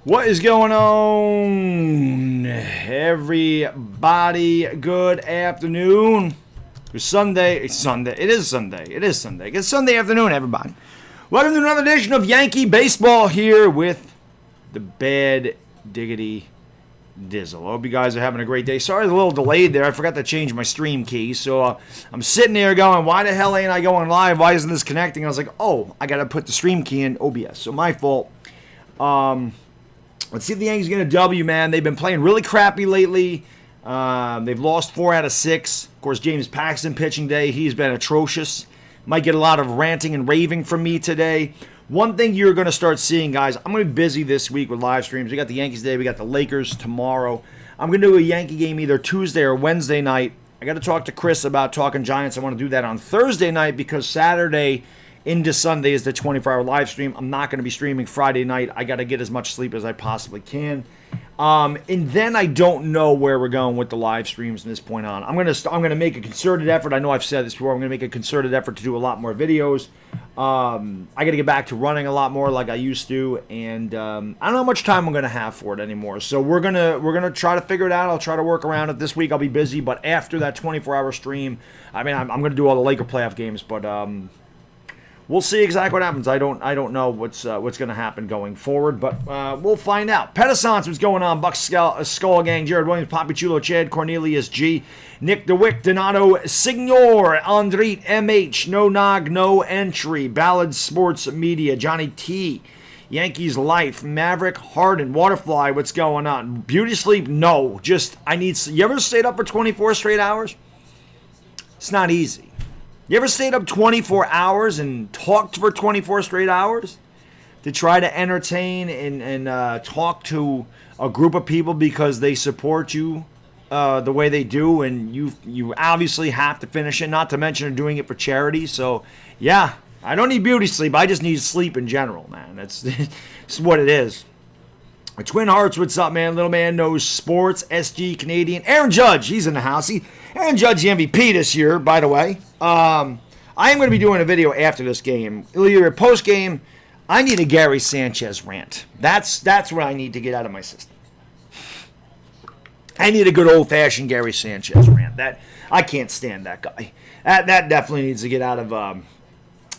What is going on, everybody? Good afternoon. It's Sunday. It's Sunday. It is Sunday. It is Sunday. It's Sunday afternoon, everybody. Welcome to another edition of Yankee Baseball here with the Bad Diggity Dizzle. I hope you guys are having a great day. Sorry, it's a little delayed there. I forgot to change my stream key. So I'm sitting there going, why the hell ain't I going live? Why isn't this connecting? I was like, oh, I got to put the stream key in OBS. So my fault. Let's see if the Yankees get a W, man. They've been playing really crappy lately. They've lost 4 out of 6. Of course, James Paxton pitching day. He's been atrocious. Might get a lot of ranting and raving from me today. One thing you're going to start seeing, guys, I'm going to be busy this week with live streams. We got the Yankees today. We got the Lakers tomorrow. I'm going to do a Yankee game either Tuesday or Wednesday night. I got to talk to Chris about talking Giants. I want to do that on Thursday night because Saturday into Sunday is the 24-hour live stream. I'm not going to be streaming Friday night. I got to get as much sleep as I possibly can. And then I don't know where we're going with the live streams from this point on. I'm going to make a concerted effort. I know I've said this before. I'm going to make a concerted effort to do a lot more videos. I got to get back to running a lot more like I used to, and I don't know how much time I'm going to have for it anymore. So we're gonna try to figure it out. I'll try to work around it. This week I'll be busy, but after that 24-hour stream, I mean, I'm going to do all the Laker playoff games, but we'll see exactly what happens. I don't know what's going to happen going forward, but we'll find out. Pedicance, what's going on? Buck Skull Gang, Jared Williams, Papi Chulo, Chad, Cornelius G, Nick DeWick, Donato, Signor, Andreet, MH, No Nog, No Entry, Ballad Sports Media, Johnny T, Yankees Life, Maverick, Harden, Waterfly, what's going on? Beauty sleep? No. You ever stayed up for 24 straight hours? It's not easy. You ever stayed up 24 hours and talked for 24 straight hours to try to entertain and talk to a group of people because they support you the way they do, and you obviously have to finish it, not to mention they're doing it for charity. So, yeah, I don't need beauty sleep. I just need sleep in general, man. That's what it is. Twin Hearts, what's up, man? Little man knows sports, SG Canadian. Aaron Judge, he's in the house. Aaron Judge, the MVP this year, by the way. I am going to be doing a video after this game. Either a post game. I need a Gary Sanchez rant. That's what I need to get out of my system. I need a good old fashioned Gary Sanchez rant. That I can't stand that guy. That definitely needs to get out of.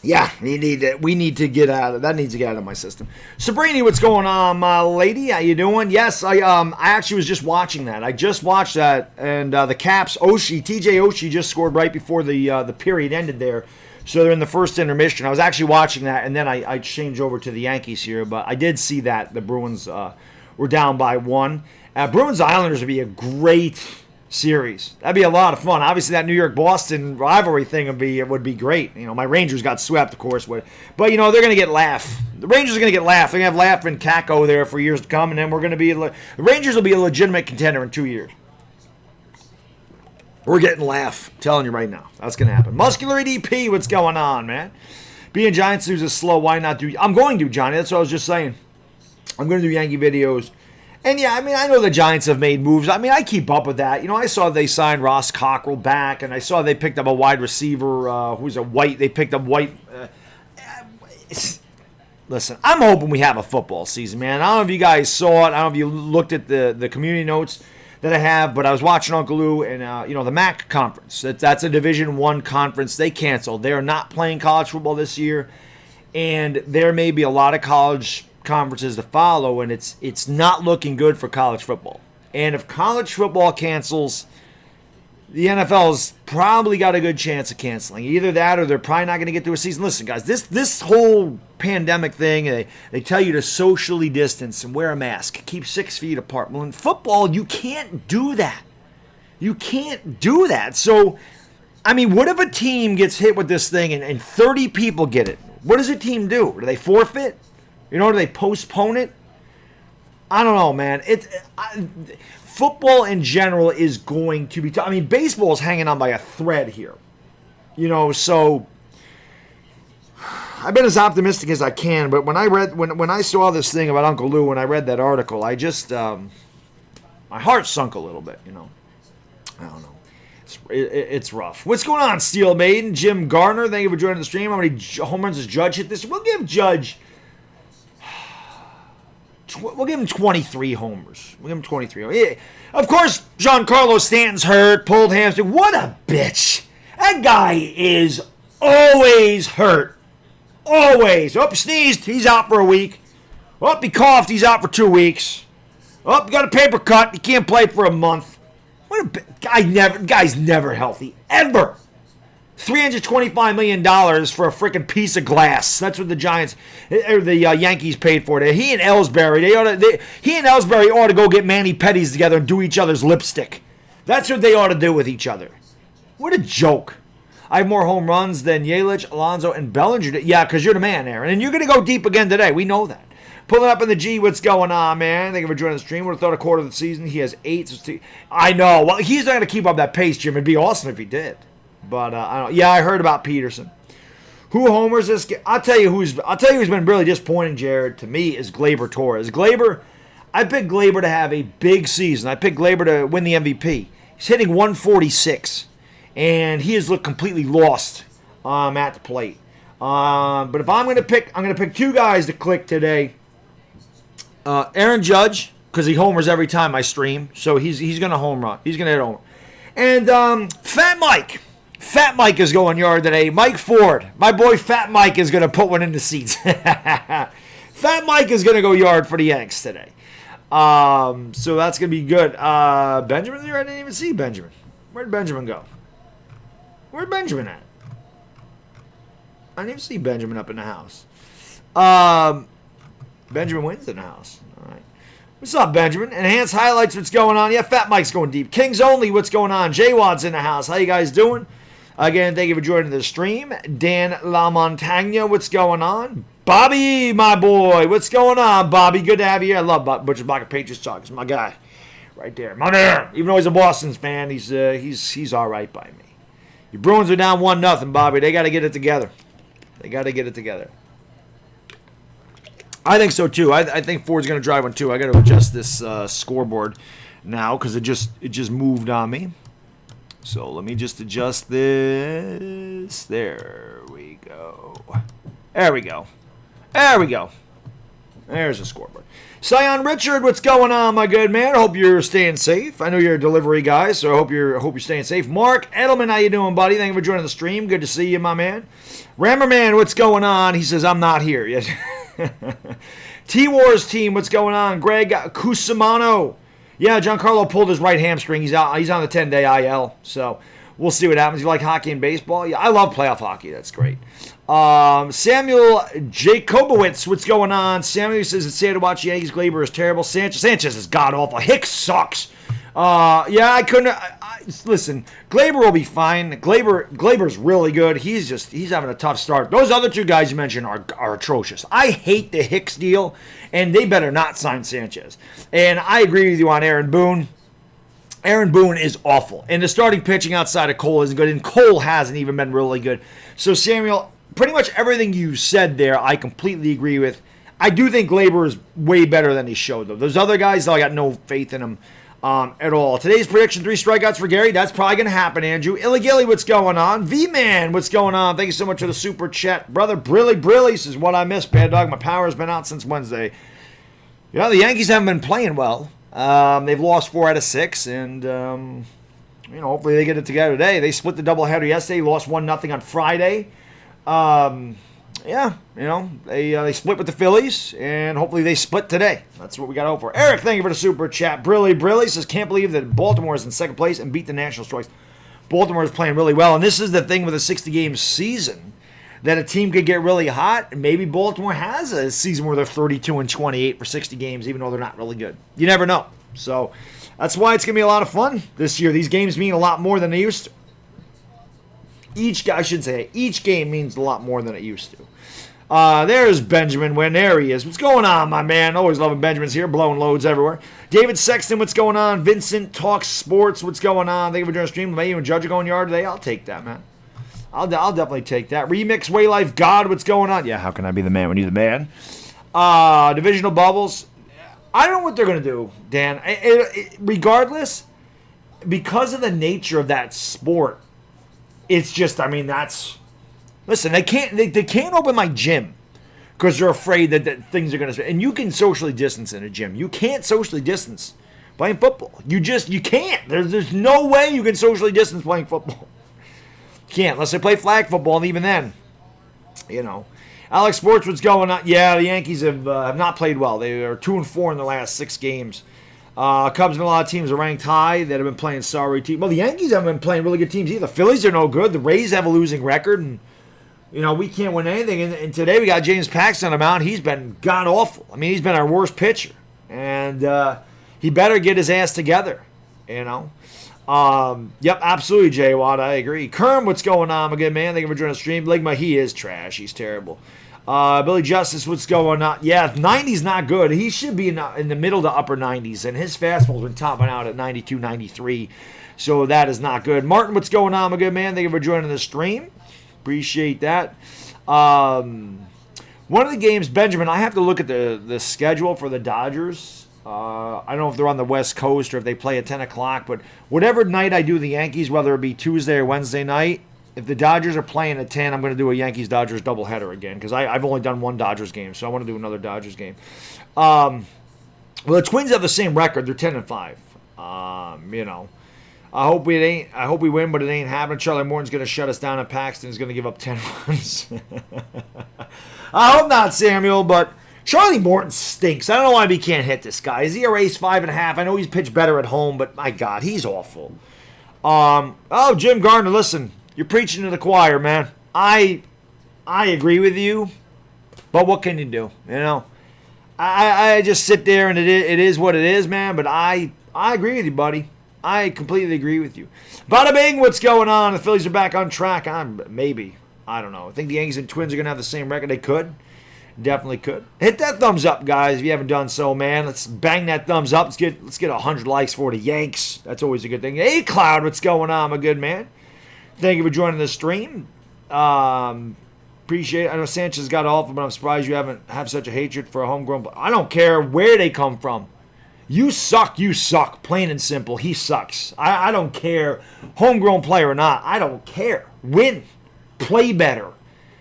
We need to get out of that. Needs to get out of my system. Sabrini, what's going on, my lady? How you doing? Yes, I actually was just watching that. I just watched that, and the Caps, TJ Oshie just scored right before the period ended there. So they're in the first intermission. I was actually watching that, and then I changed over to the Yankees here. But I did see that the Bruins were down by 1. Bruins Islanders would be a great series. That'd be a lot of fun. Obviously, that New York-Boston rivalry thing would be great. You know, my Rangers got swept, of course, but you know they're going to get laugh. The Rangers are going to get laugh. They're going to have Laugh and Kako there for years to come, and then the Rangers will be a legitimate contender in 2 years. We're getting laugh. I'm telling you right now, that's going to happen. Muscular EDP, what's going on, man? Being Giants news is slow. Why not do? I'm going to, Johnny. That's what I was just saying. I'm going to do Yankee videos. And yeah, I mean, I know the Giants have made moves. I mean, I keep up with that. You know, I saw they signed Ross Cockrell back, and I saw they picked up a wide receiver who's a White. They picked up White. Listen, I'm hoping we have a football season, man. I don't know if you guys saw it. I don't know if you looked at the community notes that I have, but I was watching Uncle Lou and, the MAC conference. That's a Division I conference. They canceled. They are not playing college football this year, and there may be a lot of college conferences to follow, and it's not looking good for college football. And if college football cancels, the NFL's probably got a good chance of canceling. Either that or they're probably not going to get through a season. Listen, guys, this whole pandemic thing, they tell you to socially distance and wear a mask, keep 6 feet apart. Well, in football, you can't do that. You can't do that. So, I mean, what if a team gets hit with this thing and 30 people get it? What does a team do? Do they forfeit? You know, do they postpone it? I don't know, man. Football in general is going to be tough. I mean, baseball is hanging on by a thread here. You know, so I've been as optimistic as I can. But when I saw this thing about Uncle Lou, when I read that article, I just my heart sunk a little bit. You know, I don't know. It's rough. What's going on, Steel Maiden? Jim Garner, thank you for joining the stream. How many home runs does Judge hit this? We'll give Judge we'll give him 23 homers. We'll give him 23. Yeah. Of course, Giancarlo Stanton's hurt, pulled hamstring. What a bitch. That guy is always hurt. Always. Oh, he sneezed. He's out for a week. Oh, he coughed. He's out for 2 weeks. Oh, he got a paper cut. He can't play for a month. What a guy's never healthy. Ever. $325 million for a freaking piece of glass. That's what the Giants, or the Yankees paid for it. He and Ellsbury, he and Ellsbury ought to go get mani-pedis together and do each other's lipstick. That's what they ought to do with each other. What a joke. I have more home runs than Yelich, Alonso, and Bellinger. Yeah, because you're the man, Aaron. And you're going to go deep again today. We know that. Pulling up in the G, what's going on, man? Thank you for joining the stream. Would have thought a quarter of the season. He has 8. I know. Well, he's not going to keep up that pace, Jim. It'd be awesome if he did. But I don't. Yeah, I heard about Peterson. Who homers this game? I'll tell you who's been really disappointing, Jared, to me, is Gleyber Torres. I picked Gleyber to have a big season. I picked Gleyber to win the MVP. He's hitting 146, and he has looked completely lost at the plate. But if I'm going to pick 2 guys to click today. Aaron Judge, because he homers every time I stream, so he's going to home run. He's going to hit a homer. And Fat Mike. Fat Mike is going yard today. Mike Ford, my boy Fat Mike, is going to put one in the seats. Fat Mike is going to go yard for the Yanks today. So that's going to be good. Benjamin's here? I didn't even see Benjamin. Where'd Benjamin go? Where'd Benjamin at? I didn't even see Benjamin up in the house. Benjamin wins in the house. All right. What's up, Benjamin? Enhanced highlights, what's going on? Yeah, Fat Mike's going deep. Kings only, what's going on? J-Wad's in the house. How you guys doing? Again, thank you for joining the stream. Dan LaMontagne, what's going on? Bobby, my boy, what's going on, Bobby? Good to have you here. I love Butcher Block of Patriots Talk. It's my guy right there. My man. Even though he's a Boston fan, he's all right by me. Your Bruins are down 1-0, Bobby. They got to get it together. I think so, too. I think Ford's going to drive one, too. I got to adjust this scoreboard now because it just moved on me. So let me just adjust this. There we go. There's the scoreboard. Sion Richard, what's going on, my good man? I hope you're staying safe. I know you're a delivery guy, so I hope you're staying safe. Mark Edelman, how you doing, buddy? Thank you for joining the stream. Good to see you, my man. Rammerman, what's going on? He says, I'm not here. Yes. T-Wars team, what's going on? Greg Cusimano. Yeah, Giancarlo pulled his right hamstring. He's out. He's on the 10-day IL, so we'll see what happens. You like hockey and baseball? Yeah, I love playoff hockey. That's great. Samuel Jacobowitz, what's going on? Samuel says it's sad to watch Yankees. Gleyber is terrible. Sanchez is god-awful. Hicks sucks. Yeah, I couldn't. Listen, Gleyber will be fine. Glaber's really good. He's having a tough start. Those other 2 guys you mentioned are atrocious. I hate the Hicks deal, and they better not sign Sanchez. And I agree with you on Aaron Boone. Aaron Boone is awful. And the starting pitching outside of Cole isn't good, and Cole hasn't even been really good. So, Samuel, pretty much everything you said there, I completely agree with. I do think Gleyber is way better than he showed, though. Those other guys, though, I got no faith in them. At all. Today's prediction, 3 strikeouts for Gary. That's probably going to happen, Andrew. Illegilly, what's going on? V-Man, what's going on? Thank you so much for the super chat. Brother Brilly says, what I missed, Bad Dog. My power's been out since Wednesday. You know, the Yankees haven't been playing well. They've lost 4 out of 6, and, hopefully they get it together today. They split the doubleheader yesterday, lost 1-0 on Friday. They split with the Phillies, and hopefully they split today. That's what we got to hope for. Eric, thank you for the super chat. Brilly says, can't believe that Baltimore is in second place and beat the Nationals twice. Baltimore is playing really well, and this is the thing with a 60-game season, that a team could get really hot, and maybe Baltimore has a season where they're 32-28 for 60 games, even though they're not really good. You never know. So that's why it's going to be a lot of fun this year. These games mean a lot more than they used to. Each game means a lot more than it used to. There's Benjamin when there he is. What's going on, my man? Always loving Benjamin's here, blowing loads everywhere. David Sexton, what's going on? Vincent Talks Sports, what's going on? Thank you for joining the stream. LeMahieu and Judge are going yard today. I'll take that, man. I'll definitely take that. Remix Way Life God, what's going on? Yeah, how can I be the man when you're the man? Divisional bubbles. I don't know what they're going to do, Dan. Regardless, because of the nature of that sport, it's just, listen, they can't open my gym because they're afraid that things are going to. And you can socially distance in a gym. You can't socially distance playing football. You can't. There's no way you can socially distance playing football. You can't unless they play flag football, and even then, Alex Sports, what's going on? Yeah, the Yankees have not played well. They are 2-4 in the last 6 games. Cubs and a lot of teams are ranked high that have been playing sorry teams. Well, the Yankees haven't been playing really good teams either. The Phillies are no good. The Rays have a losing record, and we can't win anything. And today we got James Paxton on the mound. He's been god awful. I mean, he's been our worst pitcher, and he better get his ass together. Yep, absolutely, Jay Watt. I agree. Kerm, what's going on, my good man? Thank you for joining the stream. Ligma, he is trash. He's terrible. Billy Justice, what's going on? Yeah, 90's not good. He should be in the middle to upper 90s, and his fastball's been topping out at 92, 93. So that is not good. Martin, what's going on, my good man? Thank you for joining the stream. Appreciate that. One of the games, Benjamin, I have to look at the schedule for the Dodgers. I don't know if they're on the West Coast or if they play at 10 o'clock, but whatever night I do the Yankees, whether it be Tuesday or Wednesday night, if the Dodgers are playing at 10, I'm going to do a Yankees-Dodgers doubleheader again because I've only done one Dodgers game, so I want to do another Dodgers game. Well, the Twins have the same record. They're 10-5. I hope we win, but it ain't happening. Charlie Morton's going to shut us down, and Paxton's going to give up 10 runs. I hope not, Samuel, but Charlie Morton stinks. I don't know why we can't hit this guy. His ERA's 5.5. I know he's pitched better at home, but my God, he's awful. Jim Garner, listen. You're preaching to the choir, man. I agree with you, but what can you do? I just sit there and it is what it is, man. But I agree with you, buddy. I completely agree with you. Bada bing, what's going on? The Phillies are back on track. Maybe. I don't know. I think the Yankees and Twins are gonna have the same record. They could. Definitely could. Hit that thumbs up, guys, if you haven't done so, man. Let's bang that thumbs up. Let's get 100 likes for the Yanks. That's always a good thing. Hey, Cloud, what's going on, my good man? Thank you for joining the stream. Appreciate it. I know Sanchez got awful, but I'm surprised you have such a hatred for a homegrown player. I don't care where they come from. You suck, plain and simple. He sucks. I don't care, homegrown player or not. I don't care. Win. Play better.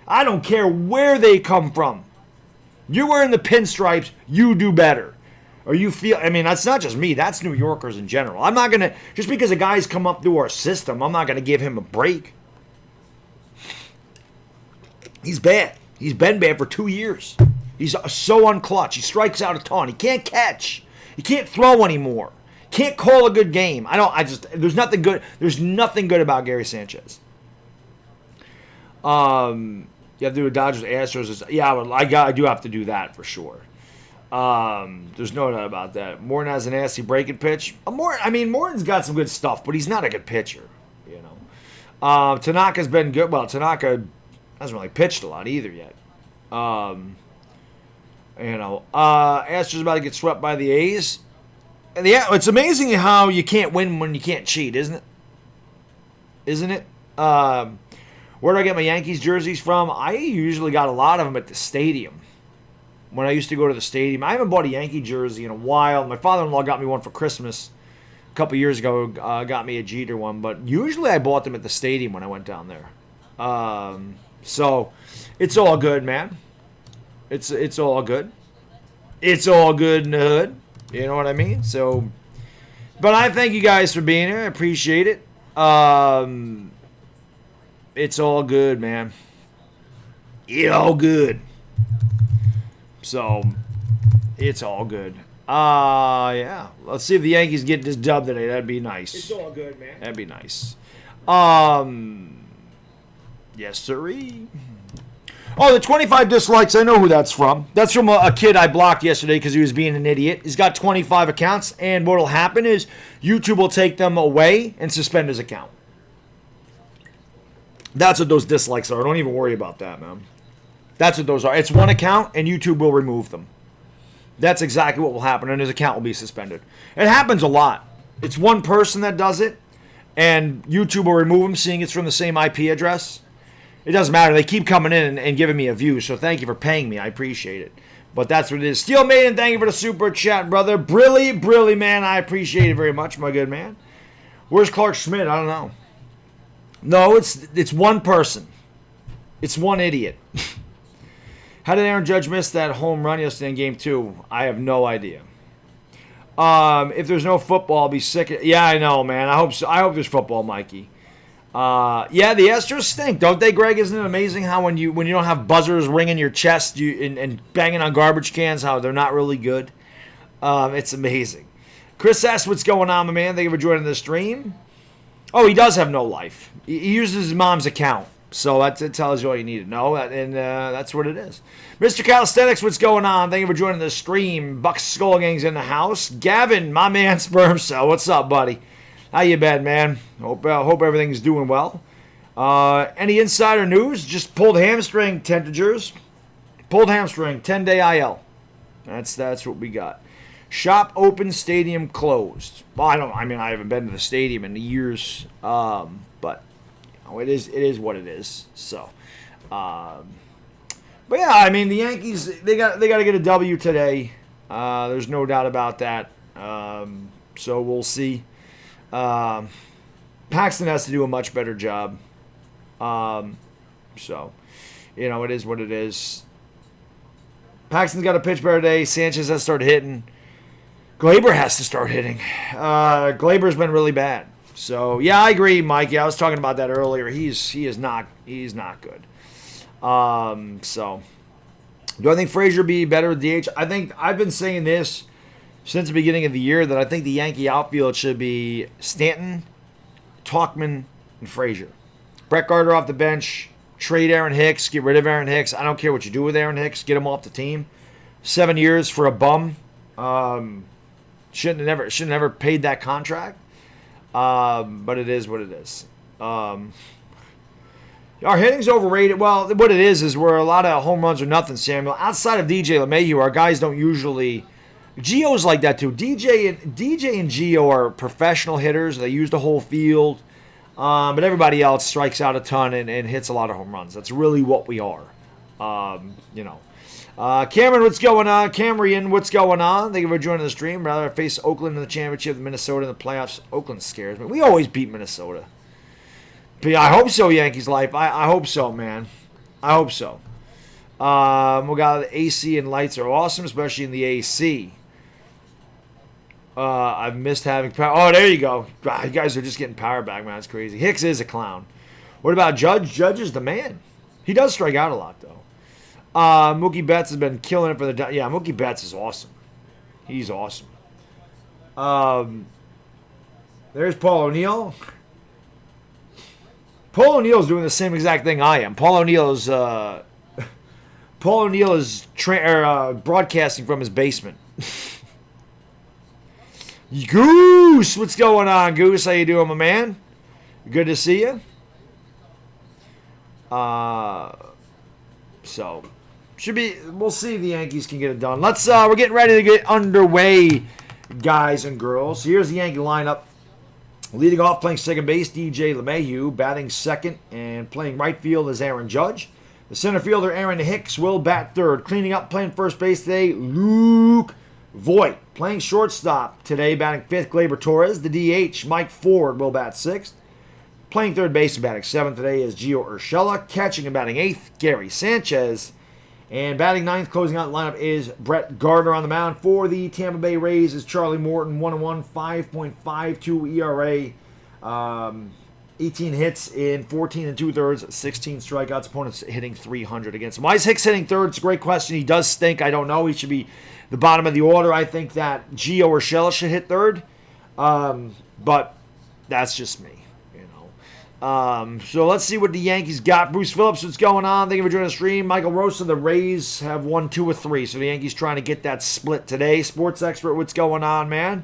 I don't care where they come from. You're wearing the pinstripes, you do better. Or you feel, that's not just me, that's New Yorkers in general. I'm not going to, just because a guy's come up through our system, I'm not going to give him a break. He's bad. He's been bad for 2 years. He's so unclutch. He strikes out a ton. He can't catch. He can't throw anymore. Can't call a good game. There's nothing good about Gary Sanchez. You have to do a Dodgers Astros. Yeah, I do have to do that for sure. There's no doubt about that. Morton has a nasty breaking pitch. Morton's got some good stuff, but he's not a good pitcher. Tanaka's been good. Well, Tanaka hasn't really pitched a lot either yet. Astros about to get swept by the A's. And it's amazing how you can't win when you can't cheat, isn't it? Where do I get my Yankees jerseys from? I usually got a lot of them at the stadium. When I used to go to the stadium. I haven't bought a Yankee jersey in a while. My father-in-law got me one for Christmas a couple years ago. Got me a Jeter one. But usually I bought them at the stadium when I went down there. So it's all good, man. It's all good. It's all good in the hood. You know what I mean? So, but I thank you guys for being here. I appreciate it. It's all good, man. It's all good. So, it's all good. Yeah. Let's see if the Yankees get this dub today. That'd be nice. It's all good, man. That'd be nice. Yes, sirree. Oh, the 25 dislikes, I know who that's from. That's from a kid I blocked yesterday because he was being an idiot. He's got 25 accounts, and what will happen is YouTube will take them away and suspend his account. That's what those dislikes are. Don't even worry about that, man. That's what those are. It's one account, and YouTube will remove them. That's exactly what will happen, and his account will be suspended. It happens a lot. It's one person that does it, and YouTube will remove them, seeing it's from the same IP address. It doesn't matter. They keep coming in and giving me a view, so thank you for paying me. I appreciate it. But that's what it is. Steel Maiden, thank you for the super chat, brother. Brilly, man. I appreciate it very much, my good man. Where's Clark Schmidt? I don't know. No, it's one person. It's one idiot. How did Aaron Judge miss that home run yesterday in Game 2? I have no idea. If there's no football, I'll be sick. Yeah, I know, man. I hope so. I hope there's football, Mikey. Yeah, the Astros stink, don't they, Greg? Isn't it amazing how when you don't have buzzers ringing your chest and banging on garbage cans, how they're not really good? It's amazing. Chris asks what's going on, my man. Thank you for joining the stream. Oh, he does have no life. He uses his mom's account. So that tells you all you need to know, and that's what it is. Mr. Calisthenics, what's going on? Thank you for joining the stream. Buck Skull Gang's in the house. Gavin, my man, Sperm Cell. What's up, buddy? How you been, man? Hope everything's doing well. Any insider news? Just pulled hamstring temperatures. Pulled hamstring, 10-day IL. That's what we got. Shop open, stadium closed. Well, I haven't been to the stadium in years, but it is what it is. So, but yeah, I mean the Yankees they got to get a W today. There's no doubt about that. So we'll see. Paxton has to do a much better job. So, it is what it is. Paxton's got to pitch better today. Sanchez has to start hitting. Glaber has to start hitting. Glaber's been really bad. So, yeah, I agree, Mikey. I was talking about that earlier. He's not good. So, do I think Frazier be better with DH? I think I've been saying this since the beginning of the year that I think the Yankee outfield should be Stanton, Tauchman, and Frazier. Brett Gardner off the bench. Trade Aaron Hicks. Get rid of Aaron Hicks. I don't care what you do with Aaron Hicks. Get him off the team. 7 years for a bum. Shouldn't have never paid that contract. But it is what it is. Our hitting's overrated. Well, what it is we're a lot of home runs or nothing, Samuel. Outside of DJ LeMahieu, our guys don't usually. Gio's like that too. DJ and Gio are professional hitters. They use the whole field. But everybody else strikes out a ton and hits a lot of home runs. That's really what we are. Cameron, what's going on? Camrian, what's going on? Thank you for joining the stream. Rather face Oakland in the championship, Minnesota in the playoffs. Oakland scares me. We always beat Minnesota. But yeah, I hope so, Yankees life. I hope so, man. I hope so. We got the AC and lights are awesome, especially in the AC. I've missed having power. Oh, there you go. God, you guys are just getting power back, man. It's crazy. Hicks is a clown. What about Judge? Judge is the man. He does strike out a lot, though. Mookie Betts has been killing it for the... Yeah, Mookie Betts is awesome. He's awesome. There's Paul O'Neill. Paul O'Neill is doing the same exact thing I am. Paul O'Neill is broadcasting from his basement. Goose, what's going on, Goose? How you doing, my man? Good to see you. So we'll see if the Yankees can get it done. We're getting ready to get underway, guys and girls. Here's the Yankee lineup. Leading off, playing second base, DJ LeMahieu. Batting second and playing right field is Aaron Judge. The center fielder, Aaron Hicks, will bat third. Cleaning up, playing first base today, Luke Voit. Playing shortstop today, batting fifth, Glaber Torres. The DH, Mike Ford, will bat sixth. Playing third base and batting seventh today is Gio Urshela. Catching and batting eighth, Gary Sanchez. And batting ninth, closing out the lineup, is Brett Gardner on the mound. For the Tampa Bay Rays is Charlie Morton, 1-1, 5.52 ERA. 18 hits in 14 2/3, 16 strikeouts. Opponents hitting 300 against him. Why is Hicks hitting third? It's a great question. He does stink. I don't know. He should be the bottom of the order. I think that Gio Urshela should hit third. But that's just me. So let's see what the Yankees got. Bruce Phillips, what's going on? Thank you for joining the stream. Michael Rosa, the Rays have won 2 of 3. So the Yankees trying to get that split today. Sports expert, what's going on, man?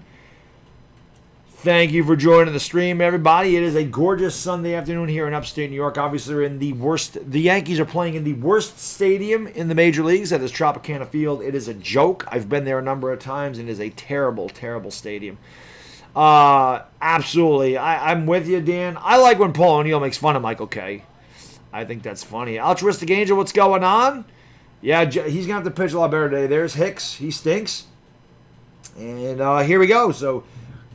Thank you for joining the stream, everybody. It is a gorgeous Sunday afternoon here in upstate New York. Obviously, the Yankees are playing in the worst stadium in the major leagues. That is Tropicana Field. It is a joke. I've been there a number of times, and it is a terrible, terrible stadium. Absolutely. I'm with you, Dan. I like when Paul O'Neill makes fun of Michael Kay. I think that's funny. Altruistic Angel, what's going on? Yeah, he's going to have to pitch a lot better today. There's Hicks. He stinks. And here we go. So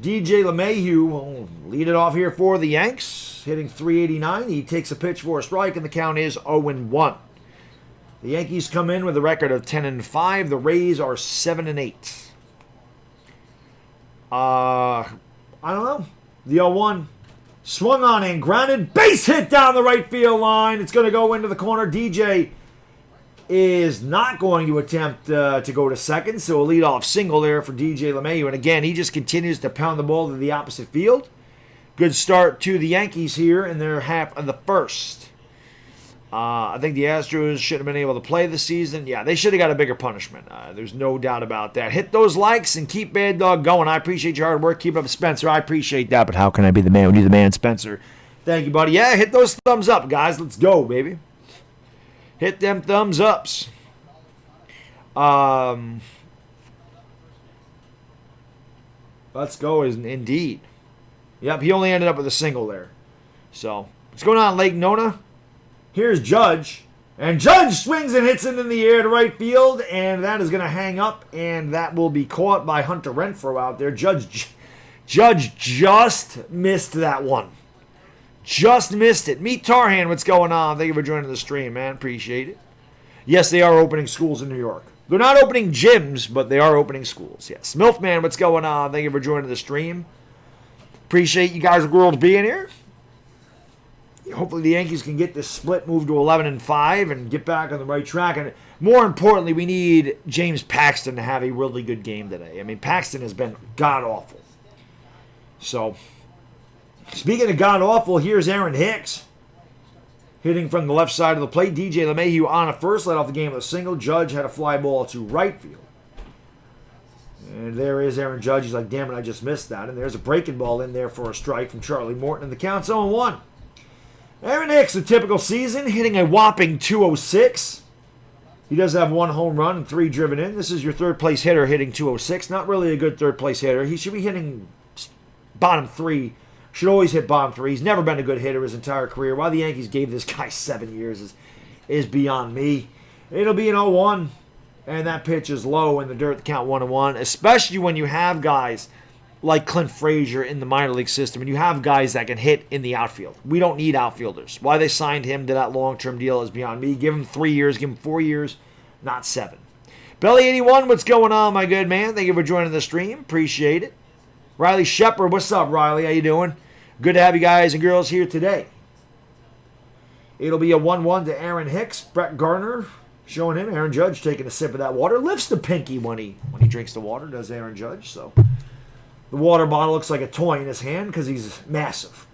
DJ LeMahieu will lead it off here for the Yanks, hitting .389. He takes a pitch for a strike, and the count is 0-1. The Yankees come in with a record of 10-5. The Rays are 7-8. I don't know. The 0-1 swung on and grounded. Base hit down the right field line. It's going to go into the corner. DJ is not going to attempt to go to second, so a leadoff single there for DJ LeMahieu. And again, he just continues to pound the ball to the opposite field. Good start to the Yankees here in their half of the first. I think the Astros should have been able to play this season. Yeah, they should have got a bigger punishment. There's no doubt about that. Hit those likes and keep Bad Dog going. I appreciate your hard work. Keep it up, Spencer. I appreciate that, but how can I be the man when you're the man, Spencer? Thank you, buddy. Yeah, hit those thumbs up, guys. Let's go, baby. Hit them thumbs ups. Let's go, indeed. Yep, he only ended up with a single there. So, what's going on, Lake Nona? Here's Judge. And Judge swings and hits it in the air to right field. And that is going to hang up. And that will be caught by Hunter Renfroe out there. Judge just missed that one. Just missed it. Meet Tarhan, what's going on? Thank you for joining the stream, man. Appreciate it. Yes, they are opening schools in New York. They're not opening gyms, but they are opening schools. Yes. Milfman, what's going on? Thank you for joining the stream. Appreciate you guys' world being here. Hopefully the Yankees can get this split moved to 11-5 and get back on the right track. And more importantly, we need James Paxton to have a really good game today. I mean, Paxton has been god-awful. So, speaking of god-awful, here's Aaron Hicks. Hitting from the left side of the plate. DJ LeMahieu on a first. Led off the game with a single. Judge had a fly ball to right field. And there is Aaron Judge. He's like, damn it, I just missed that. And there's a breaking ball in there for a strike from Charlie Morton. And the count's 0-1. Aaron Hicks, a typical season, hitting a whopping 206. He does have one home run and 3 driven in. This is your third-place hitter hitting 206. Not really a good third-place hitter. He should be hitting bottom 3. Should always hit bottom 3. He's never been a good hitter his entire career. Why the Yankees gave this guy 7 years is beyond me. It'll be an 0-1, and that pitch is low in the dirt. The count 1-1, especially when you have guys like Clint Frazier in the minor league system, and you have guys that can hit in the outfield. We don't need outfielders. Why they signed him to that long-term deal is beyond me. Give him 3 years, give him 4 years, not 7. Belly81, what's going on, my good man? Thank you for joining the stream. Appreciate it. Riley Shepard, what's up, Riley? How you doing? Good to have you guys and girls here today. It'll be a 1-1 to Aaron Hicks. Brett Garner showing him. Aaron Judge taking a sip of that water. Lifts the pinky when he drinks the water, does Aaron Judge. So the water bottle looks like a toy in his hand because he's massive.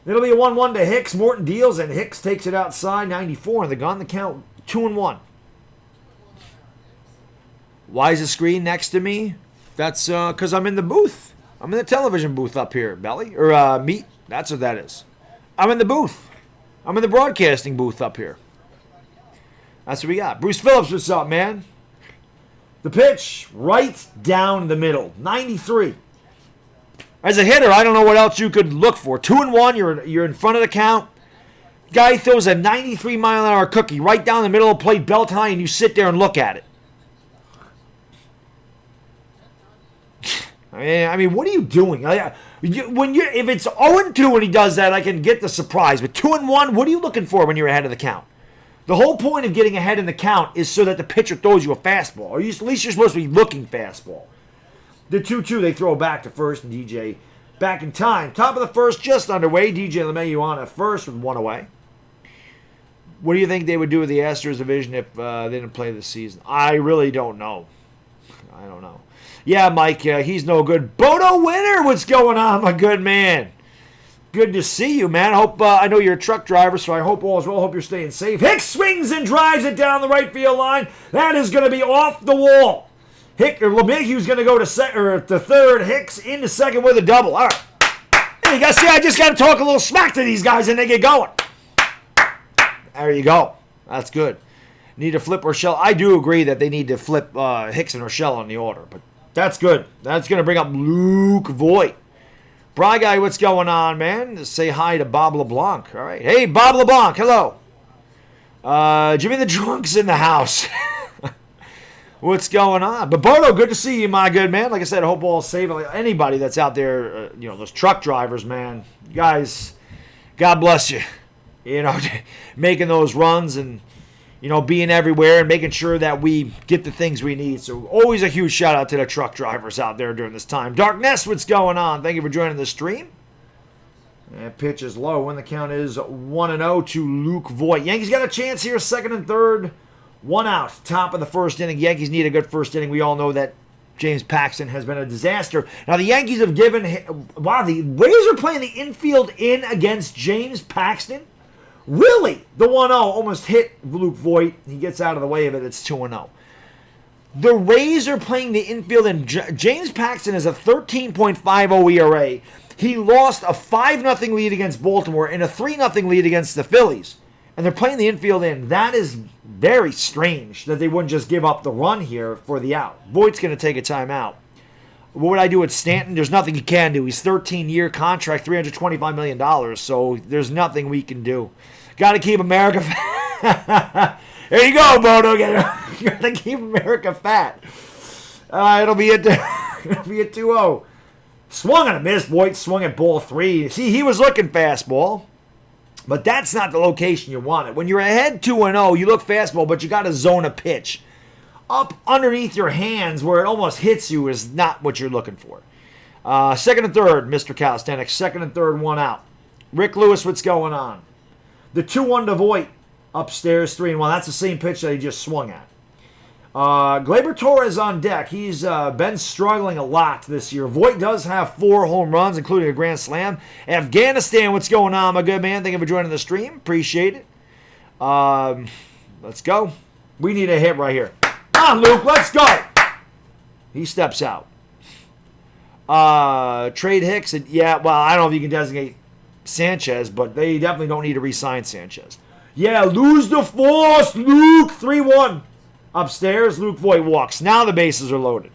It'll be a 1-1 to Hicks. Morton deals, and Hicks takes it outside. 94 in the gun. The count 2-1. Why is the screen next to me? That's because I'm in the booth. I'm in the television booth up here, Belly. Or Meat. That's what that is. I'm in the booth. I'm in the broadcasting booth up here. That's what we got. Bruce Phillips, what's up, man? The pitch right down the middle. 93. As a hitter, I don't know what else you could look for. 2-1, you're in front of the count. Guy throws a 93-mile-an-hour cookie right down the middle of the plate, belt high, and you sit there and look at it. I mean, what are you doing? If it's 0-2 when he does that, I can get the surprise. But 2-1, what are you looking for when you're ahead of the count? The whole point of getting ahead in the count is so that the pitcher throws you a fastball. Or at least you're supposed to be looking fastball. The 2-2, they throw back to first, and DJ back in time. Top of the first, just underway. DJ LeMahieu on at first with 1 away. What do you think they would do with the Astros division if they didn't play this season? I really don't know. I don't know. Yeah, Mike, he's no good. Bodo Winner, what's going on, my good man? Good to see you, man. I know you're a truck driver, so I hope all is well. Hope you're staying safe. Hicks swings and drives it down the right field line. That is going to be off the wall. LeMahieu's going to go to third. Hicks into second with a double. All right. Hey, you guys see, I just got to talk a little smack to these guys and they get going. There you go. That's good. Need to flip Urshela. I do agree that they need to flip Hicks and Urshela on the order, but that's good. That's going to bring up Luke Voigt. Bry Guy, what's going on, man? Say hi to Bob LeBlanc. All right. Hey, Bob LeBlanc, hello. Jimmy the Drunk's in the house. What's going on? But Bodo, good to see you, my good man. Like I said, I hope all is safe. Anybody that's out there, those truck drivers, man. Guys, God bless you. Making those runs and, being everywhere and making sure that we get the things we need. So always a huge shout out to the truck drivers out there during this time. Darkness, what's going on? Thank you for joining the stream. And pitch is low. And the count is 1-0 to Luke Voigt. Yankees got a chance here, second and third. 1 out, top of the first inning. Yankees need a good first inning. We all know that James Paxton has been a disaster. Now, the Yankees have given... Wow, the Rays are playing the infield in against James Paxton? Really? The 1-0 almost hit Luke Voigt. He gets out of the way of it. It's 2-0. The Rays are playing the infield in... James Paxton has a 13.50 ERA. He lost a 5-0 lead against Baltimore and a 3-0 lead against the Phillies. And they're playing the infield in. That is very strange that they wouldn't just give up the run here for the out. Voigt's going to take a timeout. What would I do with Stanton? There's nothing he can do. He's 13-year contract, $325 million, so there's nothing we can do. Got to keep America fat. There you go, Bono. Got to keep America fat. It'll be a 2-0. Swung and a miss. Voigt swung at ball 3. See, he was looking fastball. But that's not the location you want it. When you're ahead 2-0, you look fastball, but you got to zone a pitch. Up underneath your hands where it almost hits you is not what you're looking for. Second and third, Mr. Calisthenics. Second and third, 1 out. Rick Lewis, what's going on? The 2-1 to Voigt. Upstairs, 3-1. That's the same pitch that he just swung at. Gleyber Torres on deck. He's been struggling a lot this year. Voigt does have 4 home runs, including a grand slam. Afghanistan, what's going on, my good man? Thank you for joining the stream. Appreciate it. Let's go. We need a hit right here. Come on, Luke. Let's go. He steps out. Trade Hicks. And I don't know if you can designate Sanchez, but they definitely don't need to re-sign Sanchez. Yeah, lose the force, Luke. 3-1. Upstairs, Luke Voigt walks. Now the bases are loaded.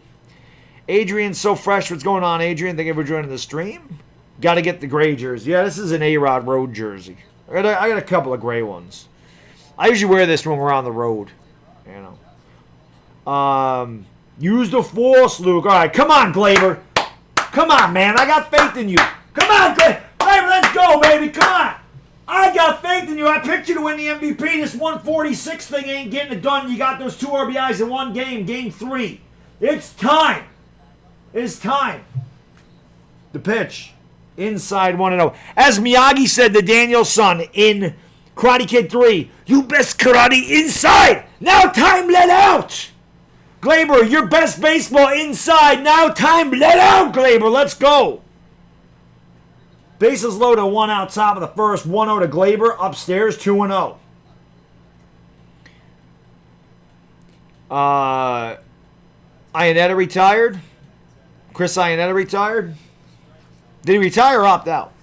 Adrian's so fresh. What's going on, Adrian? Thank you for joining the stream. Got to get the gray jersey. Yeah, this is an A-Rod road jersey. I got a couple of gray ones. I usually wear this when we're on the road. Use the force, Luke. All right, come on, Gleyber. Come on, man. I got faith in you. Come on, Gleyber. Let's go, baby. Come on. I got faith in you. I picked you to win the MVP. This 146 thing ain't getting it done. You got those 2 RBIs in one game, game 3. It's time. It's time. The pitch. Inside 1-0. As Miyagi said to Daniel's son in Karate Kid 3, you best karate inside. Now time let out. Gleyber, your best baseball inside. Now time let out, Gleyber. Let's go. Bases loaded, 1 out, top of the first. 1-0 to Gleyber. Upstairs, 2-0. Iannetta retired. Chris Iannetta retired. Did he retire or opt out?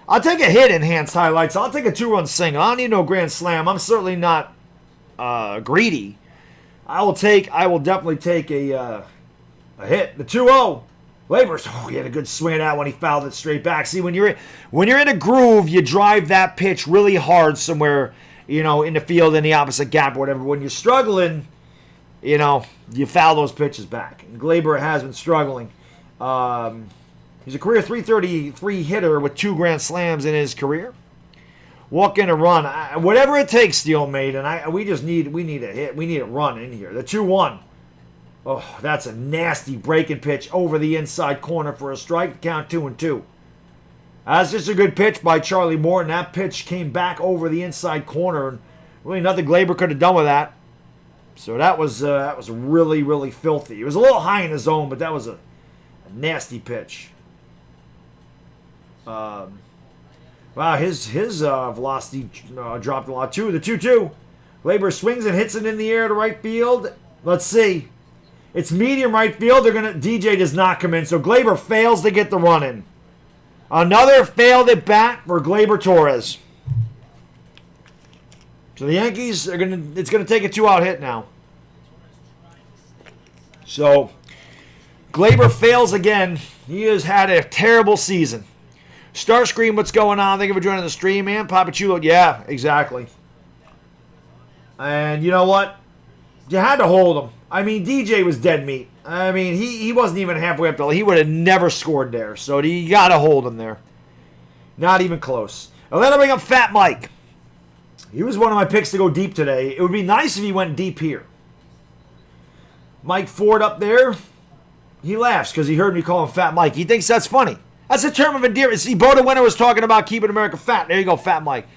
I'll take a hit, enhanced highlights. I'll take a 2-run single. I don't need no grand slam. I'm certainly not greedy. I will definitely take a hit. The 2-0. Gleyber, he had a good swing at that when he fouled it straight back. See, when you're in a groove, you drive that pitch really hard somewhere, in the field in the opposite gap or whatever. When you're struggling, you foul those pitches back. And Gleyber has been struggling. He's a career .333 hitter with 2 grand slams in his career. Walk in a run, whatever it takes, Steel Mate. And we need a hit. We need a run in here. The 2-1. Oh, that's a nasty breaking pitch over the inside corner for a strike. Count 2-2. That's just a good pitch by Charlie Morton. That pitch came back over the inside corner, and really nothing Gleyber could have done with that. So that was really, really filthy. It was a little high in the zone, but that was a nasty pitch. Wow, his velocity dropped a lot too. The 2-2. Gleyber swings and hits it in the air to right field. Let's see. It's medium right field. DJ does not come in, so Gleyber fails to get the run in. Another failed at bat for Gleyber Torres. So the Yankees it's gonna take a 2-out hit now. So Gleyber fails again. He has had a terrible season. Starscream, what's going on? Thank you for joining the stream, man. Papachulo, yeah, exactly. And you know what? You had to hold him. I mean, DJ was dead meat. I mean, he wasn't even halfway up the line. He would have never scored there. So you got to hold him there. Not even close. Now let him bring up Fat Mike. He was one of my picks to go deep today. It would be nice if he went deep here. Mike Ford up there, he laughs because he heard me call him Fat Mike. He thinks that's funny. That's a term of endearment. See, Boda Winter was talking about keeping America fat. There you go, Fat Mike.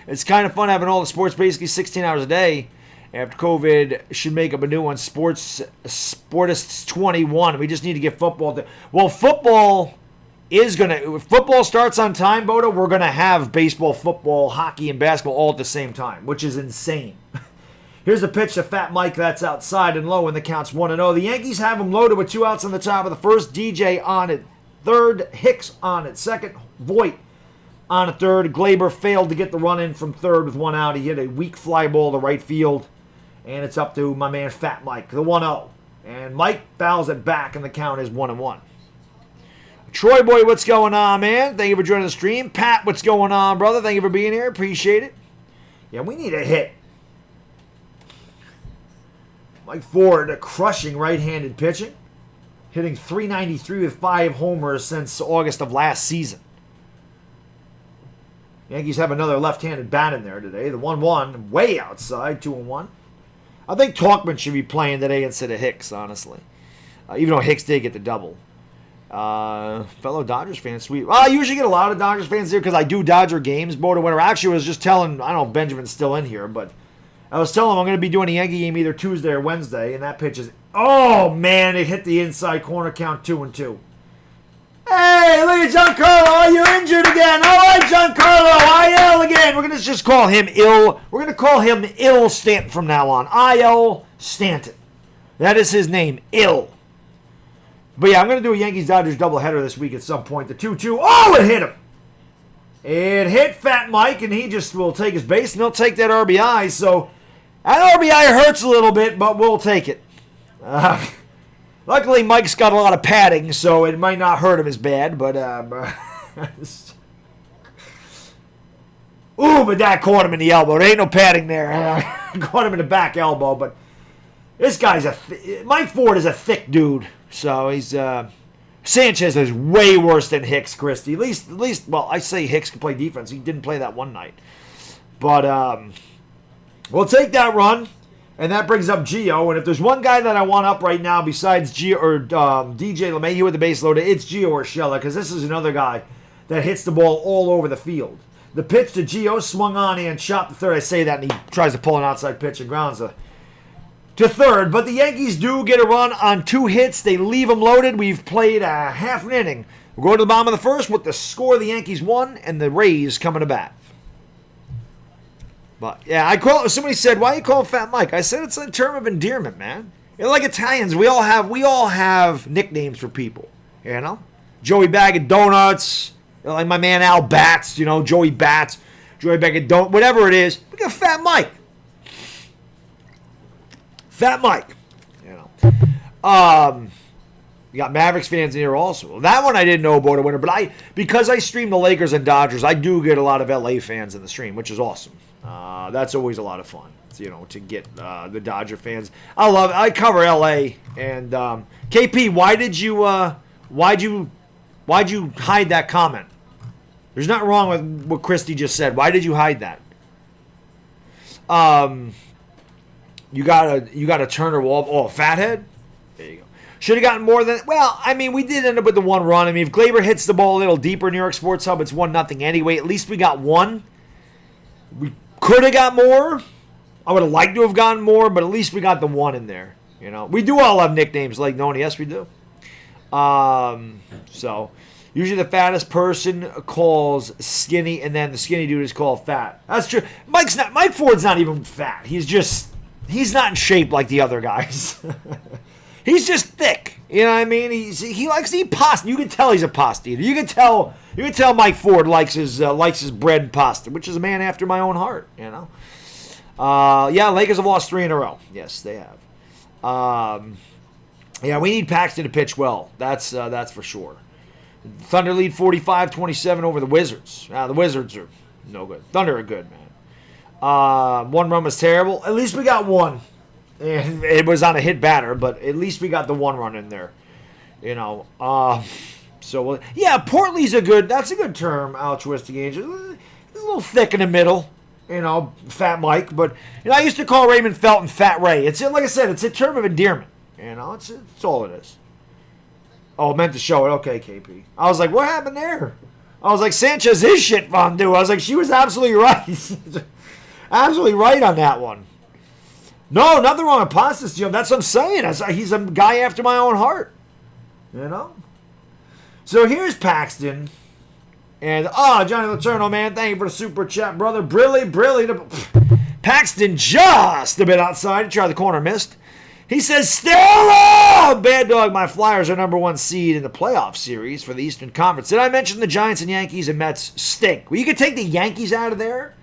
It's kind of fun having all the sports basically 16 hours a day. After COVID, should make up a new one. Sportists 21. We just need to get football. Well, football is going to... If football starts on time, Boda, we're going to have baseball, football, hockey, and basketball all at the same time, which is insane. Here's a pitch to Fat Mike that's outside and low, and the count's 1-0. The Yankees have him loaded with 2 outs on the top of the first. DJ on it third, Hicks on it second, Voit on at third. Glaber failed to get the run in from third with 1 out. He hit a weak fly ball to right field, and it's up to my man Fat Mike, the 1-0. And Mike fouls it back, and the count is 1-1. Troy Boy, what's going on, man? Thank you for joining the stream. Pat, what's going on, brother? Thank you for being here. Appreciate it. Yeah, we need a hit. Mike Ford, crushing right-handed pitching, hitting .393 with 5 homers since August of last season. Yankees have another left-handed bat in there today. The 1-1, way outside, 2-1. I think Talkman should be playing today instead of Hicks, honestly. Even though Hicks did get the double. Fellow Dodgers fans, sweet. Well, I usually get a lot of Dodgers fans here because I do Dodger games. Boda Winter actually was just telling, I don't know if Benjamin's still in here, but I was telling him I'm going to be doing a Yankee game either Tuesday or Wednesday, and that pitch is, oh man, it hit the inside corner, count 2-2. Hey, look at Giancarlo, are you injured again? All right, Giancarlo, IL again. We're going to just call him Ill. We're going to call him Ill Stanton from now on. IL Stanton. That is his name, Ill. But yeah, I'm going to do a Yankees-Dodgers doubleheader this week at some point. The 2-2, oh, it hit him. It hit Fat Mike, and he just will take his base, and he'll take that RBI. So that RBI hurts a little bit, but we'll take it. Luckily, Mike's got a lot of padding, so it might not hurt him as bad. But ooh, but that caught him in the elbow. There ain't no padding there. Caught him in the back elbow. But this guy's Mike Ford is a thick dude. So he's Sanchez is way worse than Hicks, Christie. At least, well, I say Hicks can play defense. He didn't play that one night. But we'll take that run. And that brings up Gio. And if there's one guy that I want up right now besides Gio or DJ LeMahieu with the base loader, it's Gio Urshela, because this is another guy that hits the ball all over the field. The pitch to Gio swung on and shot to third. I say that, and he tries to pull an outside pitch and grounds to third. But the Yankees do get a run on 2 hits. They leave them loaded. We've played a half an inning. We'll go to the bottom of the first with the score. The Yankees won, and the Rays coming to bat. But yeah, somebody said, "Why you call him Fat Mike?" I said it's a term of endearment, man. Like Italians, we all have nicknames for people. You know, Joey Bag of Donuts, like my man Al Bats. You know, Joey Bats, Joey Bag of Donuts, whatever it is. We got Fat Mike. Fat Mike. You know, you got Mavericks fans in here also. Well, that one I didn't know about a winner, but because I stream the Lakers and Dodgers, I do get a lot of LA fans in the stream, which is awesome. That's always a lot of fun, you know, to get the Dodger fans. I love it. I cover LA, and KP, why'd you hide that comment? There's nothing wrong with what Christy just said. Why did you hide that? You got a Turner Wall. Oh, fathead. There you go. Should have gotten more than. Well, I mean, we did end up with the 1 run. I mean, if Glaber hits the ball a little deeper in New York Sports Hub, it's 1-0 anyway. At least we got 1. We could have got more. I would have liked to have gotten more, but at least we got the 1 in there. You know, we do all have nicknames like Noni. Yes, we do. So usually the fattest person calls skinny, and then the skinny dude is called fat. That's true. Mike Ford's not even fat. He's not in shape like the other guys. He's just thick. You know what I mean? He likes to eat pasta. You can tell he's a pasta eater. You can tell Mike Ford likes his bread and pasta, which is a man after my own heart. You know. Yeah, Lakers have lost 3 in a row. Yes, they have. Yeah, we need Paxton to pitch well. That's for sure. Thunder lead 45-27 over the Wizards. The Wizards are no good. Thunder are good, man. 1 run was terrible. At least we got 1. And it was on a hit batter, but at least we got the 1 run in there. You know. So yeah, Portly's that's a good term. Altruistic Angel. He's a little thick in the middle. Fat Mike. But, I used to call Raymond Felton Fat Ray. It's, like I said, it's a term of endearment. It's all it is. Oh, meant to show it. Okay, KP. I was like, what happened there? I was like, Sanchez is shit fondue. I was like, she was absolutely right. Absolutely right on that one. No, nothing wrong with Pastas, Jim. That's what I'm saying. He's a guy after my own heart. So here's Paxton. And, Johnny Letourneau, man, thank you for the super chat, brother. Brilliant. Paxton just a bit outside to try the corner, missed. He says, Stella! Bad dog, my Flyers are number 1 seed in the playoff series for the Eastern Conference. Did I mention the Giants and Yankees and Mets stink? Well, you could take the Yankees out of there.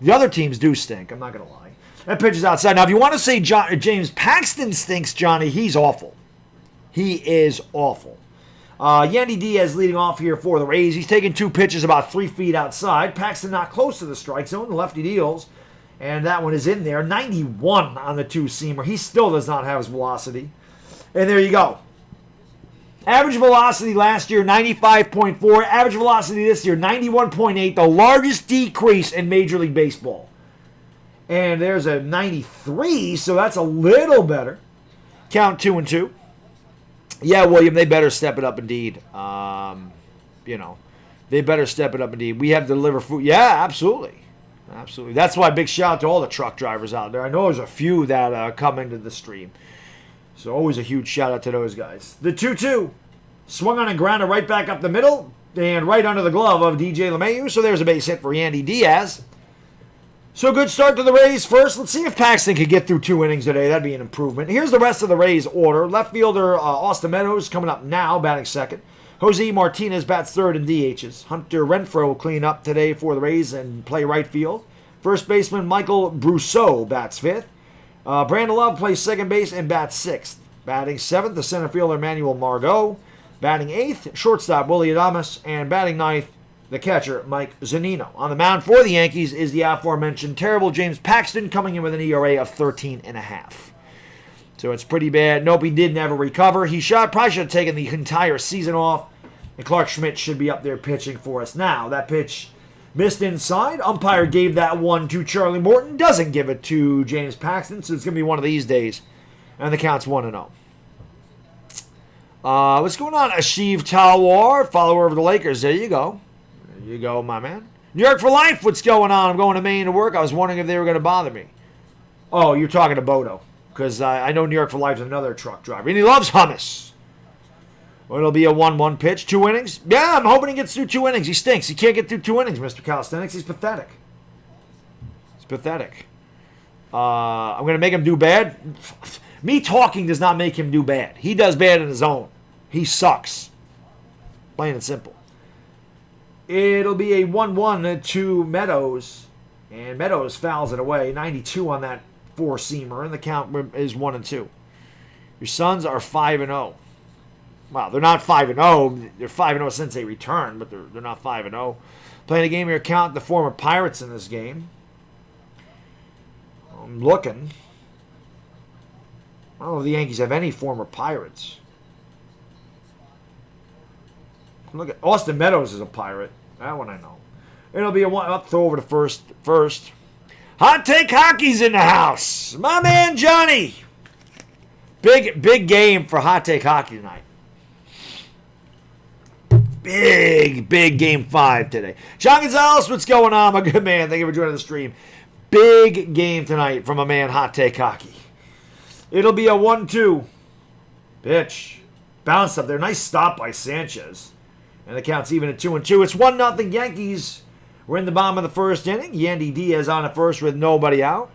The other teams do stink. I'm not going to lie. That pitch is outside. Now, if you want to say James Paxton stinks, Johnny, he's awful. He is awful. Yandy Diaz leading off here for the Rays. He's taking 2 pitches about 3 feet outside. Paxton not close to the strike zone. The lefty deals. And that one is in there. 91 on the 2-seamer. He still does not have his velocity. And there you go. Average velocity last year, 95.4. Average velocity this year, 91.8. The largest decrease in Major League Baseball. And there's a 93, so that's a little better. Count 2-2. Yeah, William, they better step it up indeed. They better step it up indeed. We have to deliver food. Yeah, absolutely. Absolutely. That's why big shout out to all the truck drivers out there. I know there's a few that come into the stream. So always a huge shout out to those guys. The 2-2. Swung on and grounded right back up the middle. And right under the glove of DJ LeMahieu. So there's a base hit for Yandy Diaz. So good start to the Rays first. Let's see if Paxton could get through 2 innings today. That'd be an improvement. Here's the rest of the Rays order. Left fielder Austin Meadows coming up now, batting second. Jose Martinez bats third in DHs. Hunter Renfroe will clean up today for the Rays and play right field. First baseman Michael Brousseau bats fifth. Brandon Love plays second base and bats sixth. Batting seventh, the center fielder Manuel Margot. Batting eighth, shortstop Willie Adames. And batting ninth, the catcher Mike Zunino. On the mound for the Yankees is the aforementioned terrible James Paxton, coming in with an ERA of 13.5. So it's pretty bad. Nope, he did never recover. Probably should have taken the entire season off. And Clark Schmidt should be up there pitching for us now. That pitch missed inside. Umpire gave that one to Charlie Morton. Doesn't give it to James Paxton. So it's going to be one of these days. And the count's 1-0. What's going on? Ashiv Talwar, follower of the Lakers. There you go. There you go, my man. New York for life. What's going on? I'm going to Maine to work. I was wondering if they were going to bother me. Oh, you're talking to Bodo. Because I know New York for life is another truck driver. And he loves hummus. Well, it'll be a 1-1 pitch. 2 innings. Yeah, I'm hoping he gets through 2 innings. He stinks. He can't get through 2 innings, Mr. Calisthenics. He's pathetic. He's pathetic. I'm going to make him do bad. Me talking does not make him do bad. He does bad in his own. He sucks. Plain and simple. It'll be a 1-1 to Meadows. And Meadows fouls it away. 92 on that 4-seamer. And the count is 1-2. Your Suns are 5-0. Wow, they're not 5-0. They're 5-0 since they returned, but they're not 5-0. Playing a game here, count the former Pirates in this game. I'm looking. I don't know if the Yankees have any former Pirates. Look at Austin Meadows is a Pirate. That one I know. It'll be a one-up throw over to first. Hot Take Hockey's in the house. My man Johnny. Big game for Hot Take Hockey tonight. Big game 5 today. John Gonzalez, what's going on, my good man? Thank you for joining the stream. Big game tonight from a man, Hot Take Hockey. It'll be a 1-2 pitch. Bounced up there. Nice stop by Sanchez. And the count's even at 2-2. It's 1-0 Yankees. We're in the bottom of the first inning. Yandy Diaz on at first with nobody out.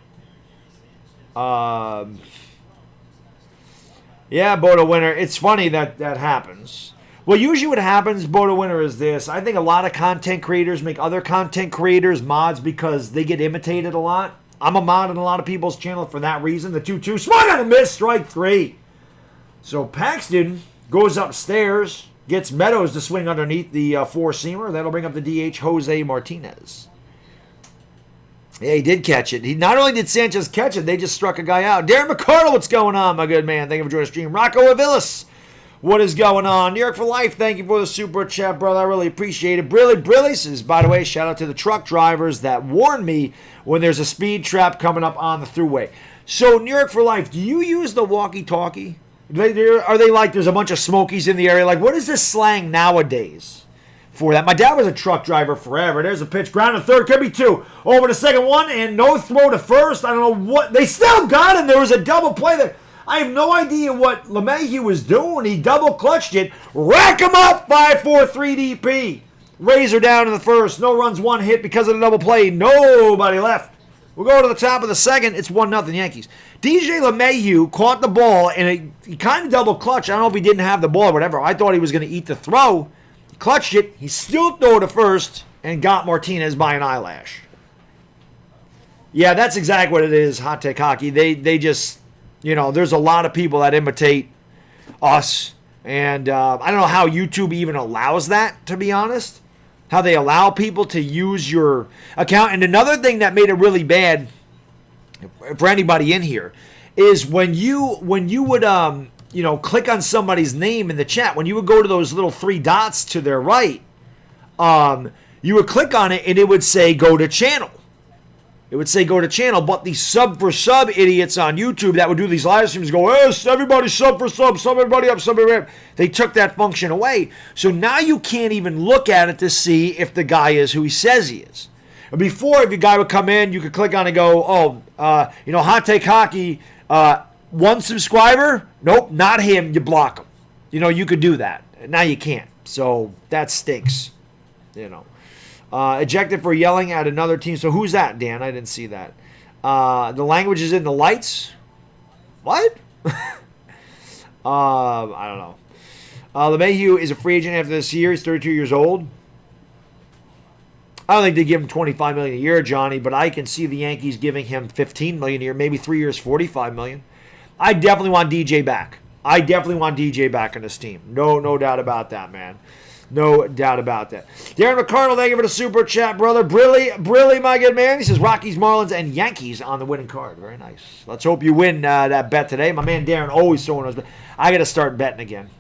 Yeah, Bodo Winter. It's funny that happens. Well, usually what happens, Bodo Winter, is this. I think a lot of content creators make other content creators mods because they get imitated a lot. I'm a mod on a lot of people's channel for that reason. The 2-2, swung on a miss, strike 3. So Paxton goes upstairs, gets Meadows to swing underneath the 4-seamer. That'll bring up the DH, Jose Martinez. Yeah, he did catch it. He not only did Sanchez catch it, they just struck a guy out. Darren McCardle, what's going on, my good man? Thank you for joining the stream. Rocco Avilas. What is going on? New York for life. Thank you for the super chat, brother. I really appreciate it. Brilly says, by the way, shout out to the truck drivers that warn me when there's a speed trap coming up on the thruway. So, New York for life, do you use the walkie-talkie? Are they like there's a bunch of smokies in the area? Like, what is this slang nowadays for that? My dad was a truck driver forever. There's a pitch. Ground to third. Could be two. Over to second one. And no throw to first. I don't know what. They still got him. There was a double play there. I have no idea what LeMahieu was doing. He double clutched it. Rack him up. 5-4 3-DP. Rays are down in the first. No runs, one hit because of the double play. Nobody left. We'll go to the top of the second. It's 1-0 Yankees. DJ LeMahieu caught the ball, and he kind of double clutched. I don't know if he didn't have the ball or whatever. I thought he was going to eat the throw. He clutched it. He still threw to first and got Martinez by an eyelash. Yeah, that's exactly what it is, Hot Take Hockey. They just, there's a lot of people that imitate us. And I don't know how YouTube even allows that, to be honest. How they allow people to use your account. And another thing that made it really bad for anybody in here is when you would click on somebody's name in the chat, when you would go to those little three dots to their right, you would click on it and it would say go to channel. It would say go to channel, but these sub for sub idiots on YouTube that would do these live streams go, yes, everybody sub for sub, sub everybody up, sub everybody up. They took that function away. So now you can't even look at it to see if the guy is who he says he is. Before, if a guy would come in, you could click on it and go, Hot Take Hockey, one subscriber? Nope, not him. You block him. You could do that. Now you can't. So that stinks. Ejected for yelling at another team. So who's that, Dan? I didn't see that. The language is in the lights? What? I don't know. LeMahieu is a free agent after this year. He's 32 years old. I don't think they give him $25 million a year, Johnny, but I can see the Yankees giving him $15 million a year, maybe 3 years, $45 million. I definitely want DJ back. I definitely want DJ back on this team. No doubt about that, man. No doubt about that. Darren McCardle, thank you for the super chat, brother. Brilly, my good man. He says Rockies, Marlins, and Yankees on the winning card. Very nice. Let's hope you win that bet today. My man Darren always throwing those bets. I got to start betting again.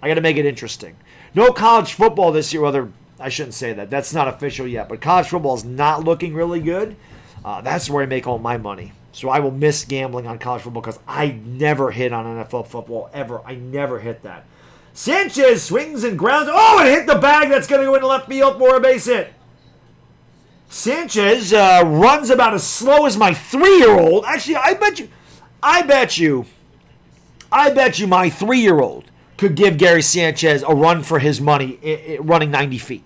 I got to make it interesting. No college football this year. Well, I shouldn't say that. That's not official yet. But college football is not looking really good. That's where I make all my money. So I will miss gambling on college football because I never hit on NFL football ever. I never hit that. Sanchez swings and grounds. Oh, it hit the bag. That's going to go into left field for a base hit. Sanchez runs about as slow as my 3-year-old. Actually, I bet you my 3-year-old could give Gary Sanchez a run for his money running 90 feet.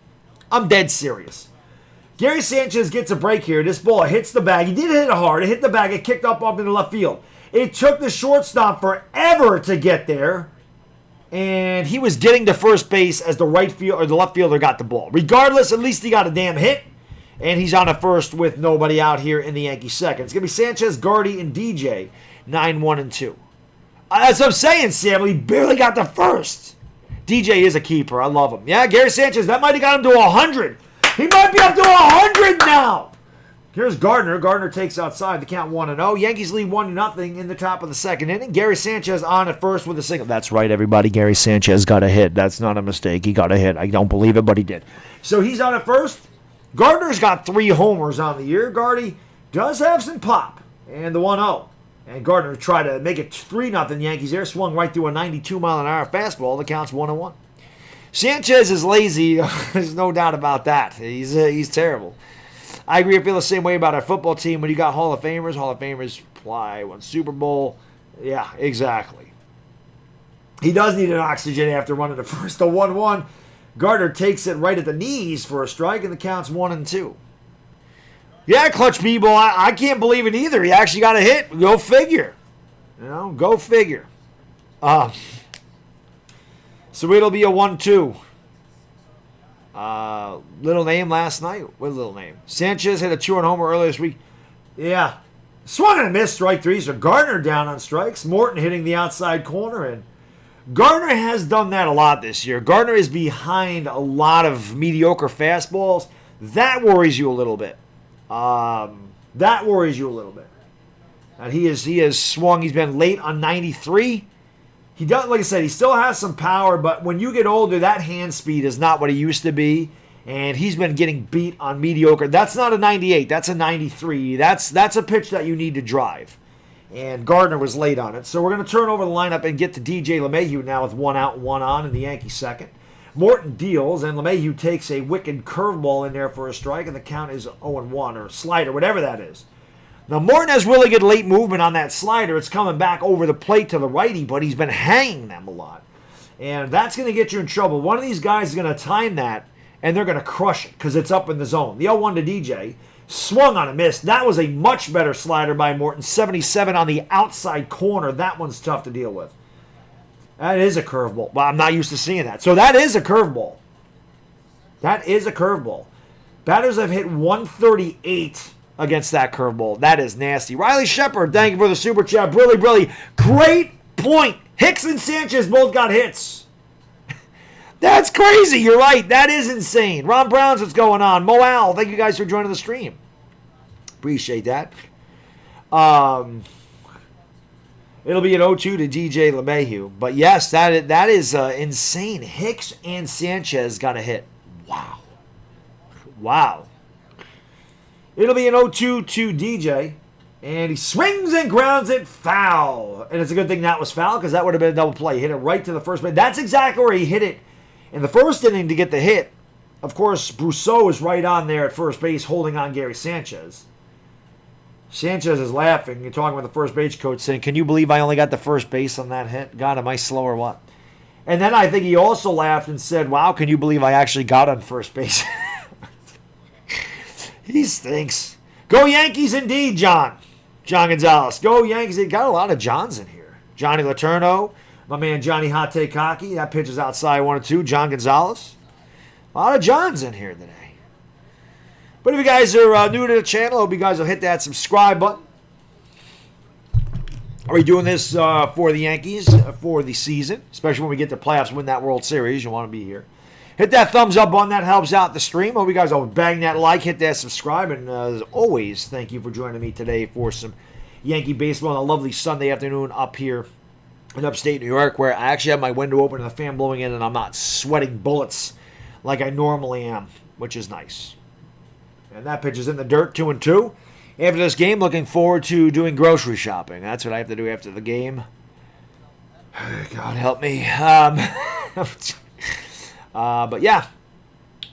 I'm dead serious. Gary Sanchez gets a break here. This ball hits the bag. He did hit it hard. It hit the bag. It kicked up into left field. It took the shortstop forever to get there. And he was getting to first base as the left fielder got the ball. Regardless, at least he got a damn hit. And he's on a first with nobody out here in the Yankee second. It's going to be Sanchez, Gardy, and DJ, 9-1-2. That's what I'm saying, Sam. He barely got the first. DJ is a keeper. I love him. Yeah, Gary Sanchez, that might have got him to 100. He might be up to 100 now. Here's Gardner. Gardner takes outside. The count 1-0. Yankees lead 1-0 in the top of the second inning. Gary Sanchez on at first with a single. That's right, everybody. Gary Sanchez got a hit. That's not a mistake. He got a hit. I don't believe it, but he did. So he's on at first. Gardner's got 3 homers on the year. Gardy does have some pop. And the 1-0. And Gardner tried to make it 3-0 Yankees there. Swung right through a 92-mile-an-hour fastball. The count's 1-1. Sanchez is lazy. There's no doubt about that. He's terrible. I agree. I feel the same way about our football team. When you got Hall of Famers play, won Super Bowl. Yeah, exactly. He does need an oxygen after running the first. The 1-1. Gardner takes it right at the knees for a strike, and the count's 1-2. Yeah, Clutch People, I can't believe it either. He actually got a hit. Go figure. Go figure. So it'll be a 1-2. Little name last night. What little name? Sanchez hit a 2-run homer earlier this week. Yeah. Swung and a miss, strike 3. So Gardner down on strikes. Morton hitting the outside corner. And Gardner has done that a lot this year. Gardner is behind a lot of mediocre fastballs. That worries you a little bit. And he has swung. He's been late on 93. He does, like I said, he still has some power, but when you get older, that hand speed is not what it used to be. And he's been getting beat on mediocre. That's not a 98. That's a 93. That's a pitch that you need to drive. And Gardner was late on it. So we're going to turn over the lineup and get to DJ LeMahieu now with 1 out, 1 on in the Yankee second. Morton deals, and LeMahieu takes a wicked curveball in there for a strike, and the count is 0-1, or slider, whatever that is. Now, Morton has really good late movement on that slider. It's coming back over the plate to the righty, but he's been hanging them a lot. And that's going to get you in trouble. One of these guys is going to time that, and they're going to crush it because it's up in the zone. The 0-1 to DJ. Swung on a miss. That was a much better slider by Morton. 77 on the outside corner. That one's tough to deal with. That is a curveball. Well, I'm not used to seeing that. So that is a curveball. That is a curveball. Batters have hit 138 against that curveball. That is nasty. Riley Shepard, thank you for the super chat. Brilly. Great point. Hicks and Sanchez both got hits. That's crazy. You're right. That is insane. Ron Brown's what's going on. Moal, thank you guys for joining the stream. Appreciate that. It'll be an 0-2 to DJ LeMahieu. But yes, that is insane. Hicks and Sanchez got a hit. Wow. It'll be an 0-2 to DJ. And he swings and grounds it foul. And it's a good thing that was foul because that would have been a double play. He hit it right to the first base. That's exactly where he hit it in the first inning to get the hit. Of course, Brousseau is right on there at first base holding on Gary Sanchez. Sanchez is laughing. You're talking with the first base coach saying, can you believe I only got the first base on that hit? God, am I slow or what? And then I think he also laughed and said, wow, can you believe I actually got on first base? He stinks. Go Yankees indeed, John Gonzalez. Go Yankees. They got a lot of Johns in here. Johnny Letourneau. My man Johnny Hate Kaki. That pitch is outside 1-2. John Gonzalez. A lot of Johns in here today. But if you guys are new to the channel, I hope you guys will hit that subscribe button. Are we doing this for the Yankees for the season? Especially when we get to playoffs, win that World Series. You want to be here. Hit that thumbs up button. That helps out the stream. Hope you guys will bang that like, hit that subscribe. And as always, thank you for joining me today for some Yankee baseball on a lovely Sunday afternoon up here in upstate New York, where I actually have my window open and the fan blowing in, and I'm not sweating bullets like I normally am, which is nice. And that pitch is in the dirt, 2-2. After this game, looking forward to doing grocery shopping. That's what I have to do after the game. God help me. But yeah,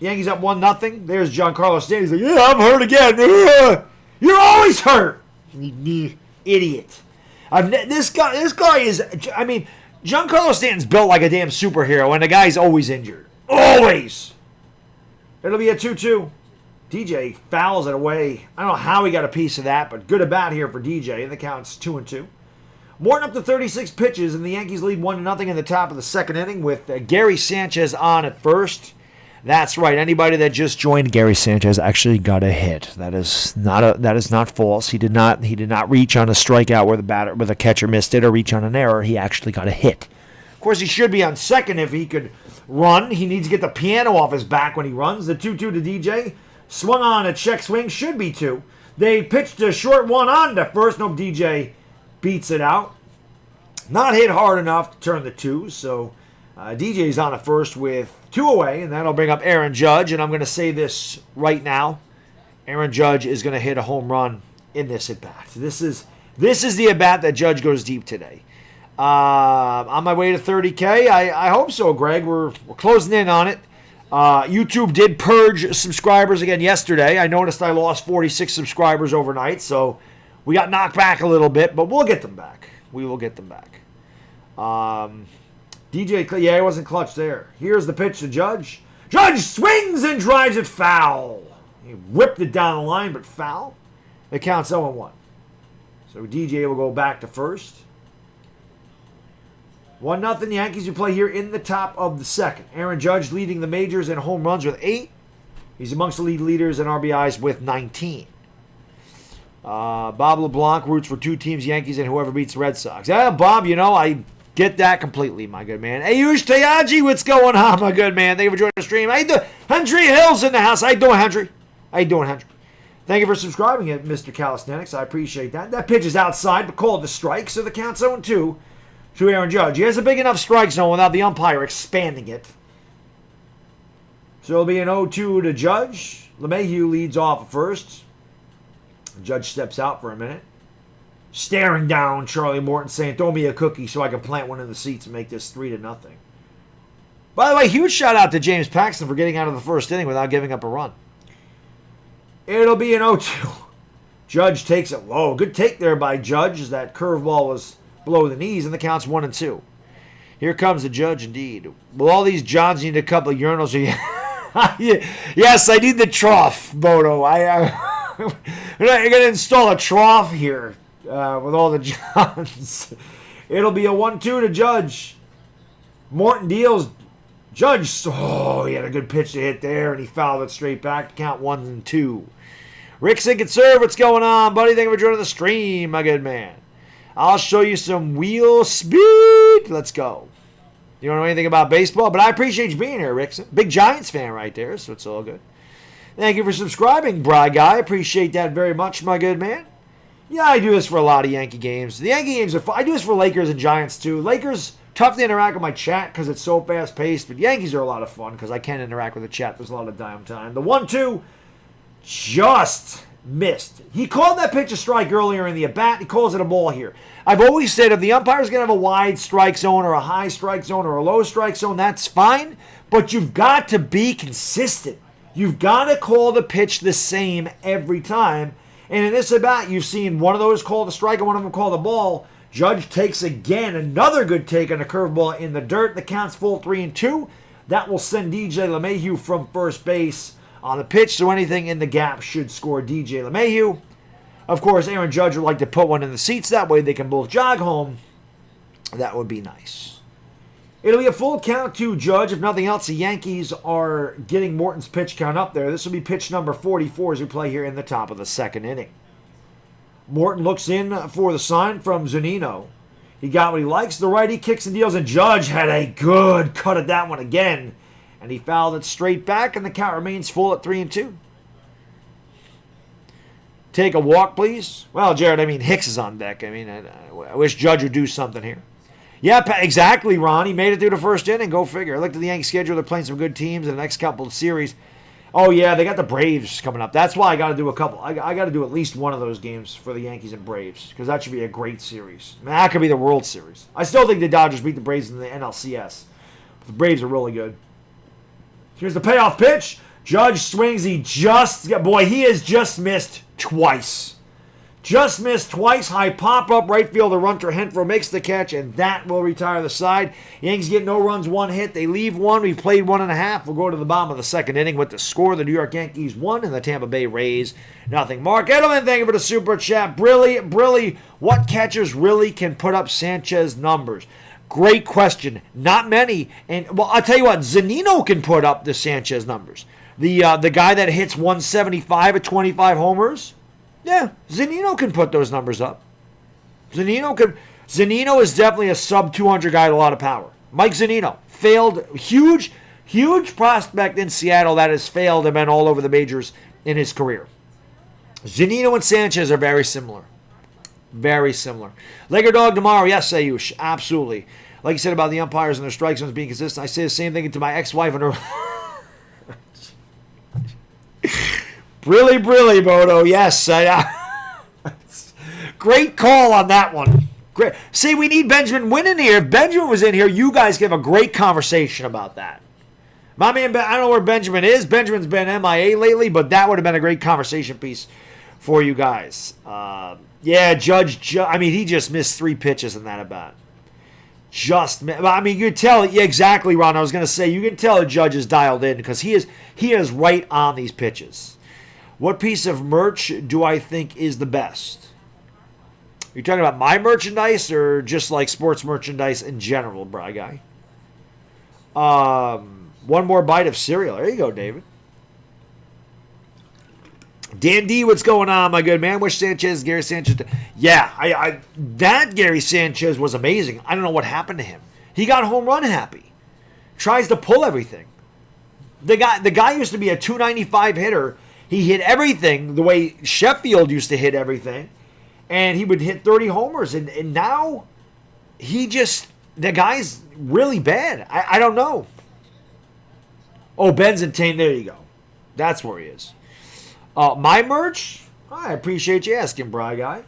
Yankees up 1-0. There's Giancarlo Stanton. He's like, yeah, I'm hurt again. You're always hurt. Idiot. This guy is, I mean, Giancarlo Stanton's built like a damn superhero, and the guy's always injured. Always. It'll be a 2-2. DJ fouls it away. I don't know how he got a piece of that, but good about here for DJ, and the count's 2-2. Morton up to 36 pitches, and the Yankees lead 1-0 in the top of the second inning with Gary Sanchez on at first. That's right. Anybody that just joined, Gary Sanchez actually got a hit. That is not false. He did not reach on a strikeout where the catcher missed it or reach on an error. He actually got a hit. Of course, he should be on second if he could run. He needs to get the piano off his back when he runs. The 2-2 to DJ. Swung on a check swing. Should be 2. They pitched a short one on to first. No, DJ beats it out. Not hit hard enough to turn the 2. So DJ's on at first with 2 away. And that'll bring up Aaron Judge. And I'm going to say this right now. Aaron Judge is going to hit a home run in this at-bat. This is the at-bat that Judge goes deep today. On my way to 30K. I hope so, Greg. We're closing in on it. YouTube did purge subscribers again yesterday. I noticed I lost 46 subscribers overnight, so we got knocked back a little bit, but we'll get them back. We will get them back. DJ, yeah, he wasn't clutch there. Here's the pitch to Judge. Judge swings and drives it foul. He whipped it down the line, but foul. It counts 0-1. So DJ will go back to first. 1-0 Yankees. You play here in the top of the second. Aaron Judge leading the majors in home runs with 8. He's amongst the league leaders in RBIs with 19. Bob LeBlanc roots for 2 teams, Yankees and whoever beats the Red Sox. Yeah, Bob, I get that completely, my good man. Ayush Tayaji, what's going on, my good man? Thank you for joining the stream. How you doing? Hendry Hill's in the house. How you doing, Hendry? Thank you for subscribing, Mr. Calisthenics. I appreciate that. That pitch is outside, but called the strike, so the count's 0-2. to Aaron Judge. He has a big enough strike zone without the umpire expanding it. So it'll be an 0-2 to Judge. LeMahieu leads off at first. Judge steps out for a minute. Staring down Charlie Morton, saying, throw me a cookie so I can plant one in the seats and make this 3-0. By the way, huge shout out to James Paxton for getting out of the first inning without giving up a run. It'll be an 0-2. Judge takes it low. Good take there by Judge as that curveball was below the knees, and the count's 1-2. Here comes the Judge indeed. Will all these Johns need a couple of urinals? Yes, I need the trough, Bodo. You're going to install a trough here with all the Johns. It'll be a 1-2 to Judge. Morton deals. Judge, he had a good pitch to hit there, and he fouled it straight back to count 1-2. Rick Sinkett Serve, what's going on, buddy? Thank you for joining the stream, my good man. I'll show you some wheel speed. Let's go. You don't know anything about baseball, but I appreciate you being here, Rickson. Big Giants fan right there, so it's all good. Thank you for subscribing, Bry Guy. Appreciate that very much, my good man. Yeah, I do this for a lot of Yankee games. The Yankee games are fun. I do this for Lakers and Giants, too. Lakers, tough to interact with my chat because it's so fast-paced, but Yankees are a lot of fun because I can interact with the chat. There's a lot of downtime. The 1-2 just missed. He called that pitch a strike earlier in the at-bat. He calls it a ball here. I've always said if the umpire's going to have a wide strike zone or a high strike zone or a low strike zone, that's fine, but you've got to be consistent. You've got to call the pitch the same every time. And in this at-bat, you've seen one of those called a strike and one of them called a ball. Judge takes again another good take on a curveball in the dirt. The count's full 3-2. That will send DJ LeMahieu from first base on the pitch, so anything in the gap should score DJ LeMahieu. Of course, Aaron Judge would like to put one in the seats. That way they can both jog home. That would be nice. It'll be a full count to Judge. If nothing else, the Yankees are getting Morton's pitch count up there. This will be pitch number 44 as we play here in the top of the second inning. Morton looks in for the sign from Zunino. He got what he likes. The righty kicks and deals, and Judge had a good cut at that one again. And he fouled it straight back, and the count remains full at 3-2. Take a walk, please. Well, Jared, Hicks is on deck. I wish Judge would do something here. Yeah, exactly, Ron. He made it through the first inning. Go figure. I looked at the Yankee schedule. They're playing some good teams in the next couple of series. Oh, yeah, they got the Braves coming up. That's why I got to do a couple. I got to do at least one of those games for the Yankees and Braves because that should be a great series. That could be the World Series. I still think the Dodgers beat the Braves in the NLCS. But the Braves are really good. Here's the payoff pitch. Judge swings. He has just missed twice. Just missed twice. High pop-up. Right fielder Runter Renfroe makes the catch, and that will retire the side. Yankees get no runs, one hit. They leave one. We've played 1.5. We'll go to the bottom of the second inning with the score. The New York Yankees 1 and the Tampa Bay Rays 0. Mark Edelman, thank you for the super chat. Brilly, what catchers really can put up Sanchez numbers? Great question. Not many. And, well, I'll tell you what. Zunino can put up the Sanchez numbers. The guy that hits 175 at 25 homers. Yeah, Zunino can put those numbers up. Zunino is definitely a sub-200 guy with a lot of power. Mike Zunino failed. Huge prospect in Seattle that has failed and been all over the majors in his career. Zunino and Sanchez are very similar. Very similar. Laker Dog tomorrow. Yes, Ayush. Absolutely. Like you said about the umpires and their strike zones being consistent, I say the same thing to my ex-wife and her... Brilly, Bodo. Yes. Great call on that one. Great. See, we need Benjamin Wynn in here. If Benjamin was in here, you guys could have a great conversation about that. My man, I don't know where Benjamin is. Benjamin's been MIA lately, but that would have been a great conversation piece for you guys. Judge, he just missed 3 pitches in that at-bat. You could tell. Yeah, exactly, Ron. I was going to say, you can tell the Judge is dialed in because he is right on these pitches. What piece of merch do I think is the best? Are you talking about my merchandise or just like sports merchandise in general, Bry Guy? One more bite of cereal. There you go, David. Dan D, what's going on, my good man? Wish Gary Sanchez. Yeah, that Gary Sanchez was amazing. I don't know what happened to him. He got home run happy. Tries to pull everything. The guy used to be a 295 hitter. He hit everything the way Sheffield used to hit everything. And he would hit 30 homers. And now the guy's really bad. I don't know. Oh, Ben's in Tane. There you go. That's where he is. My merch? I appreciate you asking, Bry Guy.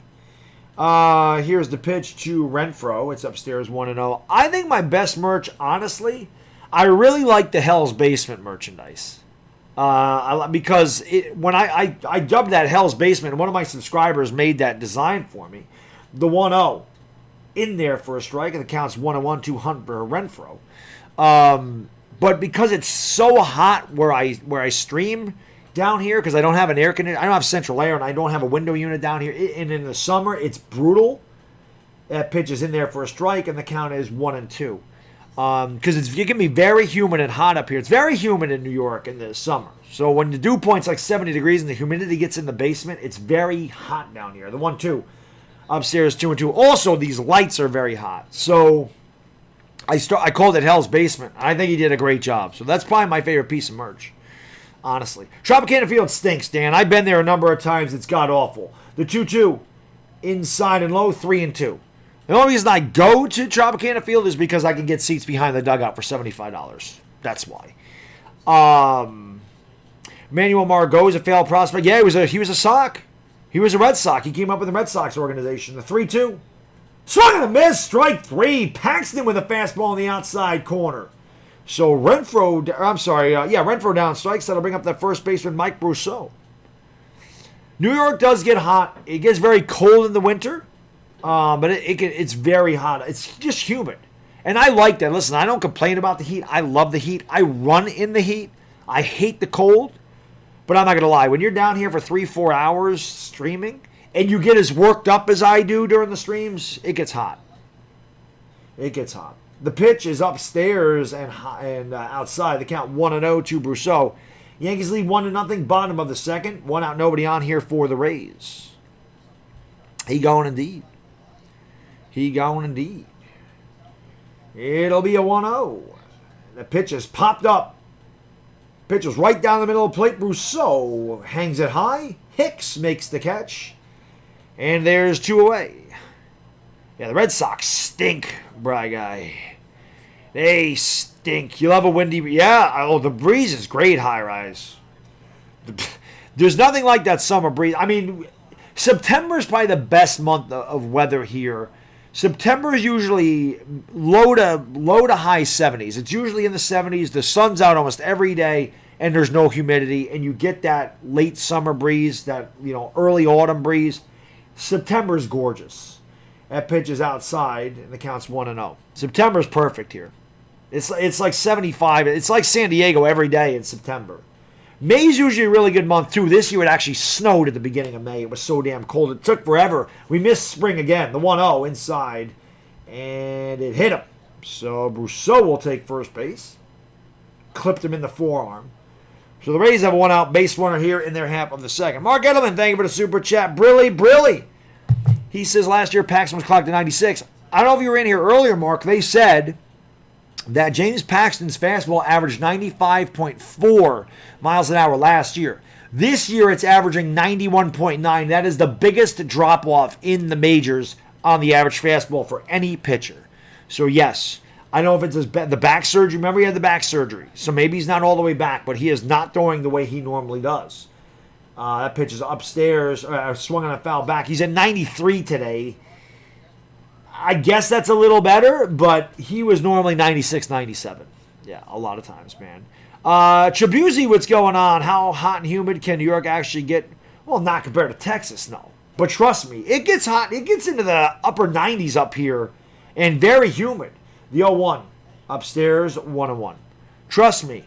Here's the pitch to Renfroe. It's upstairs 1-0. I think my best merch, honestly, I really like the Hell's Basement merchandise. Because when I dubbed that Hell's Basement, one of my subscribers made that design for me. The 1-0 in there for a strike, and the count's 1-1 to Hunter Renfroe. But because it's so hot where I stream down here, because I don't have an air conditioner, I don't have central air, and I don't have a window unit down here. And in the summer, it's brutal. That pitch is in there for a strike, and the count is 1-2. Because it can be very humid and hot up here. It's very humid in New York in the summer. So when the dew point's like 70 degrees and the humidity gets in the basement, it's very hot down here. The 1-2 upstairs 2-2. Also, these lights are very hot. So I called it Hell's Basement. I think he did a great job. So that's probably my favorite piece of merch, honestly. Tropicana Field stinks, Dan. I've been there a number of times. It's god awful. The 2-2 inside and low 3-2. The only reason I go to Tropicana Field is because I can get seats behind the dugout for $75. That's why. Manuel Margot is a failed prospect. Yeah, he was a Sox. He was a Red Sox. He came up with the Red Sox organization. The 3-2. Swung and a miss. Strike 3. Paxton with a fastball in the outside corner. So Renfroe down strikes. That'll bring up that first baseman, Mike Brousseau. New York does get hot. It gets very cold in the winter. But it's very hot. It's just humid. And I like that. Listen, I don't complain about the heat. I love the heat. I run in the heat. I hate the cold. But I'm not going to lie. When you're down here for 3-4 hours streaming, and you get as worked up as I do during the streams, it gets hot. It gets hot. The pitch is upstairs and outside. The count 1-0 to Brousseau. Yankees lead 1-0, bottom of the second. 1 out, nobody on here for the Rays. He going indeed. It'll be a 1-0. The pitch is popped up. Pitch is right down the middle of the plate. Brousseau hangs it high. Hicks makes the catch. And there's 2 away. Yeah, the Red Sox stink, Bry Guy. They stink. You'll have a windy... Yeah, the breeze is great, high rise. There's nothing like that summer breeze. I mean, September is probably the best month of weather here. September is usually low to high 70s. It's usually in the 70s. The sun's out almost every day, and there's no humidity, and you get that late summer breeze, that early autumn breeze. September is gorgeous. That pitch is outside, and the count's 1-0. September is perfect here. It's like 75. It's like San Diego every day in September. May's usually a really good month, too. This year it actually snowed at the beginning of May. It was so damn cold. It took forever. We missed spring again. The 1-0 inside. And it hit him. So Brousseau will take first base. Clipped him in the forearm. So the Rays have a 1-out base runner here in their half of the second. Mark Edelman, thank you for the super chat. Brilly. He says last year Paxton was clocked at 96. I don't know if you were in here earlier, Mark. They said that James Paxton's fastball averaged 95.4 miles an hour last year. This year, it's averaging 91.9. That is the biggest drop-off in the majors on the average fastball for any pitcher. So, yes, I don't know if it's the back surgery. Remember, he had the back surgery. So maybe he's not all the way back, but he is not throwing the way he normally does. That pitch is upstairs, swung on a foul back. He's at 93 today. I guess that's a little better, but he was normally 96, 97. Yeah, a lot of times, man. Tribuzzi, what's going on? How hot and humid can New York actually get? Well, not compared to Texas, no. But trust me, it gets hot. It gets into the upper 90s up here and very humid. The 0-1 upstairs, 1-1. Trust me,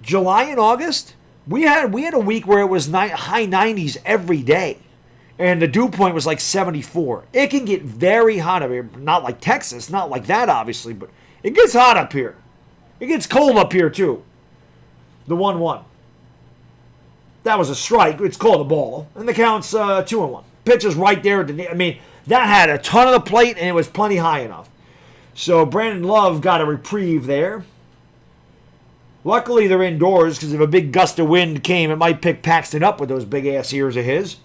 July and August, we had a week where it was high 90s every day. And the dew point was like 74. It can get very hot up here. Not like Texas, not like that, obviously, but it gets hot up here. It gets cold up here, too. The 1-1. That was a strike. It's called a ball. And the count's 2-1. Pitch is right there. I mean, that had a ton of the plate, and it was plenty high enough. So Brandon Love got a reprieve there. Luckily, they're indoors, because if a big gust of wind came, it might pick Paxton up with those big-ass ears of his.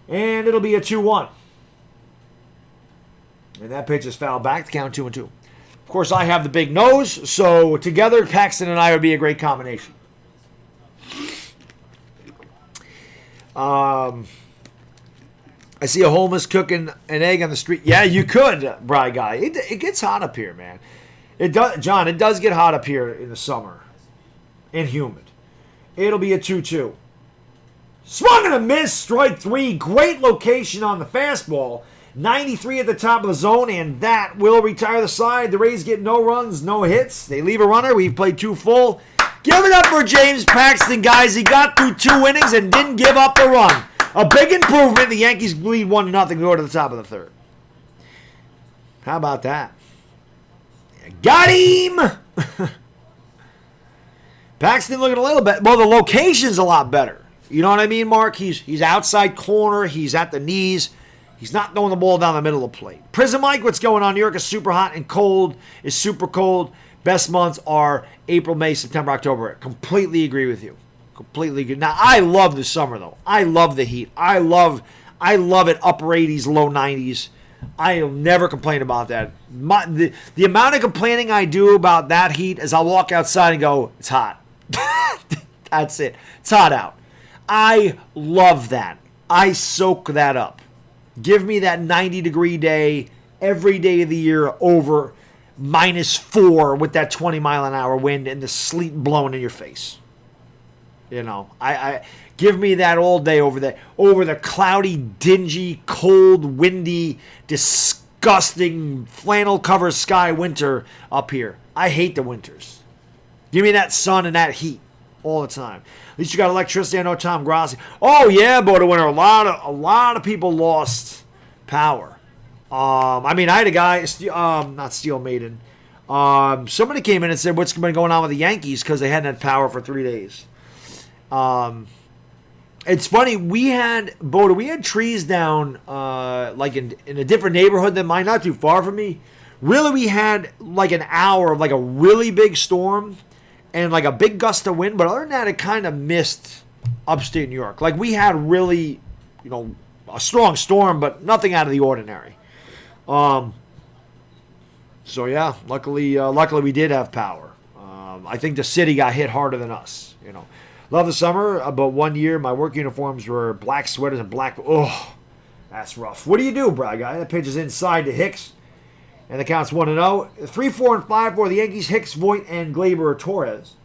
And it'll be a 2-1. And that pitch is fouled back to count 2-2. Of course, I have the big nose, so together, Paxton and I would be a great combination. I see a homeless cooking an egg on the street. Yeah, you could, Bry Guy. It gets hot up here, man. It does, John. It does get hot up here in the summer, and humid. It'll be a 2-2. Swung and a miss, strike 3. Great location on the fastball. 93 at the top of the zone, and that will retire the side. The Rays get no runs, no hits. They leave a runner. We've played 2 full. Give it up for James Paxton, guys. He got through 2 innings and didn't give up the run. A big improvement. The Yankees lead 1-0 go to the top of the 3rd. How about that? Got him! Paxton looking a little bit. Well, the location's a lot better. You know what I mean, Mark? He's outside corner. He's at the knees. He's not throwing the ball down the middle of the plate. Prism Mike, what's going on? New York is super hot and cold. Is super cold. Best months are April, May, September, October. Completely agree with you. Completely good. Now, I love the summer, though. I love the heat. I love it upper 80s, low 90s. I'll never complain about that. The amount of complaining I do about that heat is I'll walk outside and go, it's hot. That's it. It's hot out. I love that. I soak that up. Give me that 90-degree day every day of the year over -4 with that 20-mile-an-hour wind and the sleet blowing in your face. You know, I give me that all day over the cloudy, dingy, cold, windy, disgusting flannel-covered sky winter up here. I hate the winters. Give me that sun and that heat all the time. At least you got electricity. I know Tom Grassi. Oh yeah, but winter. A lot of people lost power. I had a guy, not Steel Maiden. Somebody came in and said, "What's been going on with the Yankees?" Because they hadn't had power for 3 days. It's funny. We had trees down like in a different neighborhood than mine, not too far from me. Really, we had like an hour of like a really big storm and like a big gust of wind, but other than that, it kind of missed upstate New York. Like we had really, a strong storm, but nothing out of the ordinary. So yeah, luckily we did have power. I think the city got hit harder than us. Love the summer, but 1 year my work uniforms were black sweaters and black. Oh, that's rough. What do you do, Brad guy? That pitch is inside to Hicks. And the count's 1-0. 3-4 and 5 the Yankees, Hicks, Voit, and Gleyber Torres.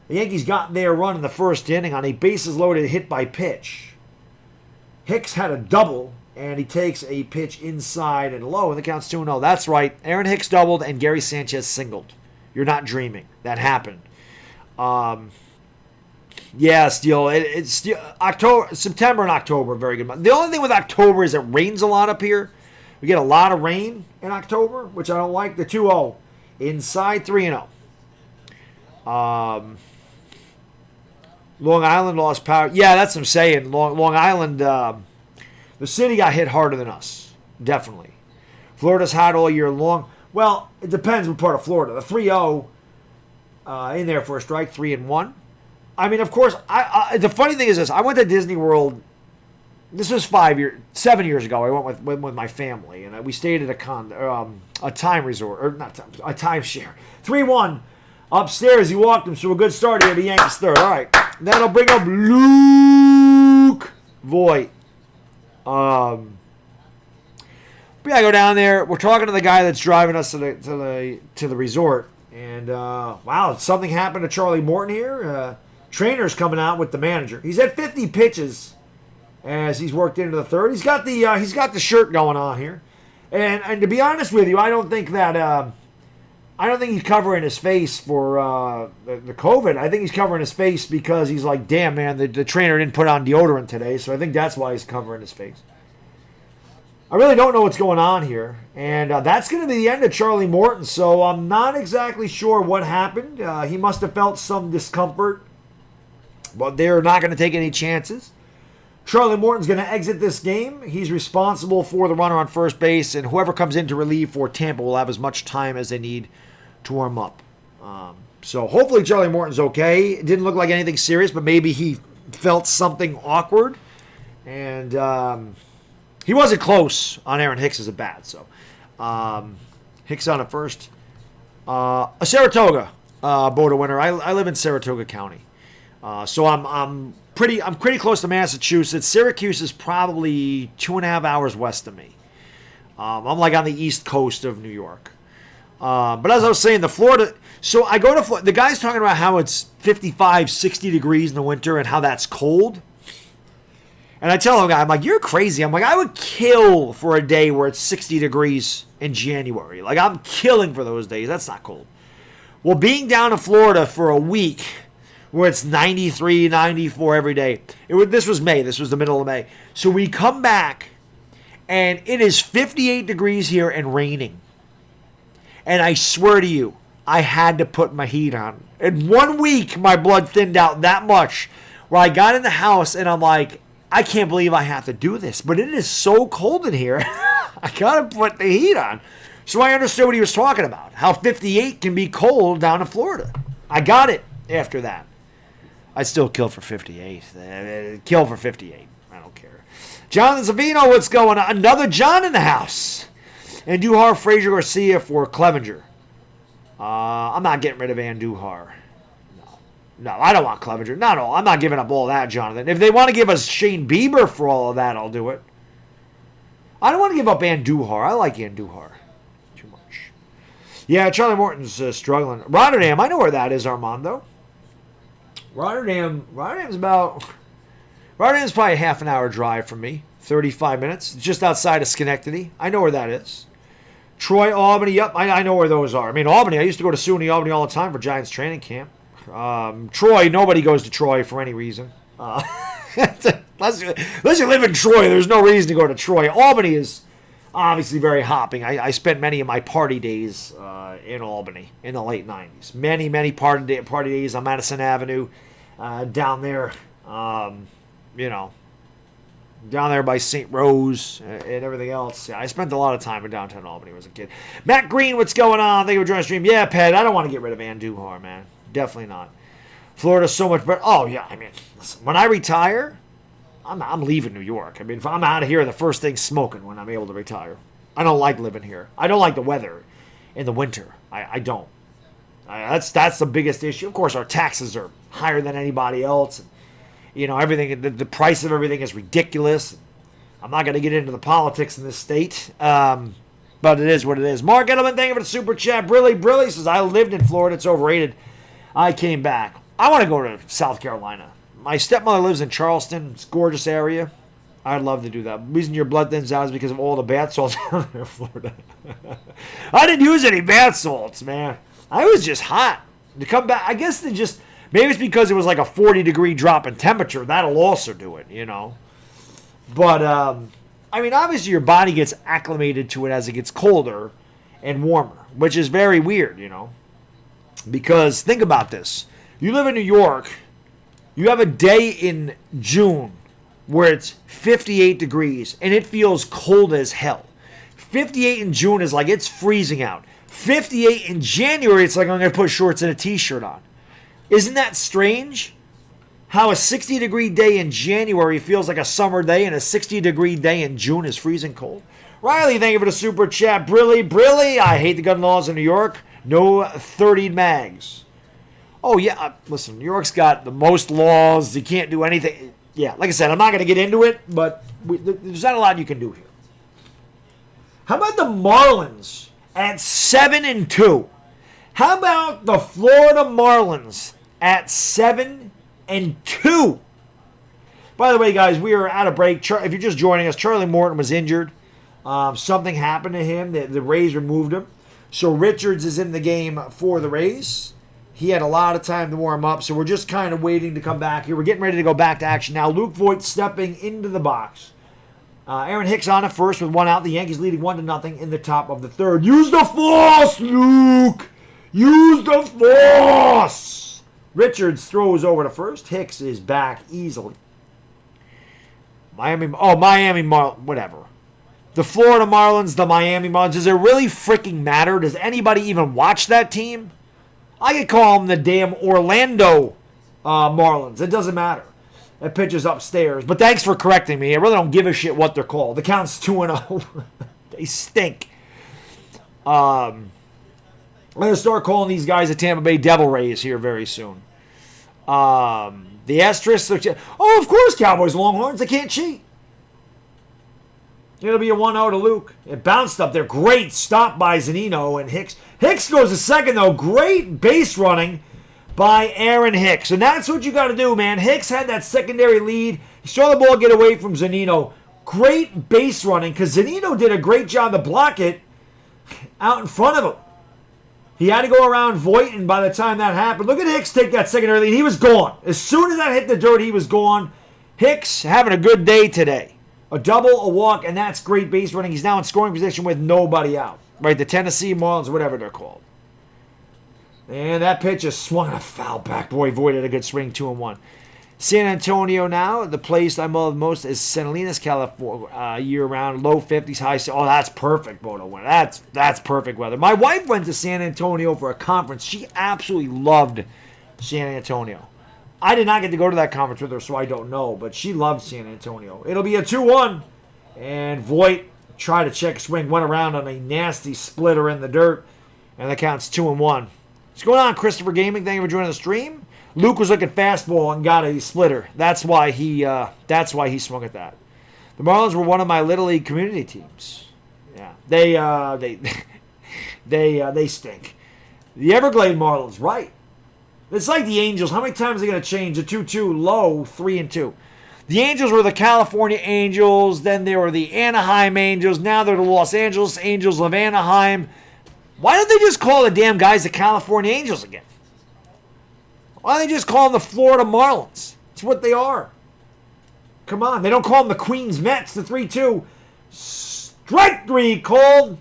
The Yankees got their run in the first inning on a bases-loaded hit by pitch. Hicks had a double, and he takes a pitch inside and low, and the count's 2-0. That's right. Aaron Hicks doubled, and Gary Sanchez singled. You're not dreaming. That happened. Yeah, Steele. It's September and October, very good month. The only thing with October is it rains a lot up here. We get a lot of rain in October, which I don't like. The 2-0. Inside 3-0. Long Island lost power. Yeah, that's what I'm saying. Long Island, the city got hit harder than us. Definitely. Florida's hot all year long. Well, it depends what part of Florida. The 3-0 in there for a strike, 3-1. Of course, the funny thing is this. I went to Disney World. This was 7 years ago. I went with my family, and we stayed at a time resort, or not time, a timeshare. 3-1 upstairs. He walked him, so a good start here. The Yankees third. All right, that'll bring up Luke Voit. We gotta go down there. We're talking to the guy that's driving us to the resort, and wow, something happened to Charlie Morton here. Trainer's coming out with the manager. He's at 50 pitches. As he's worked into the third, he's got the shirt going on here, and to be honest with you, I don't think he's covering his face for the COVID. I think he's covering his face because he's like, damn man, the trainer didn't put on deodorant today, so I think that's why he's covering his face. I really don't know what's going on here, and that's going to be the end of Charlie Morton. So I'm not exactly sure what happened. He must have felt some discomfort, but they're not going to take any chances. Charlie Morton's going to exit this game. He's responsible for the runner on first base, and whoever comes in to relieve for Tampa will have as much time as they need to warm up. So hopefully Charlie Morton's okay. It didn't look like anything serious, but maybe he felt something awkward. And he wasn't close on Aaron Hicks' bat. So Hicks on at first. A Saratoga Boda winner. I live in Saratoga County, so I'm pretty close to Massachusetts. Syracuse is probably 2.5 hours west of me. I'm like on the east coast of New York. But as I was saying, the Florida. So I go to Florida. The guy's talking about how it's 55, 60 degrees in the winter and how that's cold. And I tell him, I'm like, you're crazy. I'm like, I would kill for a day where it's 60 degrees in January. Like, I'm killing for those days. That's not cold. Well, being down in Florida for a week where it's 93, 94 every day. This was May. This was the middle of May. So we come back, and it is 58 degrees here and raining. And I swear to you, I had to put my heat on. In 1 week, my blood thinned out that much where I got in the house, and I'm like, I can't believe I have to do this, but it is so cold in here. I gotta put the heat on. So I understood what he was talking about, how 58 can be cold down in Florida. I got it after that. I'd still kill for 58. Kill for 58. I don't care. Jonathan Savino, what's going on? Another John in the house. And Andujar, Frazier, Garcia for Clevenger. I'm not getting rid of Andujar. No, I don't want Clevenger. Not all. I'm not giving up all that, Jonathan. If they want to give us Shane Bieber for all of that, I'll do it. I don't want to give up Andujar. I like Andujar too much. Yeah, Charlie Morton's struggling. Rotterdam, I know where that is, Armando. Rotterdam's probably a half an hour drive from me. 35 minutes. It's just outside of Schenectady. I know where that is. Troy, Albany, yep, I know where those are. I mean, Albany, I used to go to SUNY Albany all the time for Giants training camp. Troy, nobody goes to Troy for any reason. Unless you live in Troy, there's no reason to go to Troy. Albany is obviously very hopping. I spent many of my party days in Albany in the late 90s. Many party days on Madison Avenue, down there, down there by St. Rose and everything else. Yeah, I spent a lot of time in downtown Albany as a kid. Matt Green, what's going on? Thank you for joining the stream. Yeah, Pat, I don't want to get rid of Andujar, man. Definitely not. Florida's so much better. Oh, yeah, I mean, listen, when I retire, I'm leaving New York. I mean, if I'm out of here, the first thing's smoking when I'm able to retire. I don't like living here. I don't like the weather in the winter. I don't. That's the biggest issue. Of course, our taxes are higher than anybody else. And, everything. The price of everything is ridiculous. I'm not going to get into the politics in this state. But it is what it is. Mark Edelman, thank you for the super chat. Brilly says, I lived in Florida. It's overrated. I came back. I want to go to South Carolina. My stepmother lives in Charleston. It's a gorgeous area. I'd love to do that. The reason your blood thins out is because of all the bath salts down there in Florida. I didn't use any bath salts, man. I was just hot. To come back, I guess maybe it's because it was like a 40-degree drop in temperature. That'll also do it, But, I mean, obviously your body gets acclimated to it as it gets colder and warmer, which is very weird, Because think about this. You live in New York. You have a day in June where it's 58 degrees and it feels cold as hell. 58 in June is like it's freezing out. 58 in January, it's like I'm going to put shorts and a t-shirt on. Isn't that strange? How a 60-degree day in January feels like a summer day and a 60-degree day in June is freezing cold. Riley, thank you for the super chat. Brilly, I hate the gun laws in New York. No 30 mags. Oh, yeah, listen, New York's got the most laws. You can't do anything. Yeah, like I said, I'm not going to get into it, but there's not a lot you can do here. How about the Marlins at 7-2? How about the Florida Marlins at 7-2? By the way, guys, we are at a break. If you're just joining us, Charlie Morton was injured. Something happened to him. The Rays removed him. So Richards is in the game for the Rays. He had a lot of time to warm up, so we're just kind of waiting to come back here. We're getting ready to go back to action now. Luke Voigt stepping into the box. Aaron Hicks on at first with one out. The Yankees leading 1-0 in the top of the third. Use the force, Luke! Use the force! Richards throws over to first. Hicks is back easily. Miami Marlins, whatever. The Florida Marlins, the Miami Marlins. Does it really freaking matter? Does anybody even watch that team? I could call them the damn Orlando Marlins. It doesn't matter. That pitch is upstairs. But thanks for correcting me. I really don't give a shit what they're called. The count's 2-0. They stink. I'm going to start calling these guys the Tampa Bay Devil Rays here very soon. The Asterisks. Of course, Cowboys Longhorns. They can't cheat. It'll be a 1-0 to Luke. It bounced up there. Great stop by Zunino and Hicks. Hicks goes to second, though. Great base running by Aaron Hicks. And that's what you got to do, man. Hicks had that secondary lead. He saw the ball get away from Zunino. Great base running because Zunino did a great job to block it out in front of him. He had to go around Voigt, and by the time that happened, look at Hicks take that secondary lead. He was gone. As soon as that hit the dirt, he was gone. Hicks having a good day today. A double, a walk, and that's great base running. He's now in scoring position with nobody out. Right, the Tennessee Marlins, whatever they're called. And that pitch is swung a foul back. Boy, Voigt had a good swing, 2-1. San Antonio now, the place I love most is Salinas, California, year-round, low 50s, high. Oh, that's perfect, Bodo. That's perfect weather. My wife went to San Antonio for a conference. She absolutely loved San Antonio. I did not get to go to that conference with her, so I don't know, but she loved San Antonio. It'll be a 2-1, and Voigt tried to check swing, went around on a nasty splitter in the dirt, and the count's 2-1. What's going on, Christopher Gaming? Thank you for joining the stream. Luke was looking fastball and got a splitter. That's why he swung at that. The Marlins were one of my Little League community teams. Yeah, they stink. The Everglade Marlins, right? It's like the Angels. How many times are they going to change a 2-2 low 3-2? The Angels were the California Angels. Then they were the Anaheim Angels. Now they're the Los Angeles Angels of Anaheim. Why don't they just call the damn guys the California Angels again? Why don't they just call them the Florida Marlins? It's what they are. Come on. They don't call them the Queens Mets, the 3-2. Strike three called.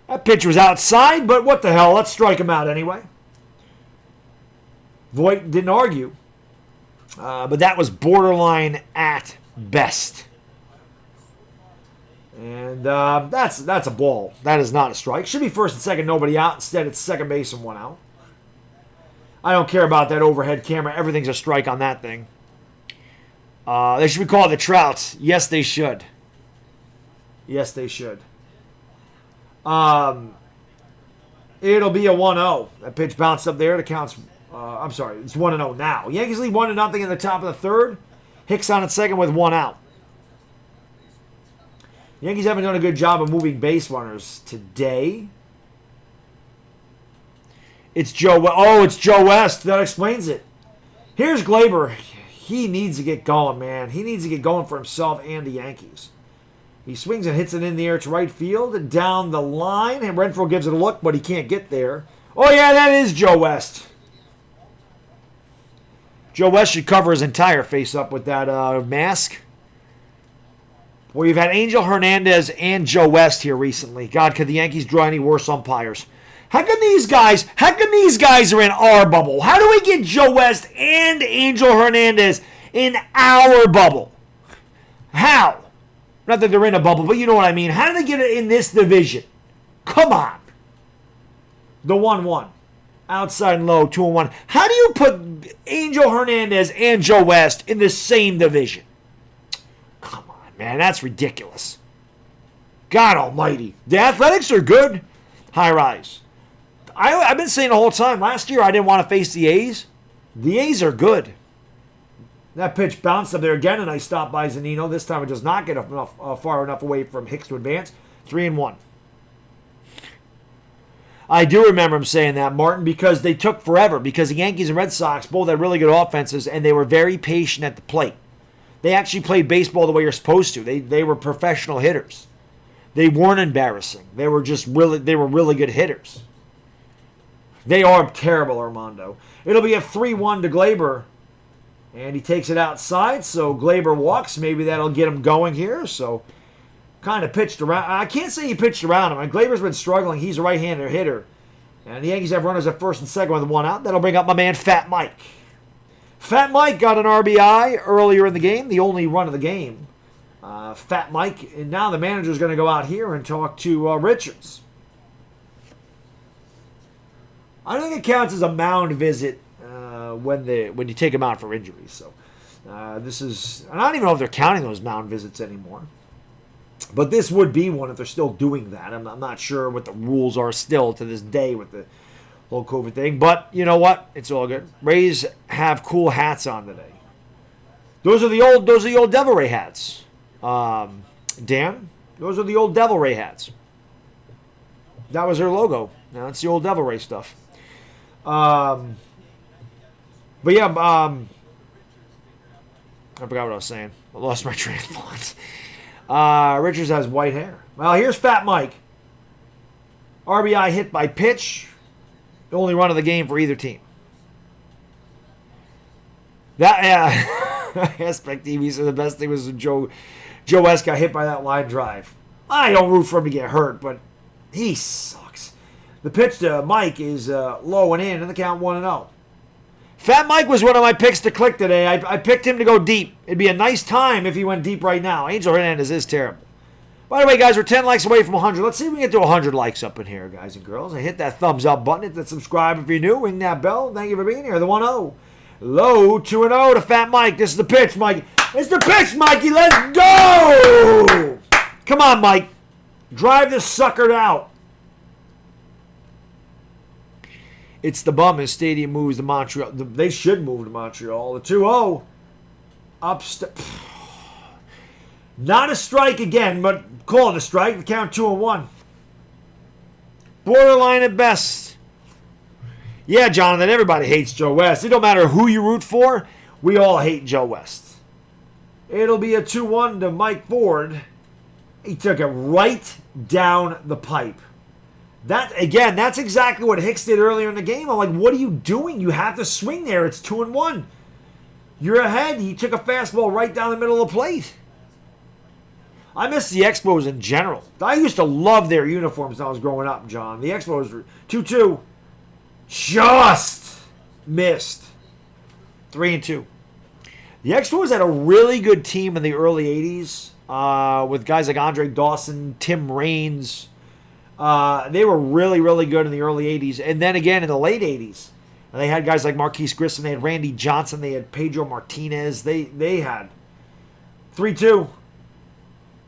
That pitch was outside, but what the hell? Let's strike him out anyway. Voigt didn't argue. But that was borderline at best. And that's a ball. That is not a strike. Should be first and second, nobody out. Instead, it's second base and one out. I don't care about that overhead camera. Everything's a strike on that thing. They should be called the Trouts. Yes, they should. Yes, they should. It'll be a 1-0. That pitch bounced up there. The count's... I'm sorry, it's 1-0 now. Yankees lead 1-0 in the top of the third. Hicks on at second with one out. Yankees haven't done a good job of moving base runners today. It's Joe West. Oh, it's Joe West. That explains it. Here's Glaber. He needs to get going, man. He needs to get going for himself and the Yankees. He swings and hits it in the air to right field and down the line. And Renfroe gives it a look, but he can't get there. Oh, yeah, that is Joe West. Joe West should cover his entire face up with that mask. Well, you've had Angel Hernandez and Joe West here recently. God, could the Yankees draw any worse umpires? How come these guys are in our bubble? How do we get Joe West and Angel Hernandez in our bubble? How? Not that they're in a bubble, but you know what I mean. How do they get it in this division? Come on. The 1-1. Outside and low, 2-1. How do you put Angel Hernandez and Joe West in the same division? Come on, man. That's ridiculous. God almighty. The Athletics are good. High rise. I've been saying the whole time. Last year, I didn't want to face the A's. The A's are good. That pitch bounced up there again, and I stopped by Zunino. This time it does not get far enough away from Hicks to advance. 3-1. I do remember him saying that, Martin, because they took forever. Because the Yankees and Red Sox both had really good offenses, and they were very patient at the plate. They actually played baseball the way you're supposed to. They were professional hitters. They weren't embarrassing. They were really good hitters. They are terrible, Armando. It'll be a 3-1 to Glaber. And he takes it outside, so Glaber walks. Maybe that'll get him going here. So, kind of pitched around. I can't say he pitched around him. Glaber's been struggling. He's a right-hander hitter. And the Yankees have runners at first and second with one out. That'll bring up my man, Fat Mike. Fat Mike got an RBI earlier in the game, the only run of the game. Fat Mike. And now the manager's going to go out here and talk to Richards. I think it counts as a mound visit when you take them out for injuries. So this is, I don't even know if they're counting those mound visits anymore. But this would be one if they're still doing that. I'm not sure what the rules are still to this day with the whole COVID thing. But you know what? It's all good. Rays have cool hats on today. Those are the old Devil Ray hats. Dan, those are the old Devil Ray hats. That was their logo. Now it's the old Devil Ray stuff. But yeah, I forgot what I was saying. I lost my train of thought. Richards has white hair. Well, here's Fat Mike. RBI hit by pitch. The only run of the game for either team. That Aspect TV said the best thing was when Joe West got hit by that line drive. I don't root for him to get hurt, but he sucks. The pitch to Mike is low and in the count 1-0. Fat Mike was one of my picks to click today. I picked him to go deep. It'd be a nice time if he went deep right now. Angel Hernandez is terrible. By the way, guys, we're 10 likes away from 100. Let's see if we can get to 100 likes up in here, guys and girls. And hit that thumbs up button. Hit that subscribe if you're new. Ring that bell. Thank you for being here. The 1-0. Low 2-0 to Fat Mike. This is the pitch, Mike. It's the pitch, Mikey. Let's go! Come on, Mike. Drive this sucker out. It's the bum. His stadium moves to Montreal. They should move to Montreal. The 2-0. Not a strike again, but call it a strike. The count 2-1. Borderline at best. Yeah, Jonathan, everybody hates Joe West. It don't matter who you root for. We all hate Joe West. It'll be a 2-1 to Mike Ford. He took it right down the pipe. That's exactly what Hicks did earlier in the game. I'm like, what are you doing? You have to swing there. It's 2-1. You're ahead. He took a fastball right down the middle of the plate. I miss the Expos in general. I used to love their uniforms when I was growing up, John. The Expos were 2-2. Just missed. 3-2. The Expos had a really good team in the early 80s with guys like Andre Dawson, Tim Raines. They were really, really good in the early 80s. And then again in the late 80s. And they had guys like Marquise Grissom. They had Randy Johnson. They had Pedro Martinez. They had 3-2.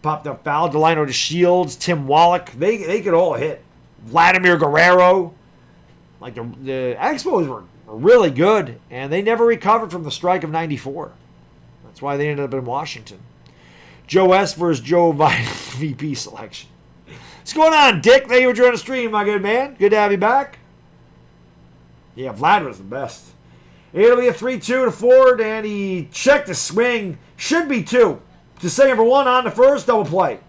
Popped up foul. Delino to Shields. Tim Wallach. They could all hit. Vladimir Guerrero. Like the Expos were really good. And they never recovered from the strike of 94. That's why they ended up in Washington. Joe West versus Joe Biden VP selection. What's going on, Dick? Thank you for joining the stream, my good man. Good to have you back. Yeah, Vlad was the best. It'll be a 3-2 to Ford, and he checked the swing. Should be 2. To second for 1 on the first, double play.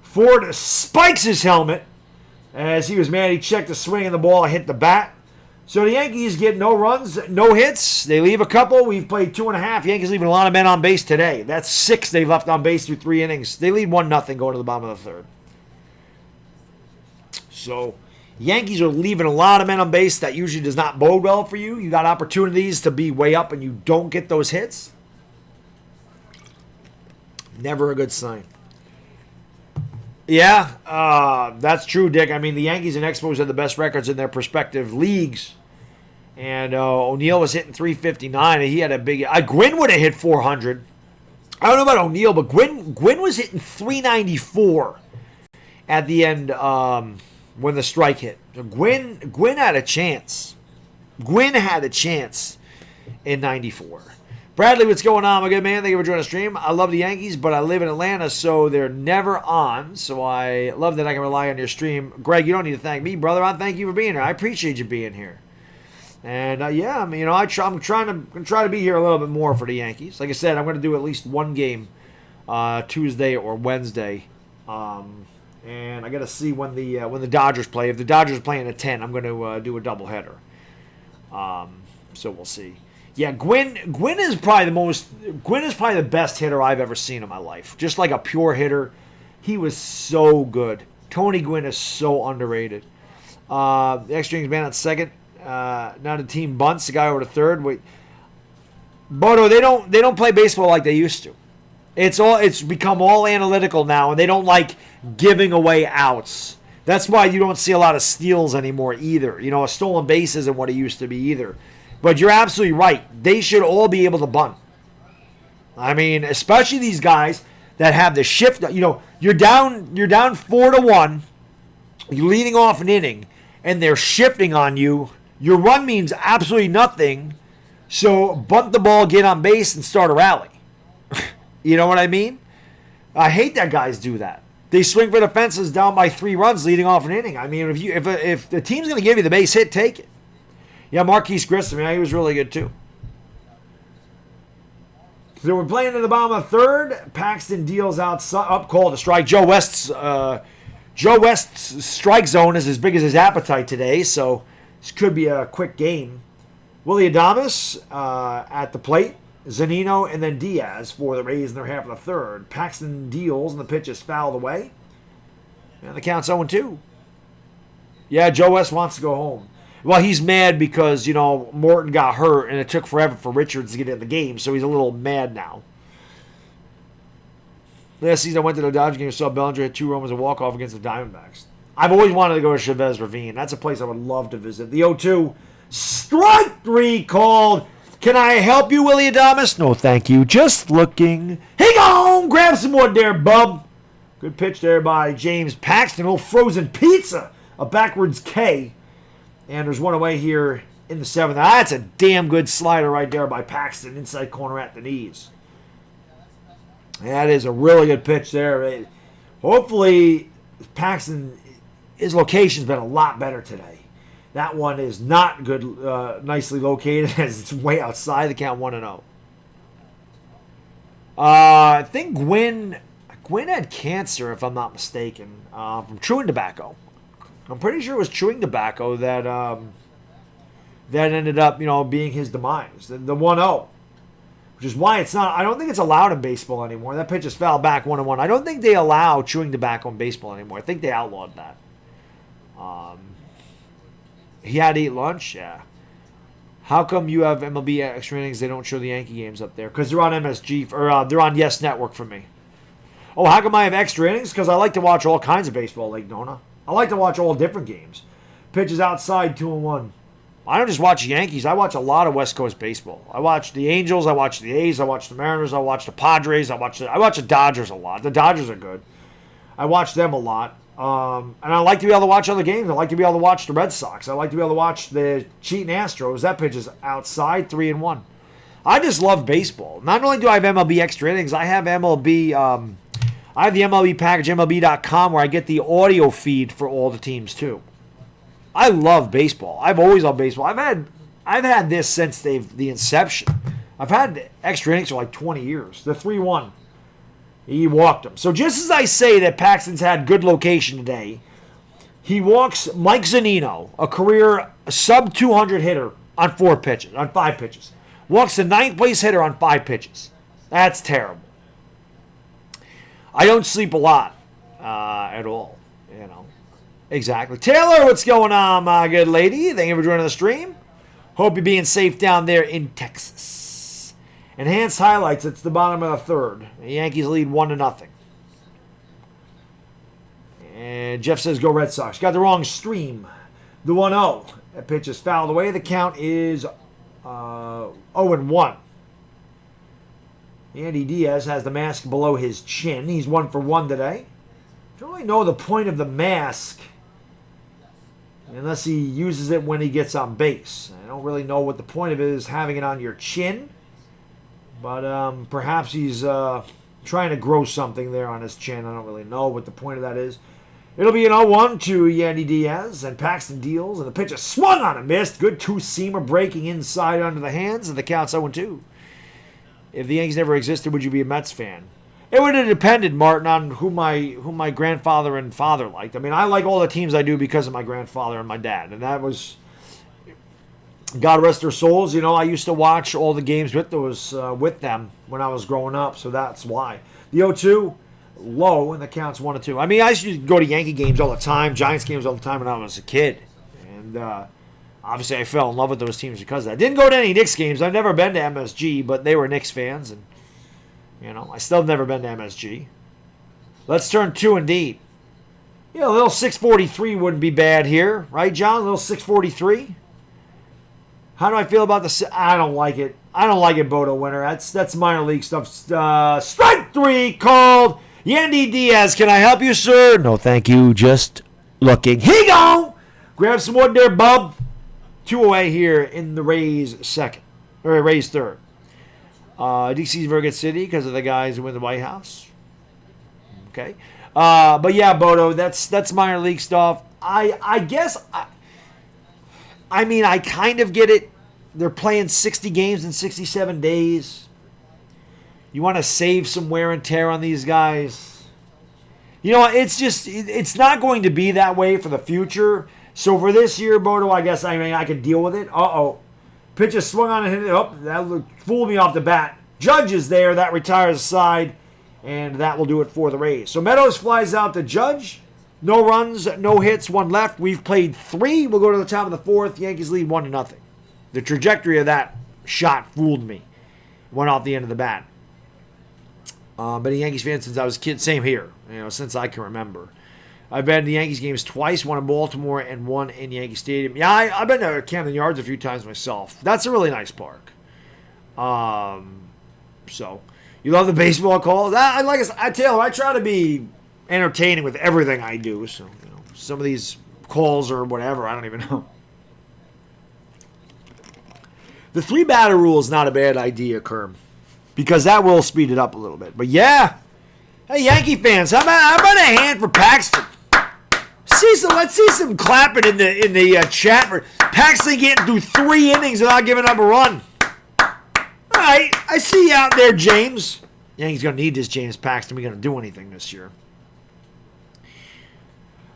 Ford spikes his helmet as he was mad he checked the swing and the ball hit the bat. So the Yankees get no runs, no hits. They leave a couple. We've played 2.5. Yankees leaving a lot of men on base today. That's 6 they've left on base through 3 innings. They lead 1-0 going to the bottom of the third. So Yankees are leaving a lot of men on base. That usually does not bode well for you. You got opportunities to be way up and you don't get those hits. Never a good sign. Yeah, that's true, Dick. I mean, the Yankees and Expos had the best records in their respective leagues. And O'Neill was hitting 359. And he had a big... Gwynn would have hit 400. I don't know about O'Neill, but Gwynn was hitting 394 at the end when the strike hit. So Gwynn had a chance. Gwynn had a chance in 94. Bradley, what's going on, my good man? Thank you for joining the stream. I love the Yankees, but I live in Atlanta, so they're never on. So I love that I can rely on your stream. Greg, you don't need to thank me, brother. I thank you for being here. I appreciate you being here. And yeah, I mean, I'm trying to be here a little bit more for the Yankees. Like I said, I'm going to do at least one game Tuesday or Wednesday. And I got to see when the Dodgers play. If the Dodgers are playing at 10, I'm going to do a doubleheader. So we'll see. Yeah, Gwynn is probably the best hitter I've ever seen in my life. Just like a pure hitter. He was so good. Tony Gwynn is so underrated. The extra innings man at second. Now the team bunts the guy over to third. Wait, Bodo, they don't play baseball like they used to. It's become all analytical now, and they don't like giving away outs. That's why you don't see a lot of steals anymore either. You know, a stolen base isn't what it used to be either. But you're absolutely right. They should all be able to bunt. I mean, especially these guys that have the shift. You're down 4-1. You're leading off an inning, and they're shifting on you. Your run means absolutely nothing. So bunt the ball, get on base, and start a rally. You know what I mean? I hate that guys do that. They swing for the fences down by 3 runs leading off an inning. I mean, if the team's going to give you the base hit, take it. Yeah, Marquise Grissom, he was really good too. So we're playing in the bottom of the third. Paxton deals up, called a strike. Joe West's strike zone is as big as his appetite today, so this could be a quick game. Willie Adames at the plate. Zunino and then Diaz for the Rays in their half of the third. Paxton deals and the pitch is fouled away. And the count's 0-2. Yeah, Joe West wants to go home. Well, he's mad because, Morton got hurt and it took forever for Richards to get in the game, so he's a little mad now. Last season I went to the Dodgers game and saw Bellinger hit 2 homers and walk-off against the Diamondbacks. I've always wanted to go to Chavez Ravine. That's a place I would love to visit. The 0-2. Strike 3 called. Can I help you, Willie Adames? No, thank you. Just looking. Hang on. Grab some wood there, bub. Good pitch there by James Paxton. A little frozen pizza. A backwards K. And there's one away here in the 7th. That's a damn good slider right there by Paxton. Inside corner at the knees. That is a really good pitch there. Hopefully, Paxton, his location's been a lot better today. That one is not good, nicely located as it's way outside the count 1-0. I think Gwynn had cancer, if I'm not mistaken, from chewing tobacco. I'm pretty sure it was chewing tobacco that ended up, being his demise. The 1-0, which is why it's not. I don't think it's allowed in baseball anymore. That pitch is fouled back 1-1. I don't think they allow chewing tobacco in baseball anymore. I think they outlawed that. He had to eat lunch? Yeah. How come you have MLB extra innings? They don't show the Yankee games up there? Because they're on MSG, or they're on Yes Network for me. Oh, how come I have extra innings? Because I like to watch all kinds of baseball, Lake Nona. I like to watch all different games. Pitches outside, 2-1. I don't just watch the Yankees. I watch a lot of West Coast baseball. I watch the Angels. I watch the A's. I watch the Mariners. I watch the Padres. I watch the Dodgers a lot. The Dodgers are good. I watch them a lot. And I like to be able to watch other games. I like to be able to watch the Red Sox. I like to be able to watch the cheating Astros. That pitch is outside, 3-1. I just love baseball. Not only do I have MLB extra innings, I have MLB. I have the MLB package, MLB.com, where I get the audio feed for all the teams too. I love baseball. I've always loved baseball. I've had this since the inception. I've had extra innings for like 20 years. The 3-1. He walked him. So just as I say that Paxton's had good location today, he walks Mike Zunino, a career sub-200 hitter on 5 pitches. Walks the 9th place hitter on 5 pitches. That's terrible. I don't sleep a lot at all, Exactly. Taylor, what's going on, my good lady? Thank you for joining the stream. Hope you're being safe down there in Texas. Enhanced highlights. It's the bottom of the third. The Yankees lead 1-0. And Jeff says, go Red Sox. Got the wrong stream. The 1-0. That pitch is fouled away. The count is 0-1. Andy Diaz has the mask below his chin. He's 1 for 1 today. Don't really know the point of the mask unless he uses it when he gets on base. I don't really know what the point of it is having it on your chin. But perhaps he's trying to grow something there on his chin. I don't really know what the point of that is. It'll be an 0-1 to Yandy Diaz, and Paxton deals, and the pitch is swung on and missed. Good two-seamer breaking inside under the hands, and the count's 0-2. If the Yankees never existed, would you be a Mets fan? It would have depended, Martin, on who my grandfather and father liked. I mean, I like all the teams I do because of my grandfather and my dad, and that was... God rest their souls. I used to watch all the games with them when I was growing up, so that's why. The 0-2, low, and the count's 1-2. I mean, I used to go to Yankee games all the time, Giants games all the time when I was a kid. And obviously I fell in love with those teams because of that. Didn't go to any Knicks games. I've never been to MSG, but they were Knicks fans. And, I still have never been to MSG. Let's turn 2 indeed. A little 643 wouldn't be bad here. Right, John? A little 643. How do I feel about the... I don't like it. I don't like it, Bodo Winter. That's minor league stuff. Strike 3 called. Yandy Diaz, can I help you, sir? No, thank you. Just looking. Here you go. Grab some wood there, bub. 2 away here in the Rays second. Or Rays third. DC's a very good city because of the guys who win the White House. Okay. But yeah, Bodo, that's minor league stuff. I guess, I mean, I kind of get it. They're playing 60 games in 67 days. You want to save some wear and tear on these guys. You know, it's not going to be that way for the future. So for this year, Bodo, I guess, I mean, I can deal with it. Uh-oh. Pitch is swung on and hit it up. That fooled me off the bat. Judge is there. That retires the side. And that will do it for the Rays. So Meadows flies out to Judge. No runs, no hits, 1 left. We've played 3. We'll go to the top of the 4th. Yankees lead 1-0. The trajectory of that shot fooled me. Went off the end of the bat. Been a Yankees fan since I was a kid. Same here. You know, since I can remember. I've been to the Yankees games twice, one in Baltimore and one in Yankee Stadium. Yeah, I've been to Camden Yards a few times myself. That's a really nice park. So, you love the baseball calls? I tell you, I try to be entertaining with everything I do. So, you know, some of these calls or whatever, I don't even know. The 3-batter rule is not a bad idea, Kerm, because that will speed it up a little bit. But yeah, hey Yankee fans, how about a hand for Paxton? Let's see some clapping in the chat for Paxton getting through 3 innings without giving up a run. All right, I see you out there, James. Yankees gonna need this James Paxton. We're gonna do anything this year.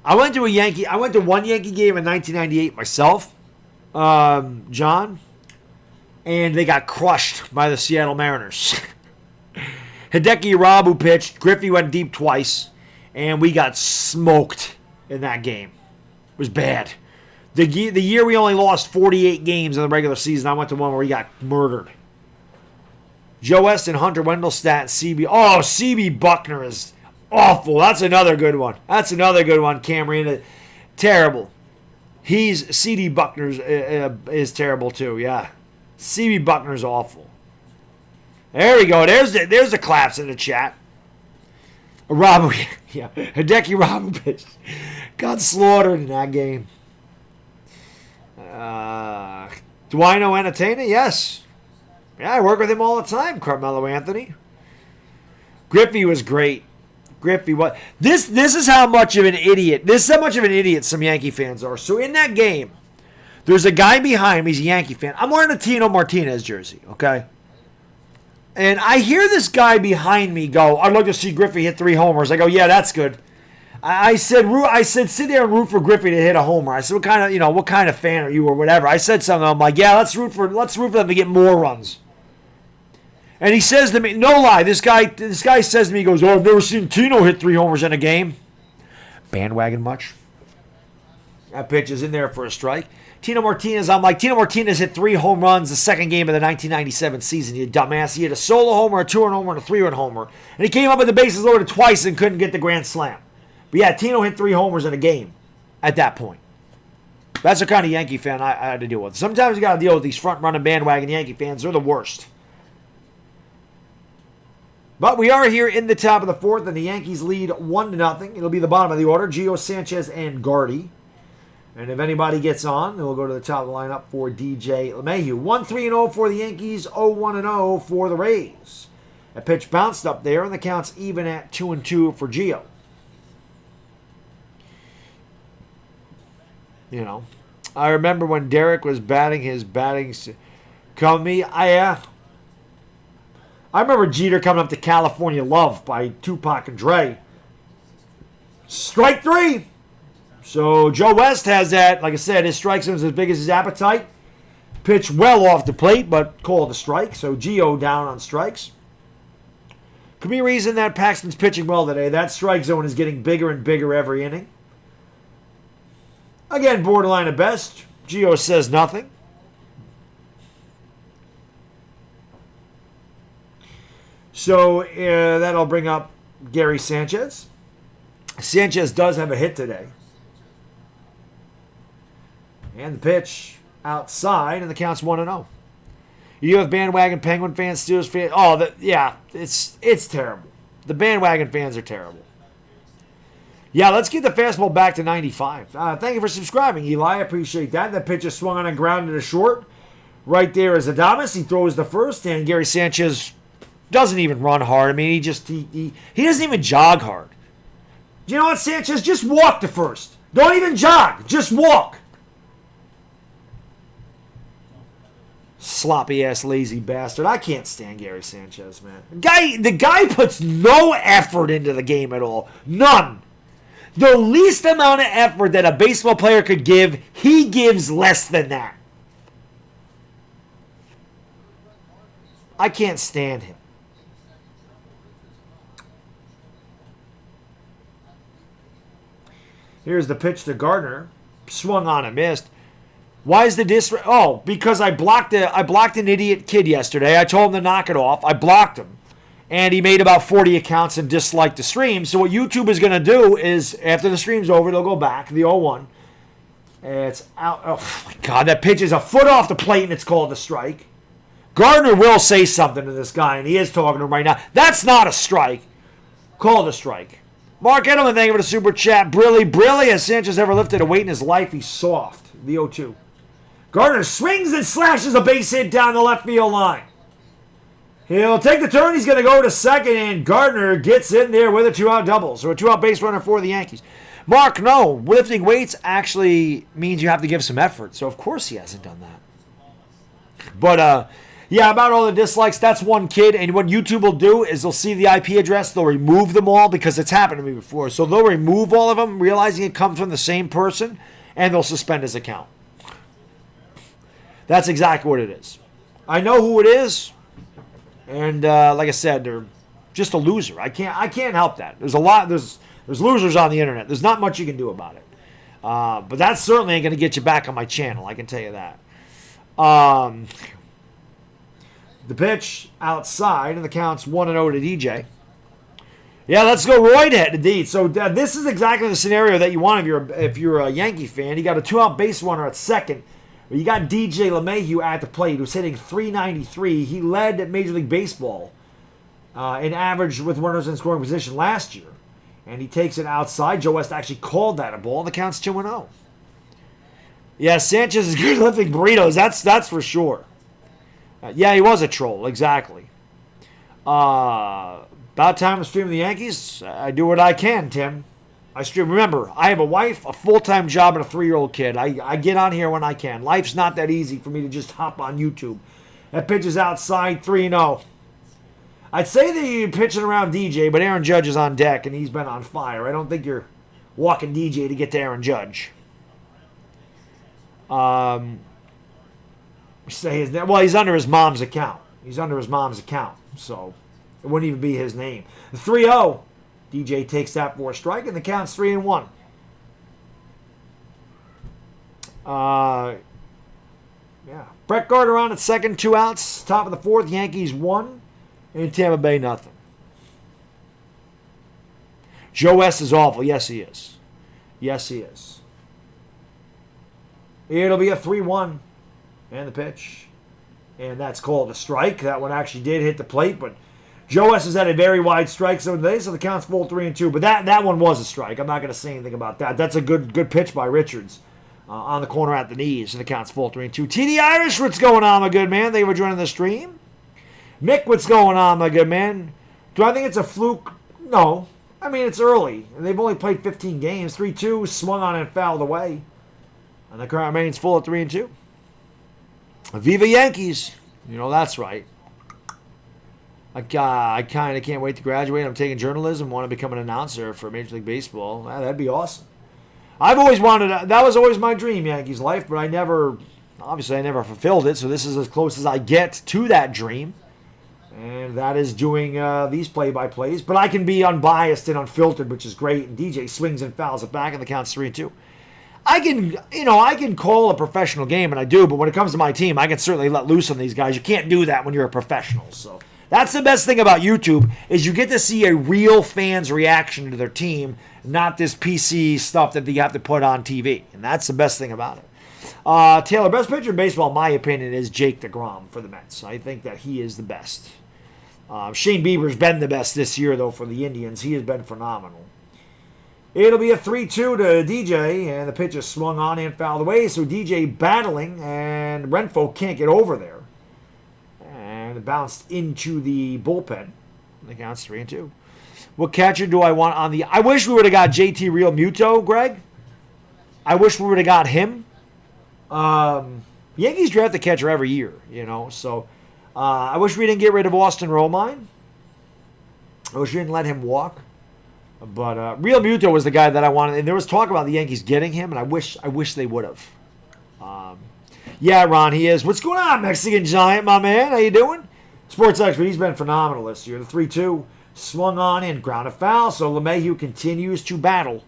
I went to one Yankee game in 1998 myself, John, and they got crushed by the Seattle Mariners. Hideki Irabu pitched. Griffey went deep twice, and we got smoked in that game. It was bad. The year we only lost 48 games in the regular season, I went to one where we got murdered. Joe West and Hunter Wendelstadt, CB. Oh, CB Buckner is awful. That's another good one. Cameron. Terrible. CD Buckner is terrible too, yeah. CB Buckner's awful. There we go. There's the claps in the chat. Hideki Irabu pitched. Got slaughtered in that game. Do I know Entertainer? Yes. Yeah, I work with him all the time, Carmelo Anthony. Griffey was great. This is how much of an idiot. This is how much of an idiot some Yankee fans are. So in that game, there's a guy behind me. He's a Yankee fan. I'm wearing a Tino Martinez jersey, okay? And I hear this guy behind me go, I'd like to see Griffey hit 3 homers. I go, yeah, that's good. I said, sit there and root for Griffey to hit a homer. I said, what kind of fan are you or whatever? I said something. I'm like, yeah, let's root for them to get more runs. And he says to me, no lie, this guy says to me, he goes, oh, I've never seen Tino hit 3 homers in a game. Bandwagon much? That pitch is in there for a strike. Tino Martinez hit 3 home runs the second game of the 1997 season, you dumbass. He hit a solo homer, a 2-run homer, and a 3-run homer. And he came up with the bases loaded twice and couldn't get the grand slam. But yeah, Tino hit 3 homers in a game at that point. That's the kind of Yankee fan I had to deal with. Sometimes you got to deal with these front-running bandwagon Yankee fans. They're the worst. But we are here in the top of the 4th, and the Yankees lead 1-0. It'll be the bottom of the order. Gio, Sanchez, and Gardy. And if anybody gets on, then we'll go to the top of the lineup for DJ LeMahieu. 1-3-0 for the Yankees, 0-1-0 for the Rays. A pitch bounced up there, and the count's even at 2-2 for Gio. You know, I remember when Derek was batting his come me. I remember Jeter coming up to California Love by Tupac and Dre. Strike 3. So Joe West has that. Like I said, his strike zone is as big as his appetite. Pitch well off the plate, but called a strike. So Gio down on strikes. Could be a reason that Paxton's pitching well today. That strike zone is getting bigger and bigger every inning. Again, borderline at best. Gio says nothing. So that'll bring up Gary Sanchez. Sanchez does have a hit today. And the pitch outside, and the count's 1-0. You have bandwagon Penguin fans, Steelers fans. Oh, yeah, it's terrible. The bandwagon fans are terrible. Yeah, let's get the fastball back to 95. Thank you for subscribing, Eli. I appreciate that. That pitch is swung on and grounded to short. Right there is Adames. He throws the first, and Gary Sanchez doesn't even run hard. I mean, he doesn't even jog hard. You know what, Sanchez? Just walk to first. Don't even jog. Just walk. Sloppy-ass, lazy bastard. I can't stand Gary Sanchez, man. The guy puts no effort into the game at all. None. The least amount of effort that a baseball player could give, he gives less than that. I can't stand him. Here's the pitch to Karner. Swung on and missed. Why is the disrespect? Oh, because I blocked an idiot kid yesterday. I told him to knock it off. I blocked him. And he made about 40 accounts and disliked the stream. So what YouTube is going to do is, after the stream's over, they'll go back, the 0-1. It's out. Oh, my God. That pitch is a foot off the plate, and it's called a strike. Karner will say something to this guy, and he is talking to him right now. That's not a strike. Called a strike. Mark Edelman, thank you for the super chat. Brilly. Has Sanchez ever lifted a weight in his life? He's soft. The 0-2. Karner swings and slashes a base hit down the left field line. He'll take the turn. He's going to go to second, and Karner gets in there with a 2-out double. So a 2-out base runner for the Yankees. Mark, no. Lifting weights actually means you have to give some effort. So, of course, he hasn't done that. But, yeah, about all the dislikes, that's one kid. And what YouTube will do is they'll see the IP address. They'll remove them all because it's happened to me before. So they'll remove all of them, realizing it comes from the same person, and they'll suspend his account. That's exactly what it is. I know who it is. And like I said, they're just a loser. I can't help that. There's losers on the internet. There's not much you can do about it. But that certainly ain't going to get you back on my channel. I can tell you that. The pitch outside, and the count's 1-0 to DJ. Yeah, let's go Roy to head to D. So this is exactly the scenario that you want if you're a Yankee fan. You got a 2-out base runner at second. You got DJ LeMahieu at the plate, who's hitting .393. He led Major League Baseball in average with runners in scoring position last year. And he takes it outside. Joe West actually called that a ball. The count's 2-0. Yeah, Sanchez is good lifting burritos. That's for sure. Yeah, he was a troll. Exactly. About time to stream the Yankees. I do what I can, Tim. I stream. Remember, I have a wife, a full-time job, and a 3-year-old kid. I get on here when I can. Life's not that easy for me to just hop on YouTube. That pitch is outside, 3-0. I'd say that you're pitching around DJ, but Aaron Judge is on deck, and he's been on fire. I don't think you're walking DJ to get to Aaron Judge. Say his name. Well, he's under his mom's account. So it wouldn't even be his name. The 3-0. DJ takes that for a strike, and the count's 3-1. Yeah. Brett Gardner on at second, 2 outs. Top of the fourth, Yankees 1, and Tampa Bay nothing. Joe West is awful. Yes, he is. It'll be a 3-1. And the pitch. And that's called a strike. That one actually did hit the plate, but Joe West has had a very wide strike zone today, so the count's full 3-2. But that one was a strike. I'm not going to say anything about that. That's a good pitch by Richards on the corner at the knees, and the count's full 3-2. TD Irish, what's going on, my good man? Thank you for joining the stream. Mick, what's going on, my good man? Do I think it's a fluke? No. I mean, it's early, and they've only played 15 games. 3-2, swung on and fouled away. And the current remains full at 3-2. Viva Yankees. You know that's right. I kind of can't wait to graduate. I'm taking journalism. Want to become an announcer for Major League Baseball. That'd be awesome. I've always wanted that was always my dream, Yankees life, but I never fulfilled it. So this is as close as I get to that dream, and that is doing these play-by-plays. But I can be unbiased and unfiltered, which is great. And DJ swings and fouls it back, and the count's 3-2. I can call a professional game, and I do. But when it comes to my team, I can certainly let loose on these guys. You can't do that when you're a professional. So that's the best thing about YouTube is you get to see a real fan's reaction to their team, not this PC stuff that you have to put on TV. And that's the best thing about it. Taylor, best pitcher in baseball, in my opinion, is Jake DeGrom for the Mets. I think that he is the best. Shane Bieber's been the best this year, though, for the Indians. He has been phenomenal. It'll be a 3-2 to DJ, and the pitch is swung on and fouled away, so DJ battling, and Renfroe can't get over there. And it bounced into the bullpen. The count's 3-2. What catcher do I want on the... I wish we would have got JT Real Muto, Greg. I wish we would have got him. Yankees draft a catcher every year, so I wish we didn't get rid of Austin Romine. I wish we didn't let him walk. But Real Muto was the guy that I wanted, and there was talk about the Yankees getting him, and I wish they would have. Yeah, Ron, he is. What's going on, Mexican Giant, my man? How you doing? Sports expert, he's been phenomenal this year. The 3-2 swung on and ground a foul, so LeMahieu continues to battle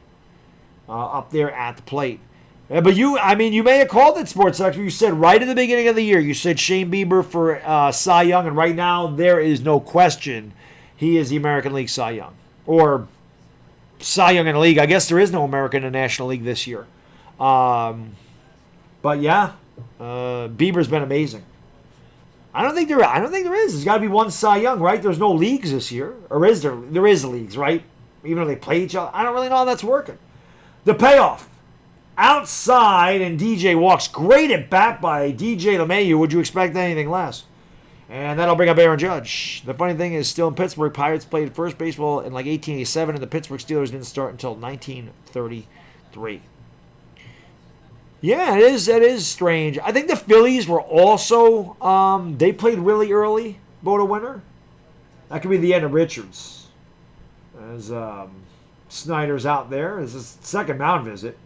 up there at the plate. But you may have called it, Sports Expert. You said right at the beginning of the year, you said Shane Bieber for Cy Young, and right now there is no question he is the American League Cy Young. Or Cy Young in the league. I guess there is no American in the National League this year. But yeah, Bieber's been amazing. I don't think there is. There's got to be one Cy Young, right? There's no leagues this year. Or is there? There is leagues, right? Even though they play each other. I don't really know how that's working. The payoff. Outside, and DJ walks. Great at bat by DJ LeMahieu. Would you expect anything less? And that'll bring up Aaron Judge. The funny thing is, still in Pittsburgh, Pirates played first baseball in like 1887, and the Pittsburgh Steelers didn't start until 1933. Yeah, it is strange. I think the Phillies were also, they played really early, Boda winter. That could be the end of Richards. As Snyder's out there. It's his second mound visit.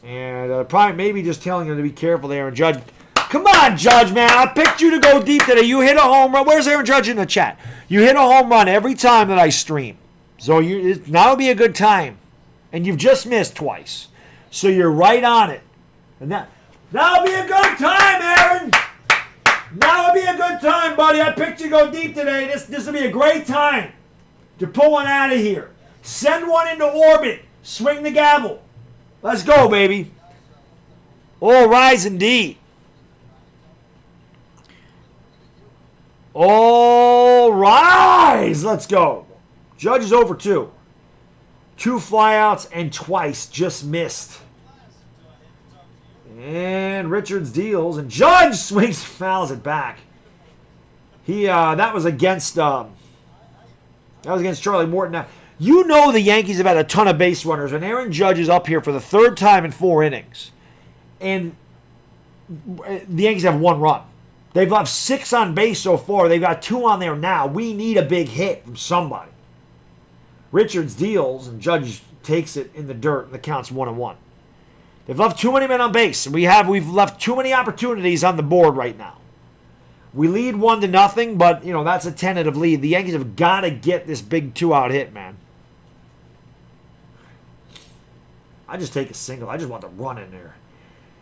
And probably maybe just telling him to be careful there. And Judge, come on, Judge, man. I picked you to go deep today. You hit a home run. Where's Aaron Judge in the chat? You hit a home run every time that I stream. So now would be a good time. And you've just missed twice. So you're right on it. And that'll be a good time, Aaron. Now would be a good time, buddy. I picked you to go deep today. This will be a great time to pull one out of here. Send one into orbit. Swing the gavel. Let's go, baby. All rise indeed. All rise. Let's go. Judge is over 2. 2 flyouts and twice just missed. And Richards deals, and Judge swings, fouls it back. That was against Charlie Morton. Now, you know the Yankees have had a ton of base runners, and Aaron Judge is up here for the 3rd time in 4 innings. And the Yankees have 1 run. They've left 6 on base so far. They've got 2 on there now. We need a big hit from somebody. Richards deals, and Judge takes it in the dirt, and the count's 1-1. They've left too many men on base, and we've left too many opportunities on the board right now. We lead 1-0, but that's a tentative lead. The Yankees have got to get this big 2-out hit, man. I just take a single. I just want the run in there.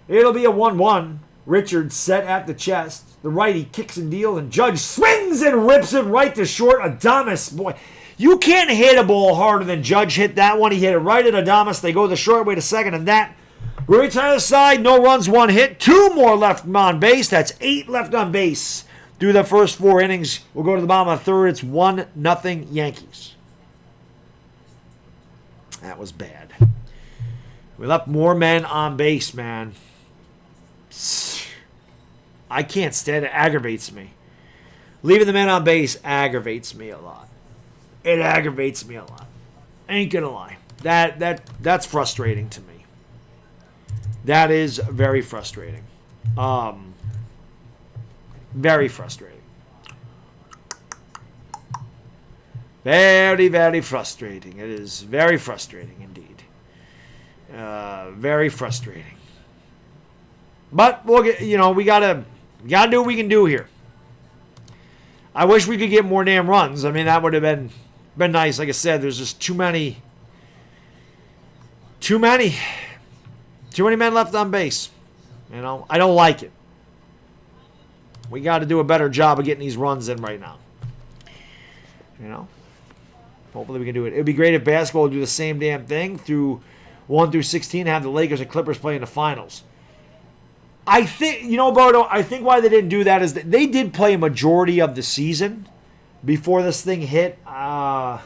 It'll be a 1-1. Richards set at the chest. The righty kicks and deals, and Judge swings and rips it right to short. Adames, boy. You can't hit a ball harder than Judge hit that one. He hit it right at Adames. They go the short way to second, and that... We're to the side, no runs, 1 hit, 2 more left on base. That's 8 left on base through the first 4 innings. We'll go to the bottom of the 3rd. It's 1-0 Yankees. That was bad. We left more men on base, man. I can't stand it. It aggravates me. Leaving the men on base aggravates me a lot. It aggravates me a lot. Ain't gonna lie. That's frustrating to me. That is very frustrating. Very frustrating. Very, very frustrating. It is very frustrating indeed. Very frustrating. But we'll get, we gotta do what we can do here. I wish we could get more damn runs. I mean, that would have been nice. Like I said, there's just too many men left on base. I don't like it. We got to do a better job of getting these runs in right now. Hopefully we can do it. It would be great if basketball would do the same damn thing through 1 through 16, have the Lakers and Clippers play in the finals. I think, Bodo, I think why they didn't do that is that they did play a majority of the season before this thing hit. How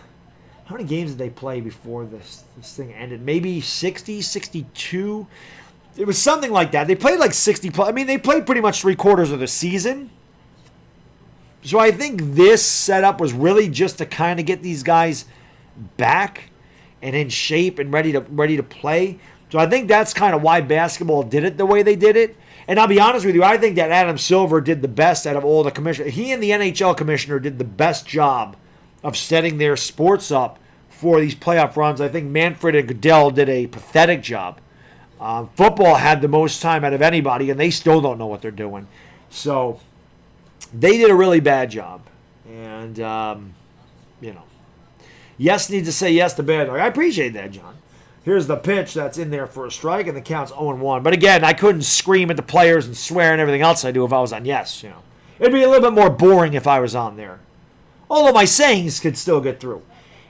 many games did they play before this thing ended? Maybe 60, 62? It was something like that. They played like 60 plus. I mean, they played pretty much 3/4 of the season. So I think this setup was really just to kind of get these guys back and in shape and ready to play. So I think that's kind of why basketball did it the way they did it. And I'll be honest with you, I think that Adam Silver did the best out of all the commissioners. He and the NHL commissioner did the best job of setting their sports up for these playoff runs. I think Manfred and Goodell did a pathetic job. Football had the most time out of anybody, and they still don't know what they're doing. So they did a really bad job. And, yes needs to say yes to bad. I appreciate that, John. Here's the pitch that's in there for a strike, and the count's 0-1. But again, I couldn't scream at the players and swear and everything else I do if I was on yes. It'd be a little bit more boring if I was on there. Although my sayings could still get through.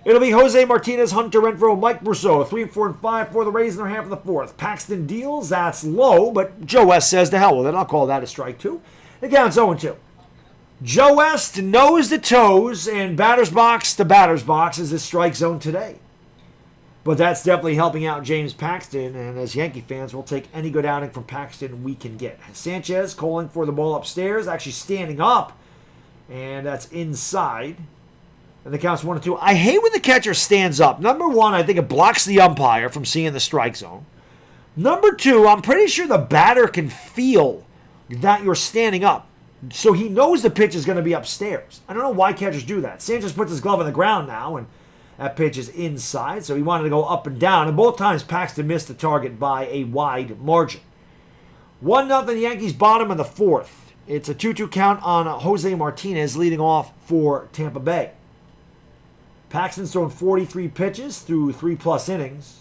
It'll be Jose Martinez, Hunter Renfroe, Mike Brousseau, 3, 4, and 5 for the Rays in their half of the fourth. Paxton deals, that's low, but Joe West says to hell with it. I'll call that a strike too. The count's 0-2. Joe West nose to toes and batter's box to batter's box is the strike zone today. But that's definitely helping out James Paxton, and as Yankee fans, we'll take any good outing from Paxton we can get. Sanchez calling for the ball upstairs, actually standing up, and that's inside. And the count's 1-2. I hate when the catcher stands up. Number one, I think it blocks the umpire from seeing the strike zone. Number two, I'm pretty sure the batter can feel that you're standing up. So he knows the pitch is going to be upstairs. I don't know why catchers do that. Sanchez puts his glove on the ground now, and that pitch is inside, so he wanted to go up and down. And both times Paxton missed the target by a wide margin. 1-0 Yankees bottom of the fourth. It's a 2-2 count on Jose Martinez leading off for Tampa Bay. Paxton's thrown 43 pitches through 3+ innings.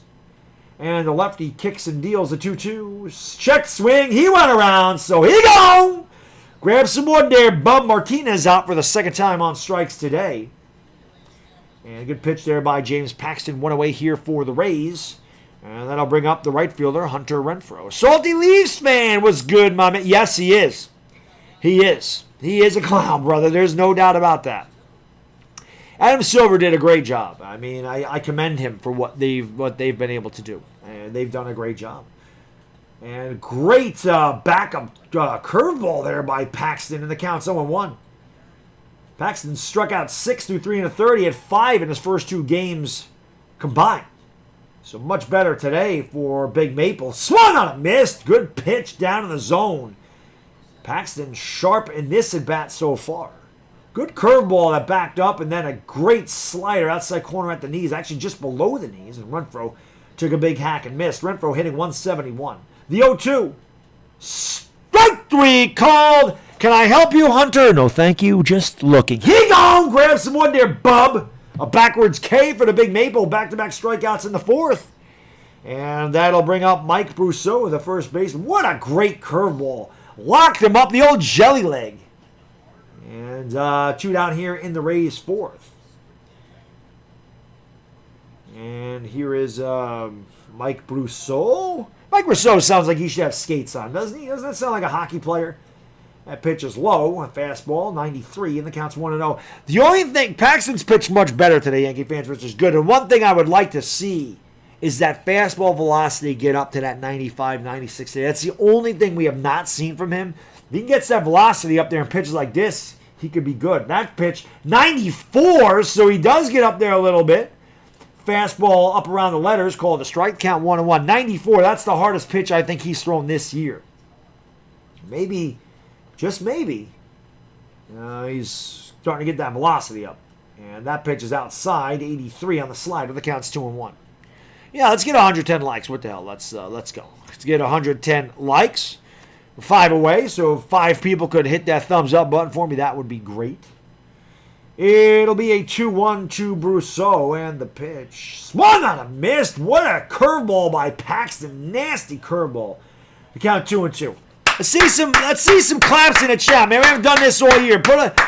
And the lefty kicks and deals a 2-2. Check swing. He went around, so he gone. Grab some wood there, Bub. Martinez out for the second time on strikes today. And a good pitch there by James Paxton. One away here for the Rays. And that'll bring up the right fielder, Hunter Renfroe. Salty Leafs fan was good, my man. Yes, he is. He is. He is a clown, brother. There's no doubt about that. Adam Silver did a great job. I mean, I commend him for what they've been able to do. And they've done a great job. And great backup curveball there by Paxton, and the count's 0-1. Paxton struck out 6 through 3 1/3. He had 5 in his first 2 games combined. So much better today for Big Maple. Swung on a miss. Good pitch down in the zone. Paxton sharp in this at-bat so far. Good curveball that backed up, and then a great slider outside corner at the knees, actually just below the knees, and Renfroe took a big hack and missed. Renfroe hitting 171. The 0-2. Strike 3 called. Can I help you, Hunter? No, thank you. Just looking. He gone. Grab some wood there, bub. A backwards K for the Big Maple. Back-to-back strikeouts in the fourth. And that'll bring up Mike Brousseau, the first baseman. What a great curveball. Locked him up, the old jelly leg. And 2 down here in the Rays' fourth. And here is Mike Brousseau. Mike Brousseau sounds like he should have skates on, doesn't he? Doesn't that sound like a hockey player? That pitch is low, a fastball, 93, and the count's 1-0. The only thing, Paxton's pitched much better today, Yankee fans, which is good. And one thing I would like to see is that fastball velocity get up to that 95, 96. That's the only thing we have not seen from him. If he gets that velocity up there and pitches like this, he could be good. That pitch, 94, so he does get up there a little bit. Fastball up around the letters, called a strike, count 1-1. 94, that's the hardest pitch I think he's thrown this year. Maybe, just maybe, he's starting to get that velocity up. And that pitch is outside, 83 on the slider. The count's 2-1. Yeah, let's get 110 likes. What the hell? Let's go. Let's get 110 likes. We're 5 away, so if 5 people could hit that thumbs up button for me, that would be great. It'll be a 2-1 to Brousseau, and the pitch swung on a miss. What a curveball by Paxton. Nasty curveball. The count 2-2. Let's see some claps in the chat, man. We haven't done this all year.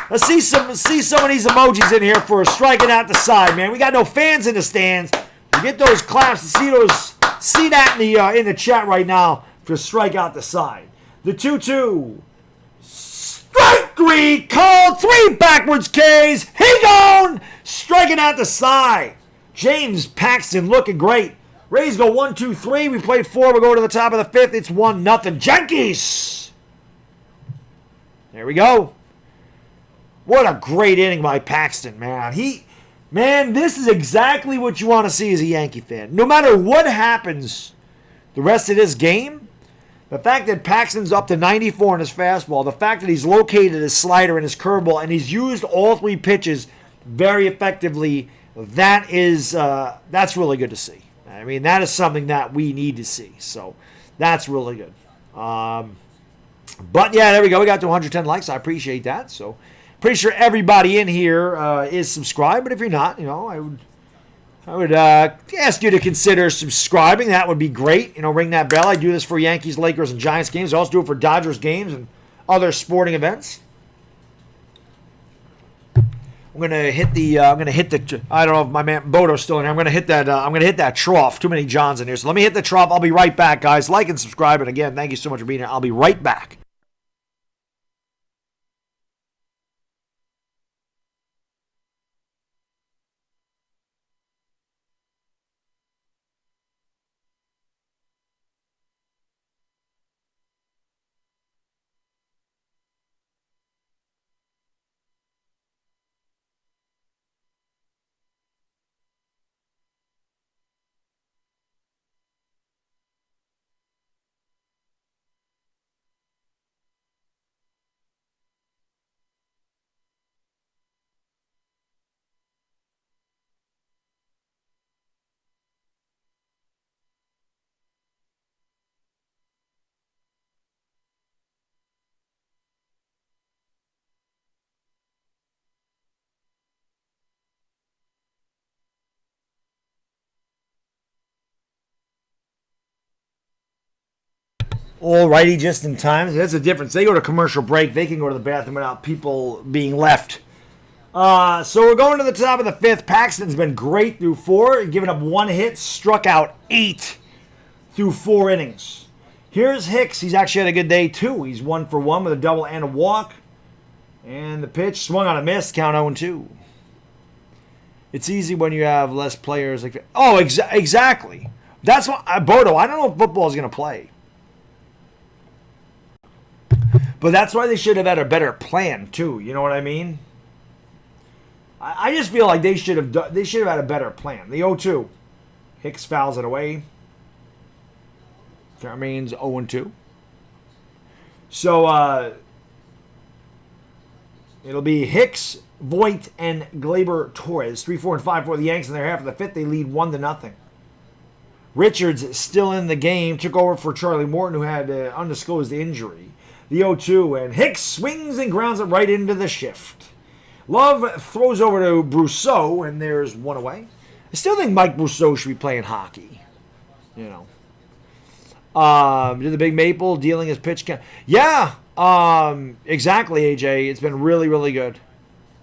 Let's see some of these emojis in here for striking out the side, man. We got no fans in the stands. You get those claps. See that in the chat right now for strike out the side. The 2-2. Strike 3. Called 3 backwards Ks. He gone. Striking out the side. James Paxton looking great. Rays go 1-2-3. We played 4. We go to the top of the 5th. It's 1-0. Yankees. There we go. What a great inning by Paxton, man. Man, this is exactly what you want to see as a Yankee fan. No matter what happens the rest of this game, the fact that Paxton's up to 94 in his fastball, the fact that he's located his slider and his curveball, and he's used all 3 pitches very effectively, that's really good to see. I mean, that is something that we need to see. So that's really good. But yeah, there we go. We got to 110 likes. I appreciate that. So pretty sure everybody in here is subscribed. But if you're not, I would ask you to consider subscribing. That would be great. Ring that bell. I do this for Yankees, Lakers, and Giants games. I also do it for Dodgers games and other sporting events. I'm gonna hit the. I don't know if my man Bodo's still in here. I'm gonna hit that trough. Too many Johns in here. So let me hit the trough. I'll be right back, guys. Like and subscribe. And again, thank you so much for being here. I'll be right back. Alrighty, just in time. That's the difference. They go to commercial break. They can go to the bathroom without people being left. So we're going to the top of the 5th. Paxton's been great through 4, giving up 1 hit, struck out 8 through 4 innings. Here's Hicks. He's actually had a good day too. He's 1 for 1 with a double and a walk. And the pitch swung on a miss. Count 0-2. It's easy when you have less players. Exactly. That's what Bodo. I don't know if football is going to play. But that's why they should have had a better plan too. You know what I mean? I just feel like they should have had a better plan. The 0-2, Hicks fouls it away. That means 0-2. So it'll be Hicks, Voit, and Gleyber Torres. 3-4 and 5 the Yanks in their half of the 5th. They lead 1-0. Richards still in the game. Took over for Charlie Morton, who had undisclosed injury. The 0-2, and Hicks swings and grounds it right into the shift. Love throws over to Brousseau, and there's 1 away. I still think Mike Brousseau should be playing hockey. Did the Big Maple dealing his pitch count? Yeah, exactly, AJ. It's been really, really good.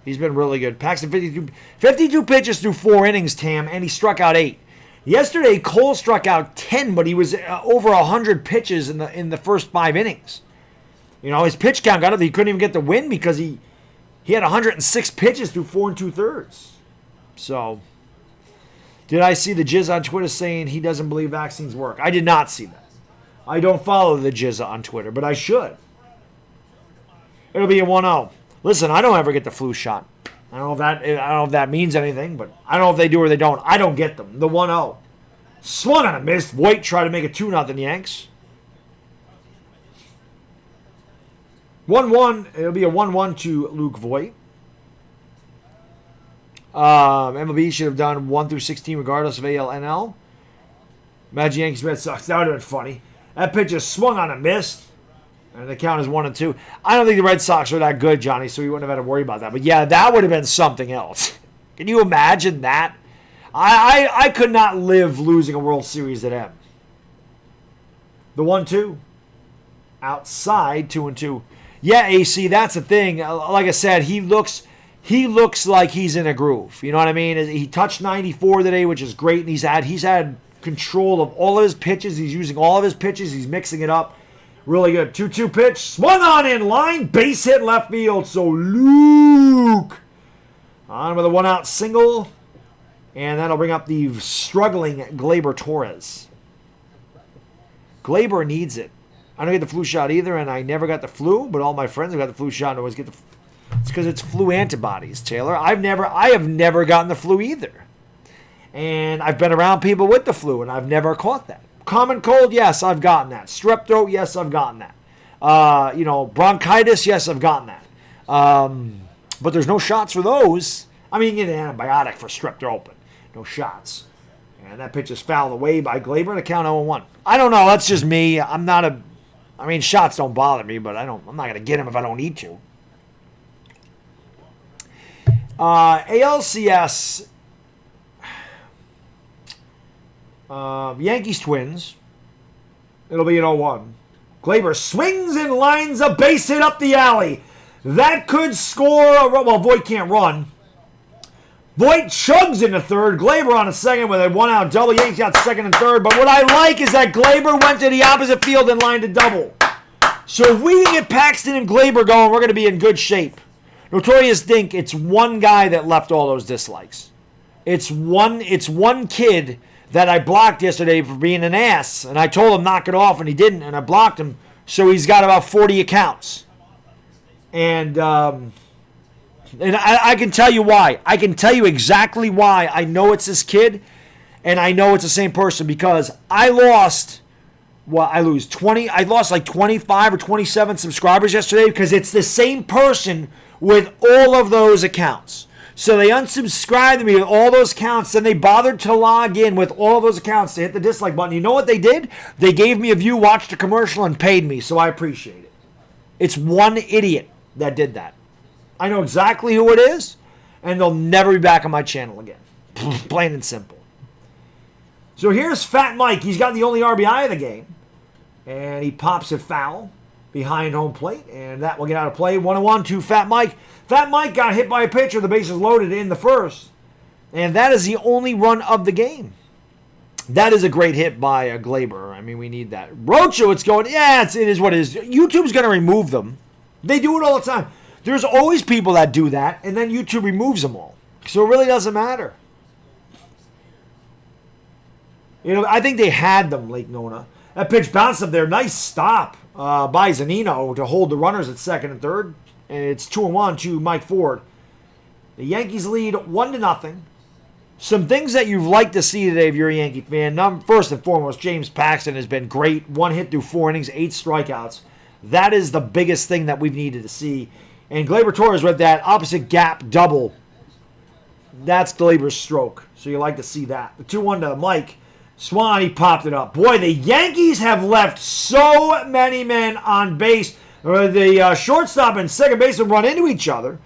He's been really good. Paxton 52 pitches through 4 innings, Tam, and he struck out 8. Yesterday, Cole struck out 10, but he was over 100 pitches in the first 5 innings. His pitch count got up. He couldn't even get the win because he had 106 pitches through 4 2/3. So, did I see the Jizz on Twitter saying he doesn't believe vaccines work? I did not see that. I don't follow the Jizz on Twitter, but I should. It'll be a 1-0. Listen, I don't ever get the flu shot. I don't know if that means anything, but I don't know if they do or they don't. I don't get them. The 1-0. Swung on a miss. Voit tried to make it 2-0 Yanks. 1-1. It'll be a 1-1 to Luke Voit. MLB should have done 1 through 16 regardless of AL, NL. Imagine Yankees Red Sox. That would have been funny. That pitch just swung on a miss. And the count is 1-2. I don't think the Red Sox are that good, Johnny, so we wouldn't have had to worry about that. But yeah, that would have been something else. Can you imagine that? I could not live losing a World Series to them. The 1-2. Outside, 2-2. Yeah, AC, that's the thing. Like I said, he looks like he's in a groove. You know what I mean? He touched 94 today, which is great. And he's had control of all of his pitches. He's using all of his pitches. He's mixing it up. Really good. 2-2 pitch. Swung on in line. Base hit left field. So Luke on with a 1-out single. And that'll bring up the struggling Gleyber Torres. Gleyber needs it. I don't get the flu shot either, and I never got the flu, but all my friends have got the flu shot and always get the. It's because it's flu antibodies, Taylor. I have never gotten the flu either. And I've been around people with the flu, and I've never caught that. Common cold, yes, I've gotten that. Strep throat, yes, I've gotten that. Bronchitis, yes, I've gotten that. But there's no shots for those. I mean, you get an antibiotic for strep throat, but no shots. And that pitch is fouled away by Gleyber and a count 0-1. I don't know. That's just me. Shots don't bother me, but I'm not going to get them if I don't need to. ALCS. Yankees Twins. It'll be an 0-1. Gleyber swings and lines a base hit up the alley. That could score. Well, Voit can't run. Voit chugs into third. Gleyber on a second with a 1-out double. Yankees got second and third. But what I like is that Gleyber went to the opposite field and lined a double. So if we can get Paxton and Gleyber going, we're going to be in good shape. Notorious Dink, it's one guy that left all those dislikes. It's one kid that I blocked yesterday for being an ass. And I told him knock it off, and he didn't. And I blocked him. So he's got about 40 accounts. And I can tell you why. I can tell you exactly why. I know it's this kid, and I know it's the same person because I lost, I lost like 25 or 27 subscribers yesterday because it's the same person with all of those accounts. So they unsubscribed to me with all those accounts, then they bothered to log in with all of those accounts to hit the dislike button. You know what they did? They gave me a view, watched a commercial, and paid me, so I appreciate it. It's one idiot that did that. I know exactly who it is, and they'll never be back on my channel again. Plain and simple. So here's Fat Mike. He's got the only RBI of the game, and he pops it foul behind home plate, and that will get out of play. 1-1 to Fat Mike. Fat Mike got hit by a pitcher. The bases loaded in the first, and that is the only run of the game. That is a great hit by Gleyber. I mean, we need that. Rocha, it's going, it is what it is. YouTube's going to remove them. They do it all the time. There's always people that do that, and then YouTube removes them all. So it really doesn't matter. I think they had them, Lake Nona. That pitch bounced up there. Nice stop by Zunino to hold the runners at second and third. And it's 2-1 to Mike Ford. The Yankees lead 1-0. Some things that you've liked to see today if you're a Yankee fan. First and foremost, James Paxton has been great. 1 hit through 4 innings, 8 strikeouts. That is the biggest thing that we've needed to see. And Gleyber Torres with that opposite gap double. That's Gleyber's stroke. So you like to see that. The 2-1 to Mike. Swan, he popped it up. Boy, the Yankees have left so many men on base. The shortstop and second baseman run into each other.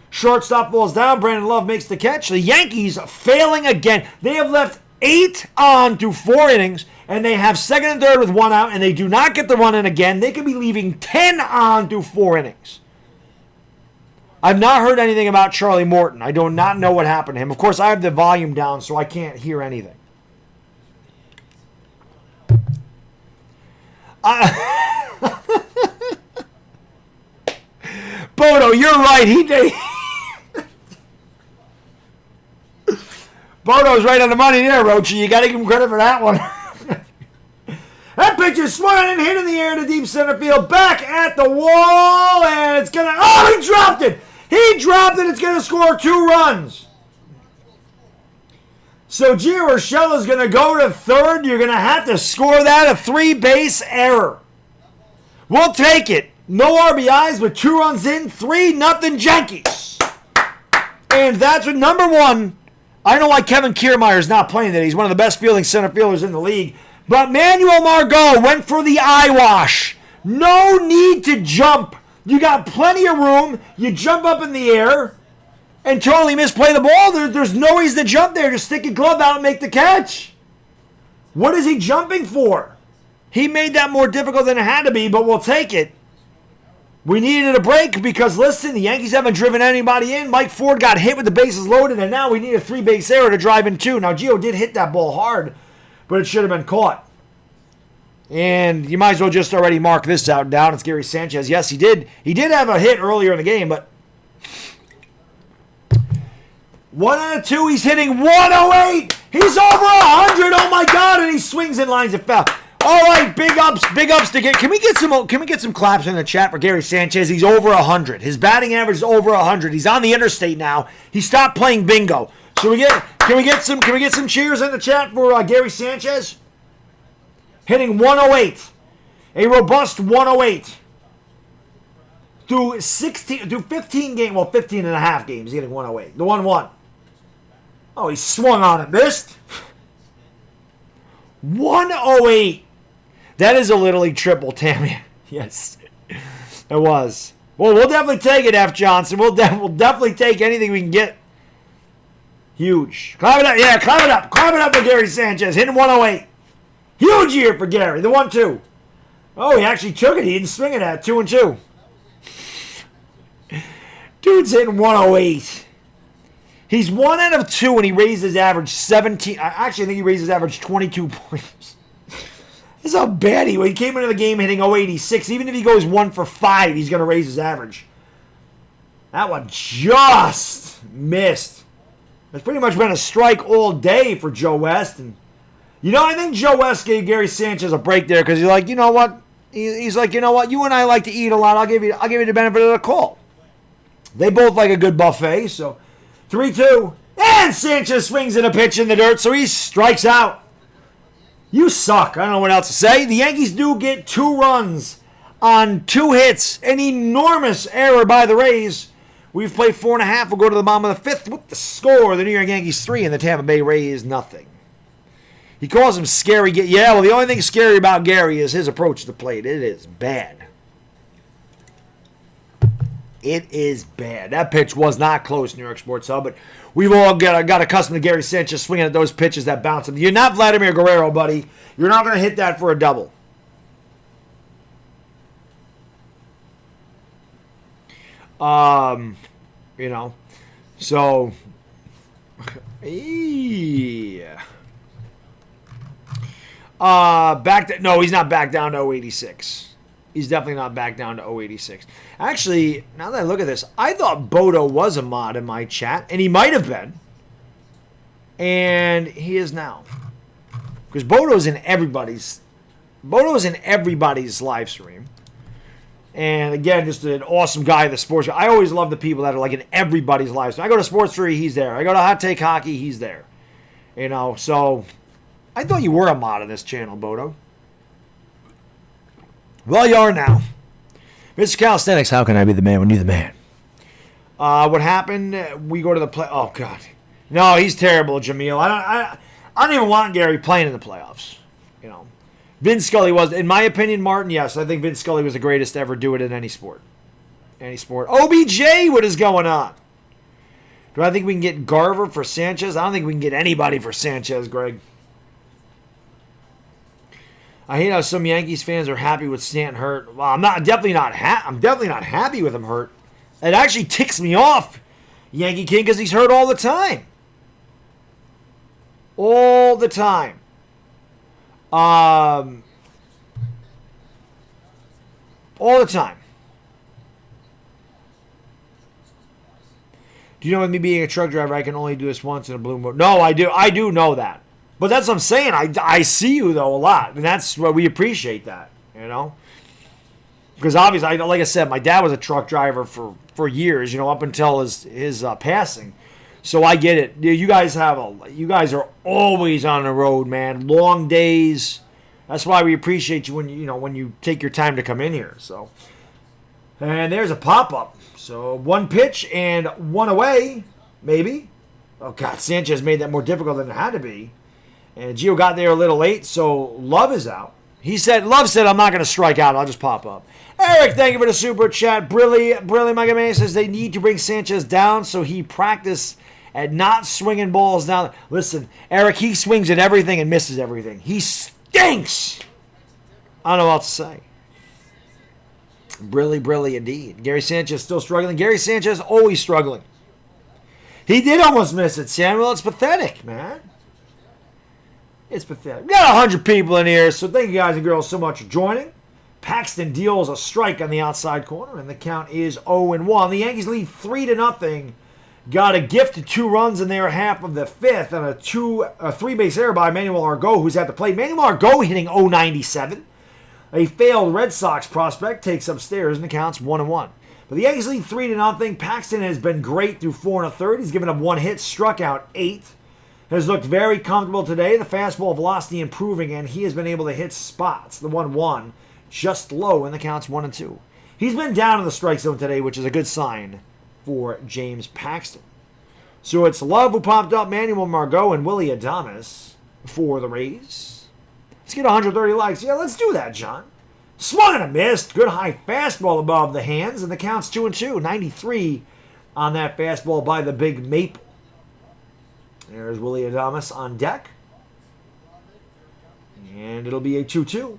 Shortstop falls down. Brandon Love makes the catch. The Yankees failing again. They have left 8 on through 4 innings. And they have second and third with 1 out. And they do not get the run in again. They could be leaving 10 on through 4 innings. I've not heard anything about Charlie Morton. I do not know what happened to him. Of course, I have the volume down, so I can't hear anything. Bodo, you're right. He did. Bodo's right on the money there, Rochi. You got to give him credit for that one. That pitch is swung and hit in the air to deep center field. Back at the wall, and it's going to... Oh, he dropped it! He dropped it. It's going to score 2 runs. So Gio Urshela's going to go to third. You're going to have to score that, a 3-base error. We'll take it. No RBIs, but 2 runs in, 3-0 Yankees. And that's what number 1. I don't know why Kevin Kiermaier is not playing that. He's one of the best fielding center fielders in the league. But Manuel Margot went for the eyewash. No need to jump. You got plenty of room. You jump up in the air and totally misplay the ball. There's no reason to jump there. Just stick your glove out and make the catch. What is he jumping for? He made that more difficult than it had to be, but we'll take it. We needed a break because, listen, the Yankees haven't driven anybody in. Mike Ford got hit with the bases loaded, and now we need a 3-base error to drive in 2. Now, Gio did hit that ball hard, but it should have been caught. And you might as well just already mark this out down. It's Gary Sanchez. Yes, he did. He did have a hit earlier in the game, but 1 out of 2. He's hitting 108. He's over 100. Oh my God! And he swings and lines it foul. All right, big ups to get. Can we get some claps in the chat for Gary Sanchez? He's over 100. His batting average is over 100. He's on the interstate now. He stopped playing bingo. So can we get some cheers in the chat for Gary Sanchez? Hitting 108, a robust 108 through 15 games. Well, 15 and a half games. He's hitting 108. The 1-1. Oh, he swung on it, missed. 108. That is a Little League triple, Tammy. Yes, it was. Well, we'll definitely take it, F. Johnson. We'll definitely take anything we can get. Huge. Clap it up. Yeah, clap it up. Clap it up for Gary Sanchez. Hitting 108. Huge year for Gary. The 1-2. Oh, he actually took it. He didn't swing it at 2-2. Dude's hitting 108. He's 1 out of 2, and he raised his average 17. Actually, I think he raised his average 22 points. This is how bad he came into the game hitting 086. Even if he goes 1 for 5, he's going to raise his average. That one just missed. It's pretty much been a strike all day for Joe West. And I think Joe West gave Gary Sanchez a break there because he's like, you know what? He's like, you know what? You and I like to eat a lot. I'll give you the benefit of the call. They both like a good buffet, so 3-2. And Sanchez swings in a pitch in the dirt, so he strikes out. You suck. I don't know what else to say. The Yankees do get 2 runs on 2 hits. An enormous error by the Rays. We've played 4.5. We'll go to the bottom of the 5th with the score. The New York Yankees 3 and the Tampa Bay Rays nothing. He calls him scary. Yeah, well, the only thing scary about Gary is his approach to the plate. It is bad. It is bad. That pitch was not close, New York Sports Hub, but we've all got accustomed to Gary Sanchez swinging at those pitches that bounce him. You're not Vladimir Guerrero, buddy. You're not going to hit that for a double. So, yeah. No, he's not back down to 086. He's definitely not back down to 086. Actually, now that I look at this, I thought Bodo was a mod in my chat, and he might have been. And he is now. Because Bodo's in everybody's live stream. And again, just an awesome guy, the sports guy. I always love the people that are like in everybody's live stream. I go to Sports 3, he's there. I go to Hot Take Hockey, he's there. So I thought you were a mod of this channel, Bodo. Well, you are now. Mr. Calisthenics, how can I be the man when you're the man? What happened? We go to the play. Oh, God. No, he's terrible, Jameel. I don't even want Gary playing in the playoffs. Vin Scully was, in my opinion, Martin, yes, I think Vin Scully was the greatest to ever do it in any sport. OBJ, what is going on? Do I think we can get Garver for Sanchez? I don't think we can get anybody for Sanchez, Greg. I hate how some Yankees fans are happy with Stanton hurt. Well, I'm definitely not happy with him hurt. It actually ticks me off, Yankee King, because he's hurt all the time. All the time. All the time. Do you know with me being a truck driver, I can only do this once in a blue moon? No, I do. I do know that. But that's what I'm saying. I see you, though, a lot. And that's why we appreciate that, Because obviously, like I said, my dad was a truck driver for years, up until his passing. So I get it. You guys are always on the road, man. Long days. That's why we appreciate you when you take your time to come in here. So, and there's a pop-up. So 1 pitch and 1 away, maybe. Oh God, Sanchez made that more difficult than it had to be. And Gio got there a little late, so Love is out. Love said, I'm not going to strike out. I'll just pop up. Eric, thank you for the super chat. Brilly Mega Man says they need to bring Sanchez down so he practice at not swinging balls down. Listen, Eric, he swings at everything and misses everything. He stinks. I don't know what to say. Brilly indeed. Gary Sanchez still struggling. Gary Sanchez always struggling. He did almost miss it, Samuel. It's pathetic, man. It's pathetic. We got 100 people in here, so thank you guys and girls so much for joining. Paxton deals a strike on the outside corner, and the count is 0-1. The Yankees lead 3-0. Got a gift of 2 runs in their half of the fifth, and a three-base error by Manuel Argo, who's at the plate. Manuel Argo hitting .097. A failed Red Sox prospect takes upstairs, and the count's 1-1. But the Yankees lead 3-0. Paxton has been great through 4 1/3. He's given up 1 hit, struck out 8. Has looked very comfortable today. The fastball velocity improving, and he has been able to hit spots. The 1-1 just low, and the count's 1-2. He's been down in the strike zone today, which is a good sign for James Paxton. So it's Love who popped up, Manuel Margot, and Willie Adames for the Rays. Let's get 130 likes. Yeah, let's do that, John. Swung and a missed. Good high fastball above the hands, and the count's 2-2. 93 on that fastball by the Big Maple. There's Willie Adames on deck. And it'll be a 2-2.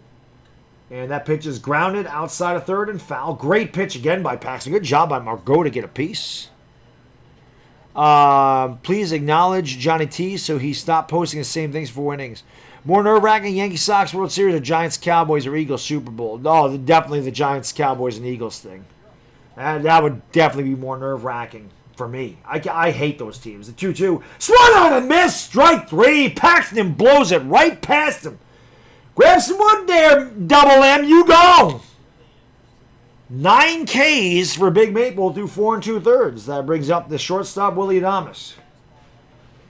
And that pitch is grounded outside of third and foul. Great pitch again by Paxton. Good job by Margot to get a piece. Please acknowledge Johnny T so he stopped posting the same things for 4 innings. More nerve-wracking, Yankee Sox World Series or Giants Cowboys or Eagles Super Bowl? No, definitely the Giants Cowboys and Eagles thing. That would definitely be more nerve-wracking for me. I hate those teams. The 2-2. Swung on and missed. Strike 3. Paxton blows it right past him. Grab some wood there, Double M. You go. 9 Ks for Big Maple through 4 2/3. That brings up the shortstop, Willie Adames.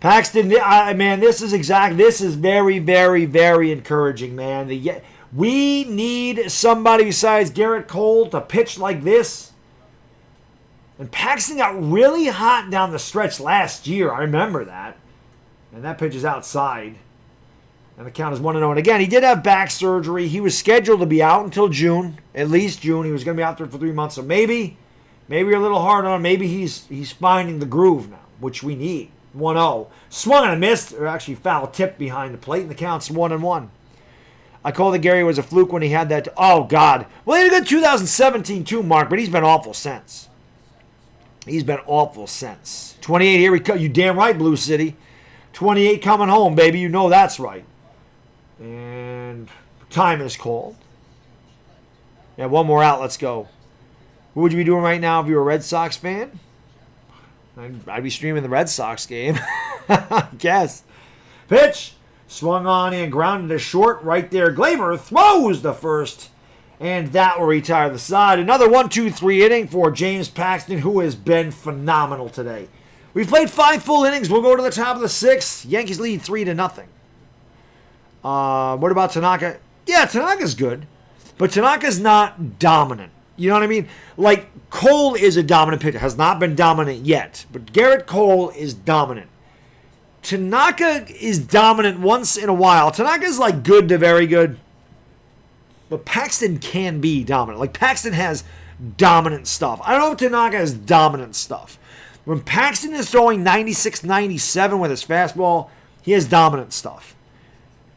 Paxton, man, this is very, very, very encouraging, man. We need somebody besides Garrett Cole to pitch like this. And Paxton got really hot down the stretch last year. I remember that. And that pitch is outside. And the count is 1-0. And again, he did have back surgery. He was scheduled to be out until June, at least June. He was going to be out there for 3 months. So maybe a little hard on him. Maybe he's finding the groove now, which we need. 1-0. Swung and a missed, or actually foul tip behind the plate, and the count's 1-1. I called it Gary was a fluke when he had that. Oh, God. Well, he had a good 2017 too, Mark, but he's been awful since. 28 here we go. You damn right, Blue City. 28 coming home, baby. You know that's right. And time is called. Yeah, one more out. Let's go. What would you be doing right now if you were a Red Sox fan? I'd be streaming the Red Sox game. I guess. Pitch. Swung on and grounded to short right there. Glaber throws the first. And that will retire the side. Another 1-2-3 inning for James Paxton, who has been phenomenal today. We've played 5 full innings. We'll go to the top of the 6th. Yankees lead 3-0. What about Tanaka? Yeah, Tanaka's good. But Tanaka's not dominant. You know what I mean? Like, Cole is a dominant pitcher. Has not been dominant yet. But Garrett Cole is dominant. Tanaka is dominant once in a while. Tanaka's like good to very good. But Paxton can be dominant. Like, Paxton has dominant stuff. I don't know if Tanaka has dominant stuff. When Paxton is throwing 96, 97 with his fastball, he has dominant stuff.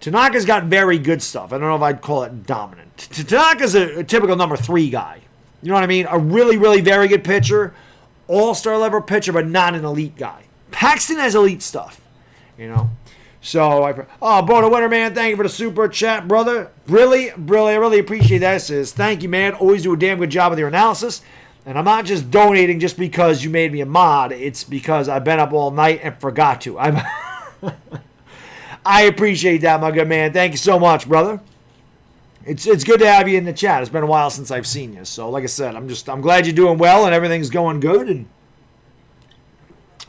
Tanaka's got very good stuff. I don't know if I'd call it dominant. Tanaka's a typical number 3 guy. You know what I mean? A really, really very good pitcher. All-star level pitcher, but not an elite guy. Paxton has elite stuff. You know? So, Bono Winter, man, thank you for the super chat, brother. Really, I really appreciate that. It says, thank you, man. Always do a damn good job with your analysis. And I'm not just donating just because you made me a mod. It's because I've been up all night and forgot to. I appreciate that, my good man. Thank you so much, brother. It's good to have you in the chat. It's been a while since I've seen you. So, like I said, I'm glad you're doing well and everything's going good and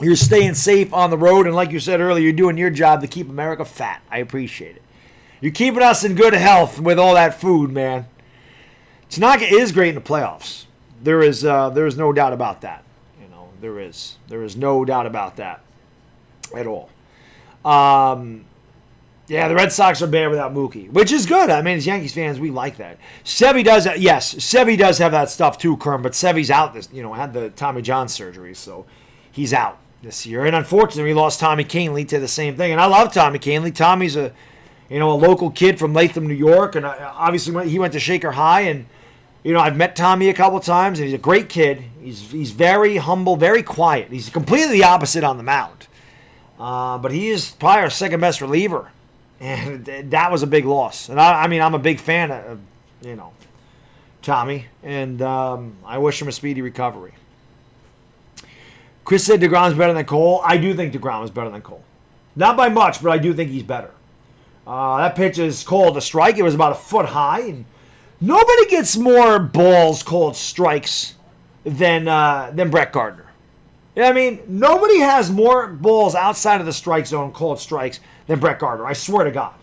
you're staying safe on the road. And like you said earlier, you're doing your job to keep America fat. I appreciate it. You're keeping us in good health with all that food, man. Tanaka is great in the playoffs. There is no doubt about that. You know, there is no doubt about that at all. Yeah, the Red Sox are bad without Mookie, which is good. I mean, as Yankees fans, we like that. Sevy does have that stuff too, Kern, but Sevy's out. Had the Tommy John surgery, so he's out this year. And unfortunately, we lost Tommy Canley to the same thing. And I love Tommy Canley. Tommy's a local kid from Latham, New York, and obviously he went to Shaker High. And I've met Tommy a couple times, and he's a great kid. He's very humble, very quiet. He's completely the opposite on the mound, but he is probably our second best reliever. And that was a big loss. And I mean, I'm a big fan of, Tommy. And I wish him a speedy recovery. Chris said DeGrom's better than Cole. I do think DeGrom is better than Cole. Not by much, but I do think he's better. That pitch is called a strike. It was about a foot high. And nobody gets more balls called strikes than Brett Gardner. I mean, nobody has more balls outside of the strike zone called strikes than Brett Gardner. I swear to God.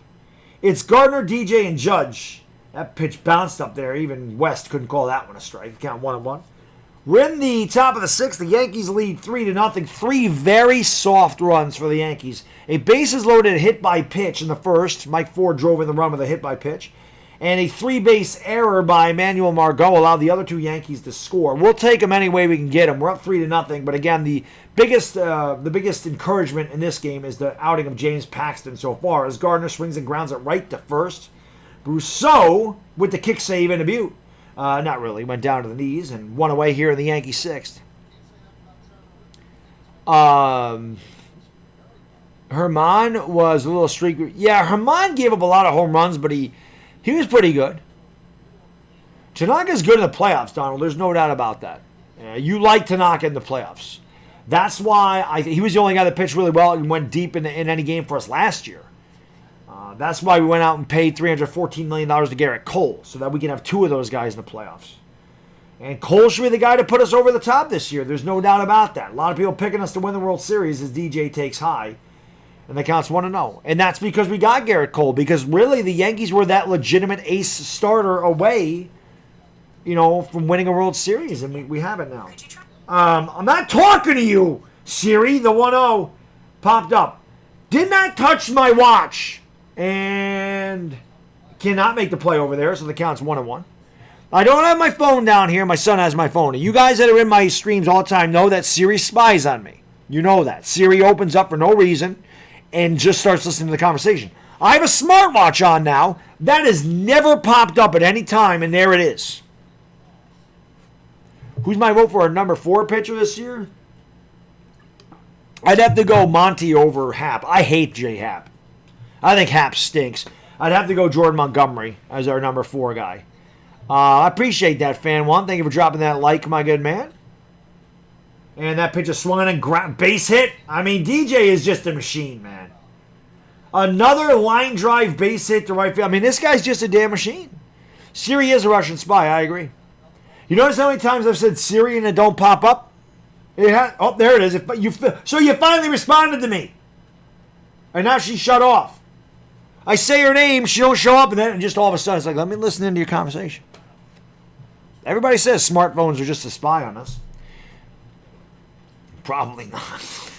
It's Gardner, DJ, and Judge. That pitch bounced up there. Even West couldn't call that one a strike. Count 1-1. We're in the top of the sixth. The Yankees lead 3-0. 3 very soft runs for the Yankees. A bases loaded hit by pitch in the first. Mike Ford drove in the run with a hit by pitch. And a 3-base error by Manuel Margot allowed the other 2 Yankees to score. We'll take them any way we can get them. We're up 3-0. But again, the biggest encouragement in this game is the outing of James Paxton so far, as Gardner swings and grounds it right to first. Brousseau with the kick save and a beaut. Not really. Went down to the knees and won away here in the Yankee sixth. Herman was a little streaky. Yeah, Herman gave up a lot of home runs, but he was pretty good. Tanaka's good in the playoffs, Donald. There's no doubt about that. You like Tanaka in the playoffs. That's why he was the only guy that pitched really well and went deep in any game for us last year. That's why we went out and paid $314 million to Garrett Cole, so that we can have 2 of those guys in the playoffs. And Cole should be the guy to put us over the top this year. There's no doubt about that. A lot of people picking us to win the World Series as DJ takes high. And the count's 1-0. And that's because we got Garrett Cole. Because really, the Yankees were that legitimate ace starter away, from winning a World Series. And we have it now. I'm not talking to you, Siri. The 1-0 popped up. Did not touch my watch. And cannot make the play over there. So the count's 1-1. I don't have my phone down here. My son has my phone. And you guys that are in my streams all the time know that Siri spies on me. You know that. Siri opens up for no reason and just starts listening to the conversation. I have a smartwatch on now. That has never popped up at any time, and there it is. Who's my vote for a number 4 pitcher this year? I'd have to go Monty over Happ. I hate J. Happ. I think Happ stinks. I'd have to go Jordan Montgomery as our number 4 guy. I appreciate that, fan one. Thank you for dropping that like, my good man. And that pitch is swung and base hit. I mean, DJ is just a machine, man. Another line drive base hit to right field. I mean, this guy's just a damn machine. Siri is a Russian spy. I agree. You notice how many times I've said Siri and it don't pop up? Oh, there it is. So you finally responded to me. And now she's shut off. I say her name, she don't show up, and then just all of a sudden it's like, let me listen into your conversation. Everybody says smartphones are just a spy on us. Probably not.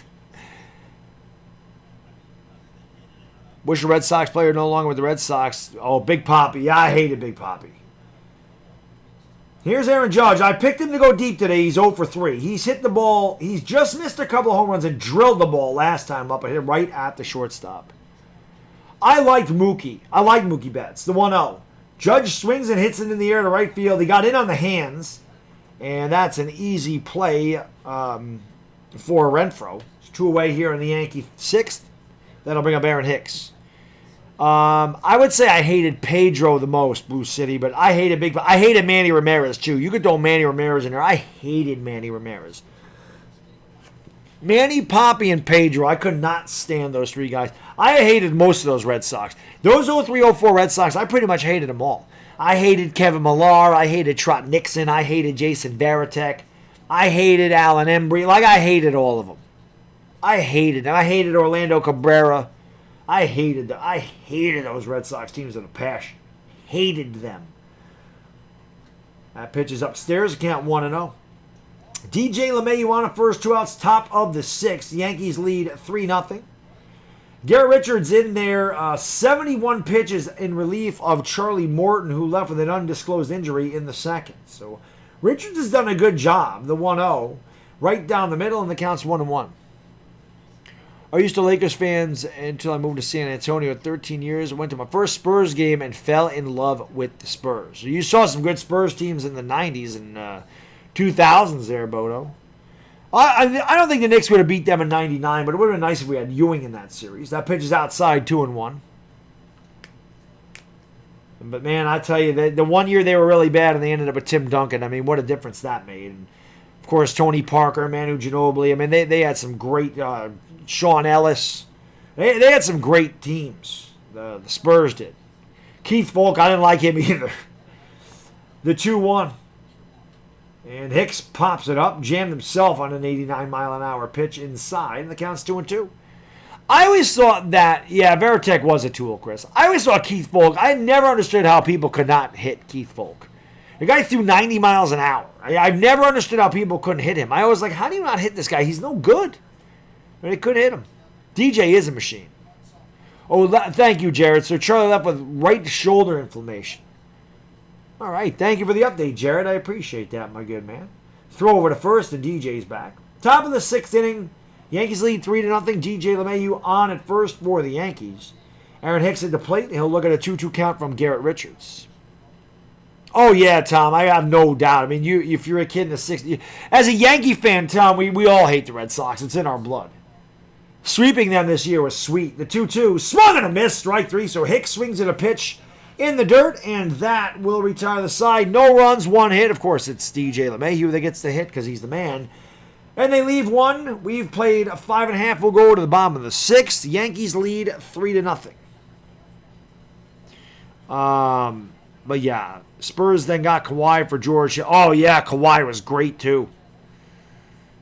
Wish a Red Sox player no longer with the Red Sox. Oh, Big Papi. Yeah, I hated Big Papi. Here's Aaron Judge. I picked him to go deep today. He's 0 for 3. He's hit the ball. He's just missed a couple of home runs and drilled the ball last time up. I hit him right at the shortstop. I liked Mookie. I like Mookie Betts, the 1-0. Judge swings and hits it in the air to right field. He got in on the hands, and that's an easy play for Renfroe. It's 2 away here in the Yankee sixth. That'll bring up Aaron Hicks. I would say I hated Pedro the most, Blue City, but I hated Manny Ramirez too. You could throw Manny Ramirez in there. I hated Manny Ramirez. Manny, Papi, and Pedro. I could not stand those 3 guys. I hated most of those Red Sox. Those 03-04 Red Sox, I pretty much hated them all. I hated Kevin Millar. I hated Trot Nixon. I hated Jason Varitek. I hated Alan Embry. I hated all of them. I hated them. I hated Orlando Cabrera. I hated those Red Sox teams with a passion. Hated them. That pitch is upstairs. Count 1-0. DJ LeMahieu on a first, 2 outs, top of the 6th. Yankees lead 3-0. Garrett Richards in there, 71 pitches in relief of Charlie Morton, who left with an undisclosed injury in the second. So Richards has done a good job, the 1-0, right down the middle, and the count's 1-1. I used to Lakers fans until I moved to San Antonio at 13 years. I went to my first Spurs game and fell in love with the Spurs. So you saw some good Spurs teams in the 90s and 2000s there, Bodo. I don't think the Knicks would have beat them in 99, but it would have been nice if we had Ewing in that series. That pitch is outside, 2-1. But, man, I tell you, the one year they were really bad and they ended up with Tim Duncan. I mean, what a difference that made. And, of course, Tony Parker, Manu Ginobili. I mean, they had some great Sean Ellis. They had some great teams. The Spurs did. Keith Folk, I didn't like him either. The 2-1. And Hicks pops it up, jammed himself on an 89-mile-an-hour pitch inside, and the count's 2-2. I always thought that, Veritek was a tool, Chris. I always thought Keith Folk, I never understood how people could not hit Keith Folk. The guy threw 90 miles an hour. I've never understood how people couldn't hit him. I was like, how do you not hit this guy? He's no good. But they couldn't hit him. DJ is a machine. Oh, thank you, Jared. So Charlie left with right shoulder inflammation. All right, thank you for the update, Jared. I appreciate that, my good man. Throw over to first, and DJ's back. Top of the 6th inning. Yankees lead 3-0. DJ LeMahieu on at first for the Yankees. Aaron Hicks at the plate, and he'll look at a 2-2 count from Garrett Richards. Oh, yeah, Tom, I have no doubt. I mean, if you're a kid in the 60s... As a Yankee fan, Tom, we all hate the Red Sox. It's in our blood. Sweeping them this year was sweet. The 2-2, swung and a miss, strike 3, so Hicks swings at a pitch in the dirt, and that will retire the side. No runs, 1 hit. Of course, it's DJ LeMahieu that gets the hit because he's the man. And they leave 1. We've played 5.5. We'll go to the bottom of the 6th. Yankees lead 3-0. But yeah, Spurs then got Kawhi for George. Oh yeah, Kawhi was great too.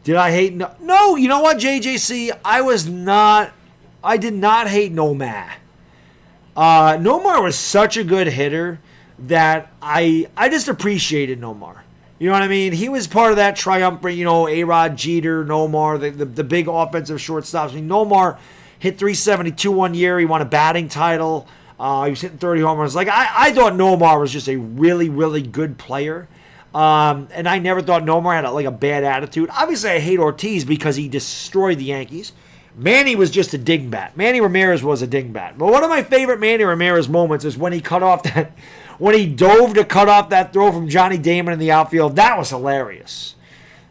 Did I hate? No, you know what, JJC? I did not hate Nomar. Nomar was such a good hitter that I just appreciated Nomar. You know what I mean? He was part of that triumvirate, A-Rod, Jeter, Nomar, the big offensive shortstops. I mean, Nomar hit 372 one year. He won a batting title. He was hitting 30 home runs. Like, I thought Nomar was just a really, really good player. And I never thought Nomar had a bad attitude. Obviously, I hate Ortiz because he destroyed the Yankees. Manny was just a dingbat. Manny Ramirez was a dingbat. But one of my favorite Manny Ramirez moments is when he dove to cut off that throw from Johnny Damon in the outfield. That was hilarious.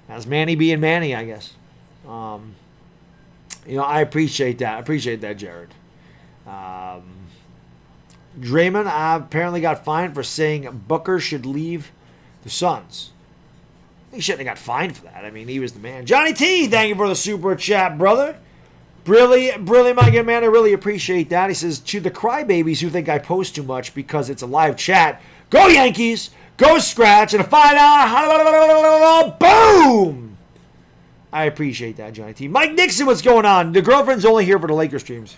That's Manny being Manny, I guess. I appreciate that. I appreciate that, Jared. Draymond apparently got fined for saying Booker should leave the Suns. He shouldn't have got fined for that. I mean, he was the man. Johnny T, thank you for the super chat, brother. Brilliant, my good man. I really appreciate that. He says, to the crybabies who think I post too much because it's a live chat, go Yankees, go Scratch, and a $5, boom! I appreciate that, Johnny T. Mike Nixon, what's going on? The girlfriend's only here for the Lakers streams.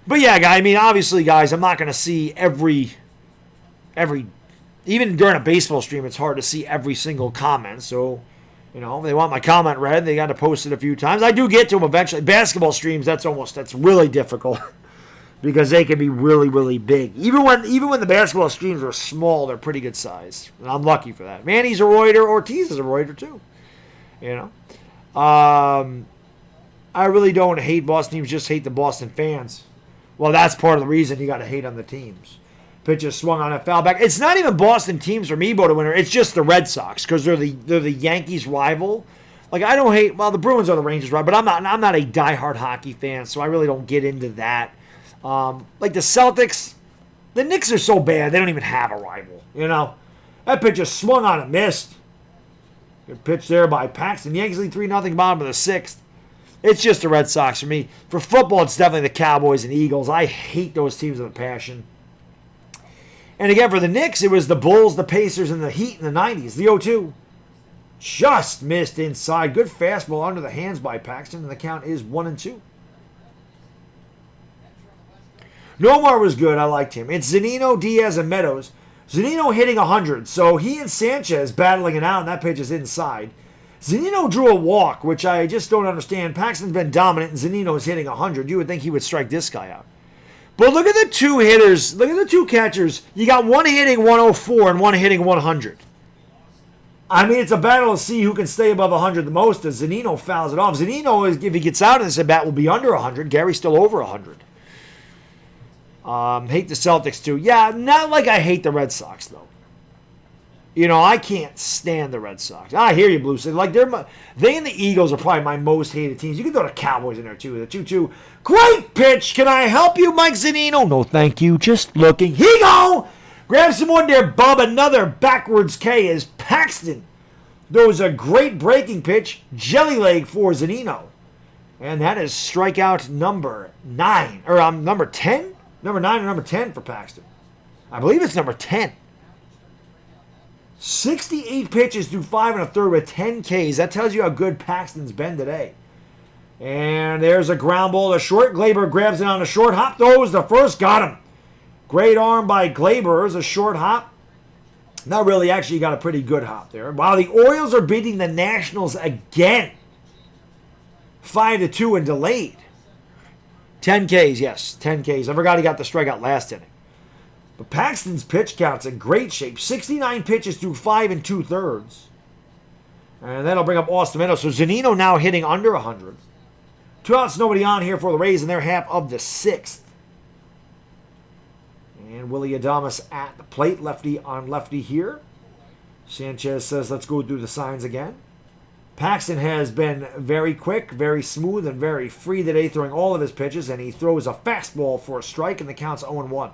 But yeah, guy, I mean, obviously, guys, I'm not going to see every, even during a baseball stream, it's hard to see every single comment. So, if they want my comment read, they got to post it a few times. I do get to them eventually. Basketball streams, that's really difficult because they can be really, really big. Even when the basketball streams are small, they're pretty good size. And I'm lucky for that. Manny's a Reuter. Ortiz is a Reuter, too. I really don't hate Boston teams, just hate the Boston fans. Well, that's part of the reason you got to hate on the teams. Pitch is swung on a foul back. It's not even Boston teams for me, to winner. It's just the Red Sox because they're the Yankees' rival. Like, I don't hate. Well, the Bruins are the Rangers' rival, but I'm not a diehard hockey fan, so I really don't get into that. Like the Celtics, the Knicks are so bad they don't even have a rival. That pitch is swung on and missed. Good pitch there by Paxton. The Yankees lead 3-0, bottom of the 6th. It's just the Red Sox for me. For football, it's definitely the Cowboys and Eagles. I hate those teams with a passion. And again, for the Knicks, it was the Bulls, the Pacers, and the Heat in the 90s. The 0-2 just missed inside. Good fastball under the hands by Paxton, and the count is 1-2. Nomar was good. I liked him. It's Zunino, Diaz, and Meadows. Zunino hitting 100, so he and Sanchez battling it out, and that pitch is inside. Zunino drew a walk, which I just don't understand. Paxton's been dominant, and Zunino is hitting 100. You would think he would strike this guy out. But look at the two hitters. Look at the two catchers. You got one hitting 104 and one hitting 100. I mean, it's a battle to see who can stay above 100 the most as Zunino fouls it off. Zunino, if he gets out in this at bat, will be under 100. Gary's still over 100. Hate the Celtics, too. Yeah, not like I hate the Red Sox, though. You know, I can't stand the Red Sox. I hear you, Blue City. Like, they and the Eagles are probably my most hated teams. You can throw the Cowboys in there, too. The 2-2. Great pitch. Can I help you, Mike Zunino? No, thank you. Just looking. Here you go. Grab some one there, Bub. Another backwards K is Paxton. Those a great breaking pitch. Jelly leg for Zunino. And that is strikeout number 9. Or number 10? Number 9 or number 10 for Paxton. I believe it's number 10. 68 pitches through 5 1/3 with 10 Ks. That tells you how good Paxton's been today. And there's a ground ball to short. Glaber grabs it on a short hop. Throws the first. Got him. Great arm by Glaber. It's a short hop. Not really. Actually, got a pretty good hop there. While the Orioles are beating the Nationals again. 5-2 and delayed. 10 Ks, yes. 10 Ks. I forgot he got the strikeout last inning. But Paxton's pitch count's in great shape. 69 pitches through 5 2/3. And that'll bring up Austin Meadows. So Zunino now hitting under 100. 2 outs, nobody on here for the Rays in their half of the 6th. And Willie Adames at the plate. Lefty on lefty here. Sanchez says, let's go through the signs again. Paxton has been very quick, very smooth, and very free today, throwing all of his pitches. And he throws a fastball for a strike, and the count's 0-1.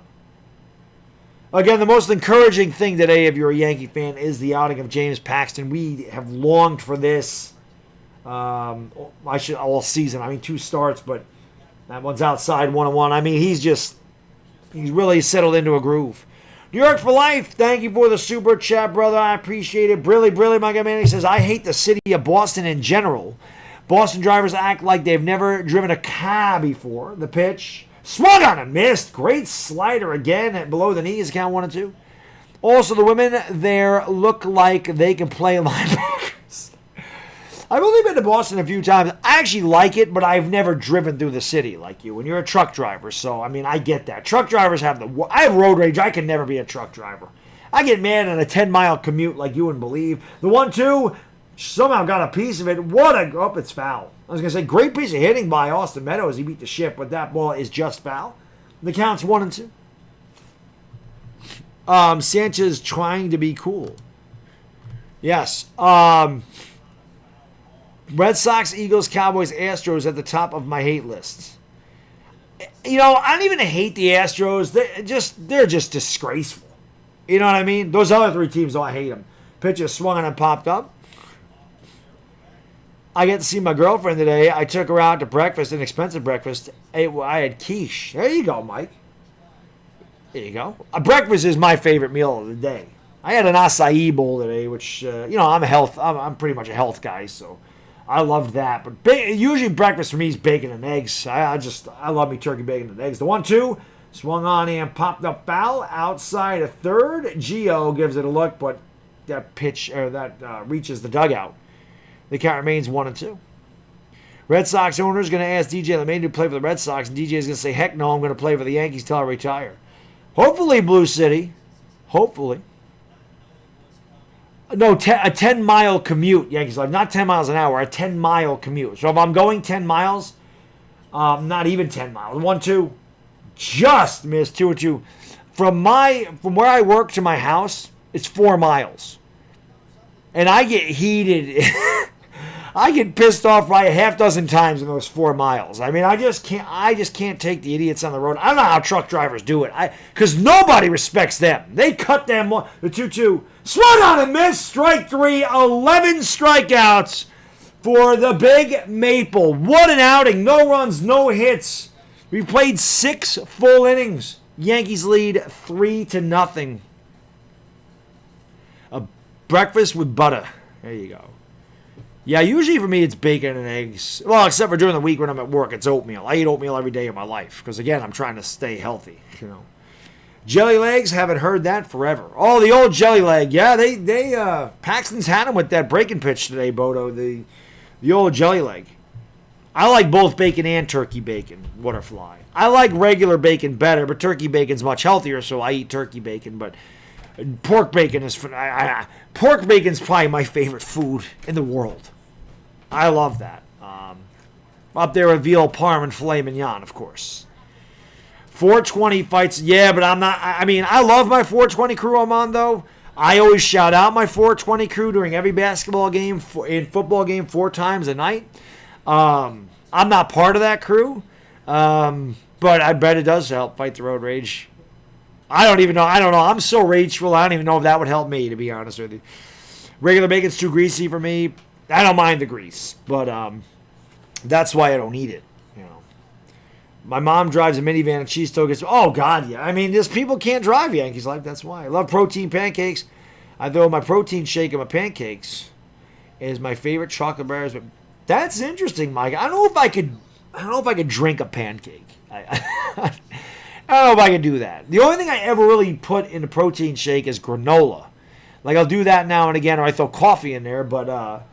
Again, the most encouraging thing today, if you're a Yankee fan, is the outing of James Paxton. We have longed for this all season. I mean, 2 starts, but that one's outside 1-1. I mean, he's really settled into a groove. New York for life. Thank you for the super chat, brother. I appreciate it. Brilly, my guy man. He says, I hate the city of Boston in general. Boston drivers act like they've never driven a car before. The pitch. Swung on and missed. Great slider again at below the knees. Count 1-2. Also, the women there look like they can play linebackers. I've only been to Boston a few times. I actually like it, but I've never driven through the city like you. When you're a truck driver, so I mean, I get that. Truck drivers have I have road rage. I can never be a truck driver. I get mad on a 10-mile commute like you wouldn't believe. The 1-2 somehow got a piece of it. It's foul. I was going to say, great piece of hitting by Austin Meadows. He beat the shift, but that ball is just foul. The count's 1-2. Sanchez trying to be cool. Yes. Red Sox, Eagles, Cowboys, Astros at the top of my hate list. You know, I don't even hate the Astros. They're just disgraceful. You know what I mean? Those other 3 teams, though, I hate them. Pitches swung on and popped up. I get to see my girlfriend today. I took her out to breakfast, an expensive breakfast. I had quiche. There you go, Mike. There you go. Breakfast is my favorite meal of the day. I had an acai bowl today, which, I'm pretty much a health guy, so I loved that. But usually breakfast for me is bacon and eggs. I love me turkey, bacon, and eggs. The 1-2 swung on and popped up foul outside of third. Gio gives it a look, but that pitch reaches the dugout. The count remains 1-2. Red Sox owner is going to ask DJ LeMay to play for the Red Sox, and DJ is going to say, heck no, I'm going to play for the Yankees till I retire. Hopefully, Blue City. Hopefully. No, a 10-mile commute, Yankees Life. Not 10 miles an hour, a 10-mile commute. So if I'm going 10 miles, not even 10 miles. 1-2, just missed 2-2. From where I work to my house, it's 4 miles. And I get heated. I get pissed off probably a half dozen times in those 4 miles. I mean, I just can't take the idiots on the road. I don't know how truck drivers do it. Because nobody respects them. They cut them off. The 2-2. Swung on and missed. Strike 3. 11 strikeouts for the Big Maple. What an outing. No runs, no hits. We played 6 full innings. Yankees lead 3-0. A breakfast with butter. There you go. Yeah, usually for me it's bacon and eggs. Well, except for during the week when I'm at work, it's oatmeal. I eat oatmeal every day of my life because, again, I'm trying to stay healthy. You know, jelly legs, haven't heard that forever. Oh, the old jelly leg. Yeah, they Paxton's had him with that breaking pitch today, Bodo. The old jelly leg. I like both bacon and turkey bacon. Butterfly. I like regular bacon better, but turkey bacon's much healthier, so I eat turkey bacon. But pork bacon is pork bacon's probably my favorite food in the world. I love that. Up there with veal parm and filet mignon, of course. 420 fights, yeah, but I'm not. I mean, I love my 420 crew I'm on, though. I always shout out my 420 crew during every basketball game and football game 4 times a night. I'm not part of that crew, but I bet it does help fight the road rage. I don't even know. I don't know. I'm so rageful, I don't even know if that would help me, to be honest with you. Regular bacon's too greasy for me. I don't mind the grease, but that's why I don't eat it. You know, my mom drives a minivan and she still gets. Oh God, yeah. I mean, just people can't drive Yankees life. That's why I love protein pancakes. I throw my protein shake in my pancakes. It is my favorite chocolate bars. But that's interesting, Mike. I don't know if I could drink a pancake. I don't know if I could do that. The only thing I ever really put in a protein shake is granola. Like, I'll do that now and again, or I throw coffee in there, but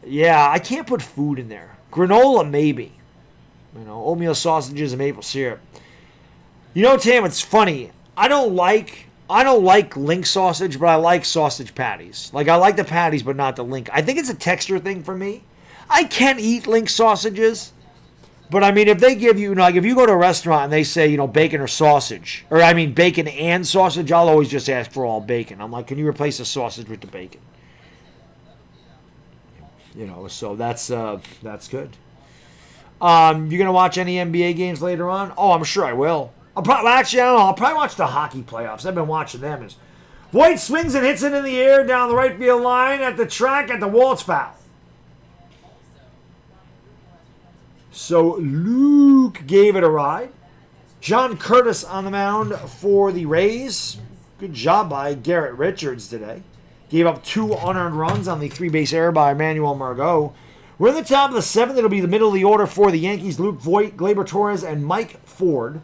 yeah, I can't put food in there. Granola, maybe. You know, oatmeal sausages and maple syrup. You know, Tam, it's funny. I don't like link sausage, but I like sausage patties. Like, I like the patties, but not the link. I think it's a texture thing for me. I can eat link sausages, but I mean, if they give you, like, if you go to a restaurant and they say, bacon or sausage, or I mean, bacon and sausage, I'll always just ask for all bacon. I'm like, can you replace the sausage with the bacon? So that's good. You gonna watch any NBA games later on? Oh, I'm sure I will. Actually, I don't know. I'll probably watch the hockey playoffs. I've been watching them. As Voigt swings and hits it in the air down the right field line at the track at the wall. It's foul. So Luke gave it a ride. John Curtis on the mound for the Rays. Good job by Garrett Richards today. Gave up 2 unearned runs on the 3-base error by Emmanuel Margot. We're in the top of the 7th. It'll be the middle of the order for the Yankees. Luke Voigt, Gleyber Torres, and Mike Ford,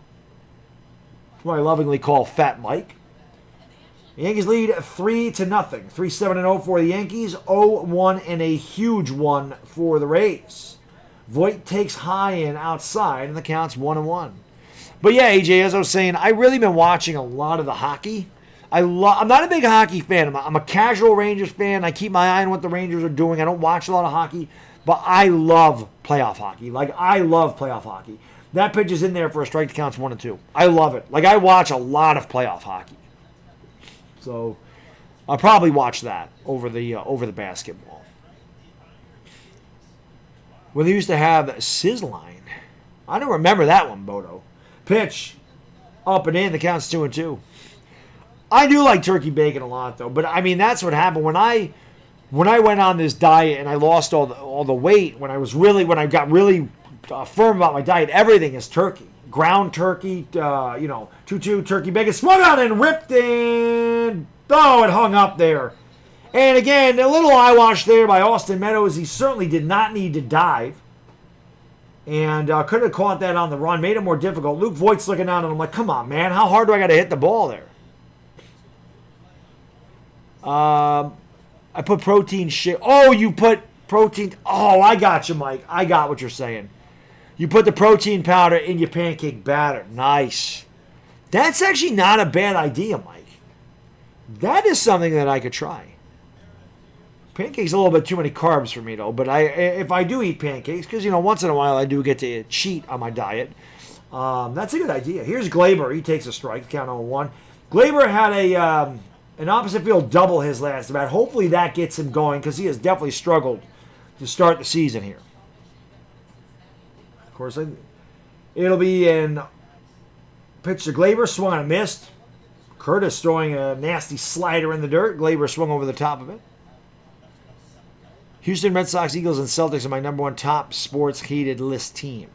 who I lovingly call Fat Mike. The Yankees lead 3-0. 3-7-0 for the Yankees. 0-1 and a huge one for the Rays. Voigt takes high and outside, and the count's 1-1. But yeah, AJ, as I was saying, I've really been watching a lot of the hockey. I'm not a big hockey fan. I'm a casual Rangers fan. I keep my eye on what the Rangers are doing. I don't watch a lot of hockey, but I love playoff hockey. Like, I love playoff hockey. That pitch is in there for a strike that counts 1-2. I love it. Like, I watch a lot of playoff hockey. So I'll probably watch that over the basketball. When they used to have Sizzline. I don't remember that one, Bodo. Pitch up and in. The count's 2-2. I do like turkey bacon a lot, though. But I mean, that's what happened when I went on this diet and I lost all the weight. When I got really firm about my diet, everything is turkey, ground turkey, 2-2 turkey bacon, swung out and ripped in. Oh, it hung up there. And again, a little eye wash there by Austin Meadows. He certainly did not need to dive. And could have caught that on the run. Made it more difficult. Luke Voigt's looking down, and I'm like, come on, man. How hard do I got to hit the ball there? I put protein shit. Oh, you put protein. Oh, I got you, Mike. I got what you're saying. You put the protein powder in your pancake batter. Nice. That's actually not a bad idea, Mike. That is something that I could try. Pancakes a little bit too many carbs for me, though. But if I do eat pancakes, because, once in a while I do get to cheat on my diet, that's a good idea. Here's Gleyber. He takes a strike. Count 0-1. Gleyber had an opposite field double his last at bat. Hopefully that gets him going, because he has definitely struggled to start the season here. Of course, it'll be an pitch to Gleyber. Swung and missed. Curtis throwing a nasty slider in the dirt. Gleyber swung over the top of it. Houston Red Sox, Eagles, and Celtics are my number 1 top sports heated list team.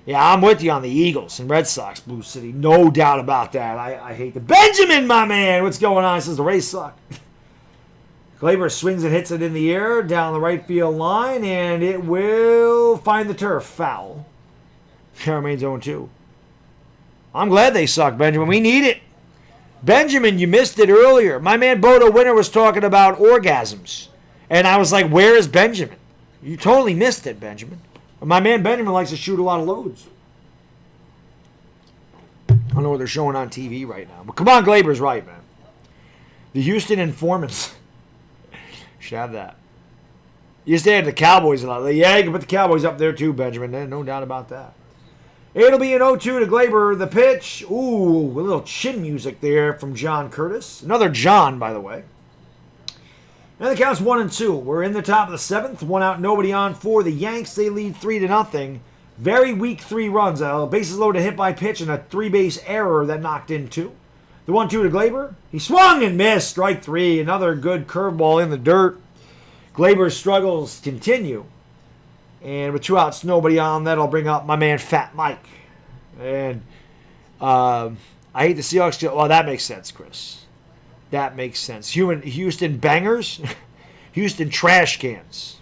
Yeah, I'm with you on the Eagles and Red Sox, Blue City. No doubt about that. I hate the Benjamin, my man. What's going on? Says the Rays suck. Gleyber swings and hits it in the air down the right field line, and it will find the turf. Foul. It remains 0-2. I'm glad they suck, Benjamin. We need it. Benjamin, you missed it earlier. My man Bodo Winter was talking about orgasms. And I was like, where is Benjamin? You totally missed it, Benjamin. My man Benjamin likes to shoot a lot of loads. I don't know what they're showing on TV right now. But come on, Gleyber's right, man. The Houston Informants should have that. You used to have the Cowboys a lot. Yeah, you can put the Cowboys up there too, Benjamin. No doubt about that. It'll be an 0-2 to Glaber. The pitch. Ooh, a little chin music there from John Curtis. Another John, by the way. And the count's 1-2. We're in the top of the 7th. 1 out, nobody on for the Yanks. They lead 3-0. Very weak 3 runs. Bases loaded, hit by pitch, and a 3-base error that knocked in 2. The 1-2 to Glaber. He swung and missed. Strike 3. Another good curveball in the dirt. Glaber's struggles continue. And with 2 outs, nobody on, that'll bring up my man Fat Mike. And I hate the Seahawks. Well, that makes sense, Chris. That makes sense. Houston bangers. Houston trash cans.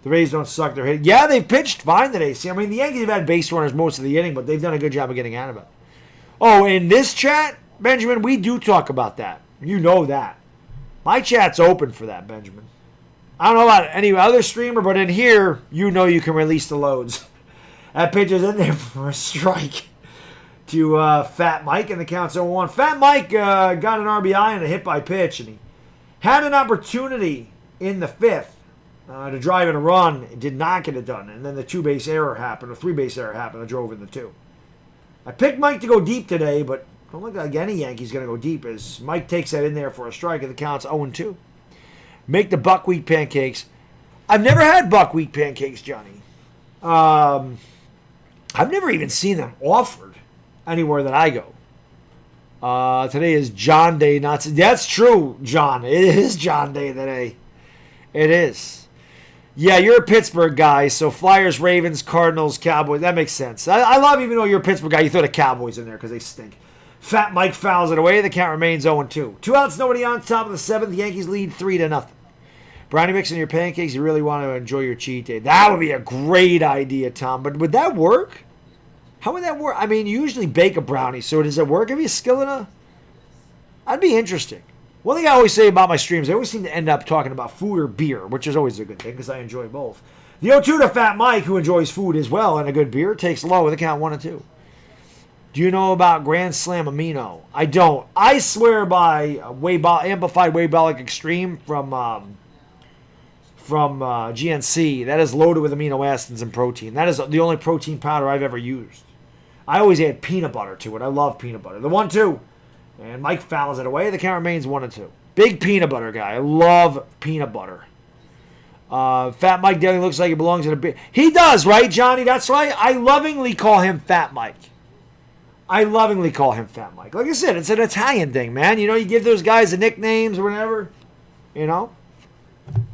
The Rays don't suck their hit. Yeah, they've pitched fine today. See, I mean, the Yankees have had base runners most of the inning, but they've done a good job of getting out of it. Oh, in this chat, Benjamin, we do talk about that. You know that. My chat's open for that, Benjamin. I don't know about any other streamer, but in here, you know you can release the loads. That pitch is in there for a strike to Fat Mike, and the count's 0-1. Fat Mike got an RBI and a hit by pitch, and he had an opportunity in the 5th to drive in a run. It did not get it done, and then the 2-base error happened, or 3-base error happened, that drove in the 2. I picked Mike to go deep today, but don't look like any Yankee's going to go deep, as Mike takes that in there for a strike, and the count's 0-2. Make the buckwheat pancakes. I've never had buckwheat pancakes, Johnny. I've never even seen them offered anywhere that I go. Today is John Day. That's true, John. It is John Day today. It is. Yeah, you're a Pittsburgh guy, so Flyers, Ravens, Cardinals, Cowboys. That makes sense. I love, even though you're a Pittsburgh guy, you throw the Cowboys in there because they stink. Fat Mike fouls it away. The count remains 0-2. 2 outs, nobody on. Top of the 7th. The Yankees lead 3-0. Brownie mix in your pancakes. You really want to enjoy your cheat day. That would be a great idea, Tom. But would that work? How would that work? I mean, you usually bake a brownie, so does it work? Have you a skill in a... That'd be interesting. One thing I always say about my streams, I always seem to end up talking about food or beer, which is always a good thing because I enjoy both. The 0-2 to Fat Mike, who enjoys food as well and a good beer, takes low with a count 1-2. Do you know about Grand Slam Amino? I don't. I swear by Amplified Waybolic Extreme from GNC. That is loaded with amino acids and protein. That is the only protein powder I've ever used. I always add peanut butter to it. I love peanut butter. The 1-2. And Mike fouls it away. The count remains 1-2. Big peanut butter guy. I love peanut butter. Fat Mike definitely looks like he belongs in a big... He does, right, Johnny? That's right. I lovingly call him Fat Mike. I lovingly call him Fat Mike. Like I said, it's an Italian thing, man. You know, you give those guys the nicknames or whatever. You know?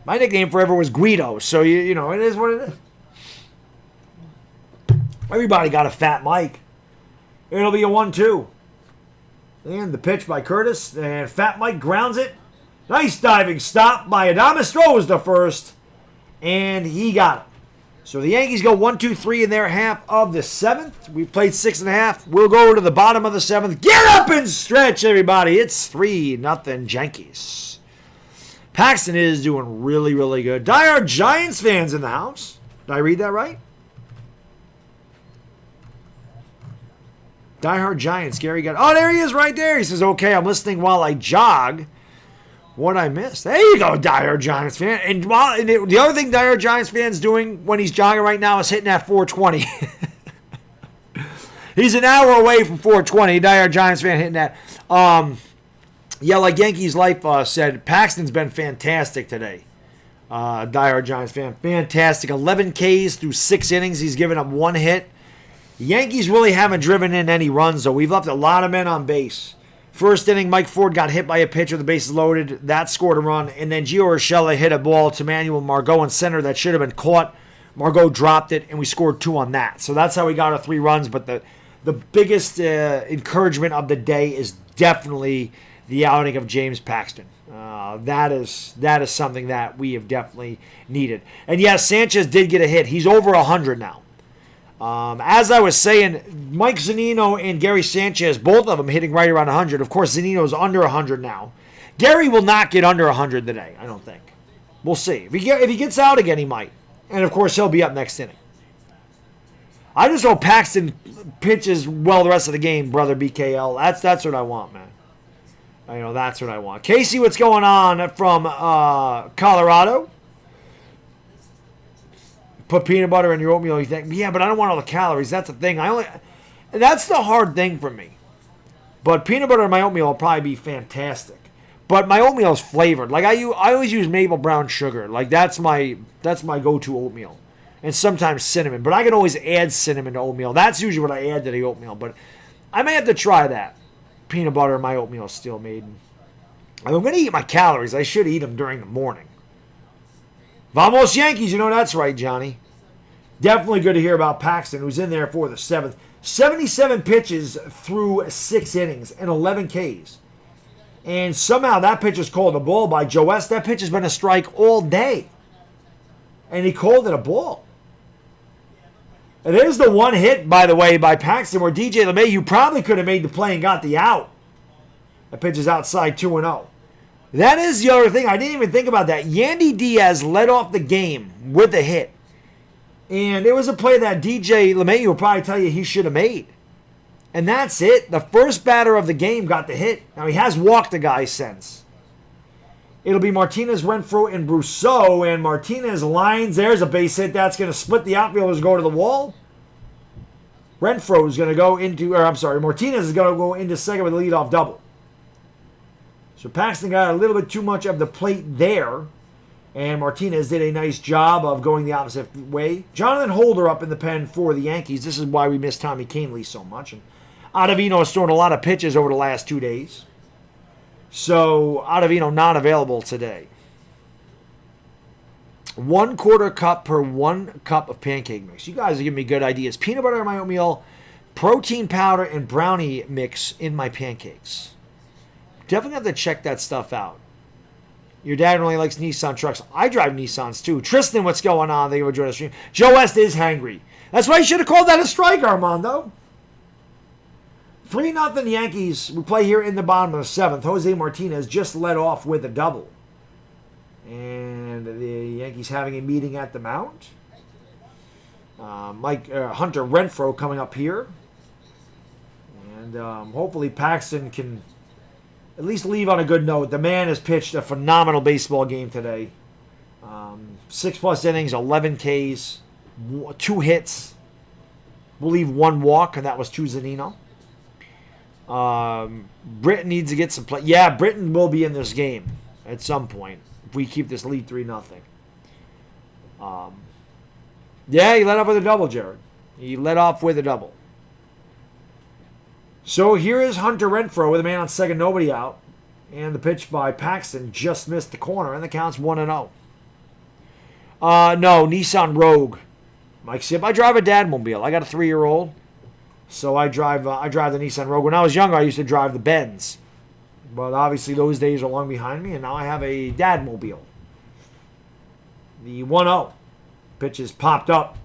My nickname forever was Guido, so you know, it is what it is. Everybody got a Fat Mike. It'll be a 1-2. And the pitch by Curtis, and Fat Mike grounds it. Nice diving stop by Adames, throws the first, and he got it. So the Yankees go 1-2-3 in their half of the 7th. We've played 6.5. We'll go to the bottom of the 7th. Get up and stretch, everybody. It's 3-0 Yankees. Paxton is doing really, really good. Diehard Giants fans in the house. Did I read that right? Diehard Giants. Gary got... Oh, there he is right there. He says, okay, I'm listening while I jog. What I missed? There you go, Diehard Giants fan. And the other thing Diehard Giants fan's doing when he's jogging right now is hitting that 420. He's an hour away from 420. Diehard Giants fan hitting that. Yeah, like Yankees Life said, Paxton's been fantastic today. Diehard Giants fan. Fantastic. 11 Ks through 6 innings. He's given up 1 hit. The Yankees really haven't driven in any runs, though. We've left a lot of men on base. First inning, Mike Ford got hit by a pitcher. The bases loaded. That scored a run. And then Gio Urshela hit a ball to Manuel Margot in center that should have been caught. Margot dropped it, and we scored 2 on that. So that's how we got our 3 runs. But the biggest encouragement of the day is definitely the outing of James Paxton. That is something that we have definitely needed. And yes, Sanchez did get a hit. He's over 100 now. As I was saying, Mike Zunino and Gary Sanchez, both of them hitting right around 100. Of course, Zunino's under 100 now. Gary will not get under 100 today, I don't think. We'll see. If he gets out again, he might. And, of course, he'll be up next inning. I just hope Paxton pitches well the rest of the game, brother BKL. That's what I want, man. I know that's what I want. Casey, what's going on from Colorado? put peanut butter in your oatmeal. You think, yeah, but I don't want all the calories. That's the thing. That's the hard thing for me. But peanut butter in my oatmeal will probably be fantastic. But my oatmeal is flavored. Like I always use maple brown sugar. Like that's my go-to oatmeal. And sometimes cinnamon. But I can always add cinnamon to oatmeal. That's usually what I add to the oatmeal. But I may have to try that. Peanut butter in my oatmeal still made. I'm going to eat my calories. I should eat them during the morning. Vamos Yankees. You know that's right, Johnny. Definitely good to hear about Paxton, who's in there for the 7th. 77 pitches through 6 innings and 11 Ks. And somehow that pitch is called a ball by Joe West. That pitch has been a strike all day. And he called it a ball. And there's the one hit, by the way, by Paxton where DJ LeMahieu probably could have made the play and got the out. That pitch is outside 2-0. That is the other thing. I didn't even think about that. Yandy Diaz led off the game with a hit. And it was a play that DJ LeMahieu will probably tell you he should have made. And that's it. The first batter of the game got the hit. Now, he has walked the guy since. It'll be Martinez, Renfroe, and Brousseau. And Martinez lines. There's a base hit. That's going to split the outfielders, go to the wall. Renfroe is going to go into, Martinez is going to go into second with a leadoff double. So Paxton got a little bit too much of the plate there. And Martinez did a nice job of going the opposite way. Jonathan Holder up in the pen for the Yankees. This is why we miss Tommy Kahnle so much. And Ottavino has thrown a lot of pitches over the last 2 days. So Ottavino not available today. 1/4 cup per 1 cup of pancake mix. You guys are giving me good ideas. Peanut butter in my oatmeal, protein powder, and brownie mix in my pancakes. Definitely have to check that stuff out. Your dad only likes Nissan trucks. I drive Nissans too. Tristan, what's going on? They enjoy the stream. Joe West is hangry. That's why you should have called that a strike, Armando. 3-0 Yankees. We play here in the bottom of the 7th. Jose Martinez just led off with a double. And the Yankees having a meeting at the mound. Hunter Renfroe coming up here. And hopefully Paxton can at least leave on a good note. The man has pitched a phenomenal baseball game today. 6+ innings, 11 Ks, 2 hits. We'll leave 1 walk, and that was to Zunino. Britton needs to get some play. Yeah, Britton will be in this game at some point if we keep this lead 3-0. Yeah, he led off with a double, Jared. He led off with a double. So here is Hunter Renfroe with a man on second, nobody out. And the pitch by Paxton just missed the corner, and the count's 1-0. No, Nissan Rogue. Mike Sip, I drive a dadmobile. I got a 3-year-old, so I drive the Nissan Rogue. When I was younger, I used to drive the Benz. But obviously those days are long behind me, and now I have a dadmobile. The 1-0. Pitch is popped up.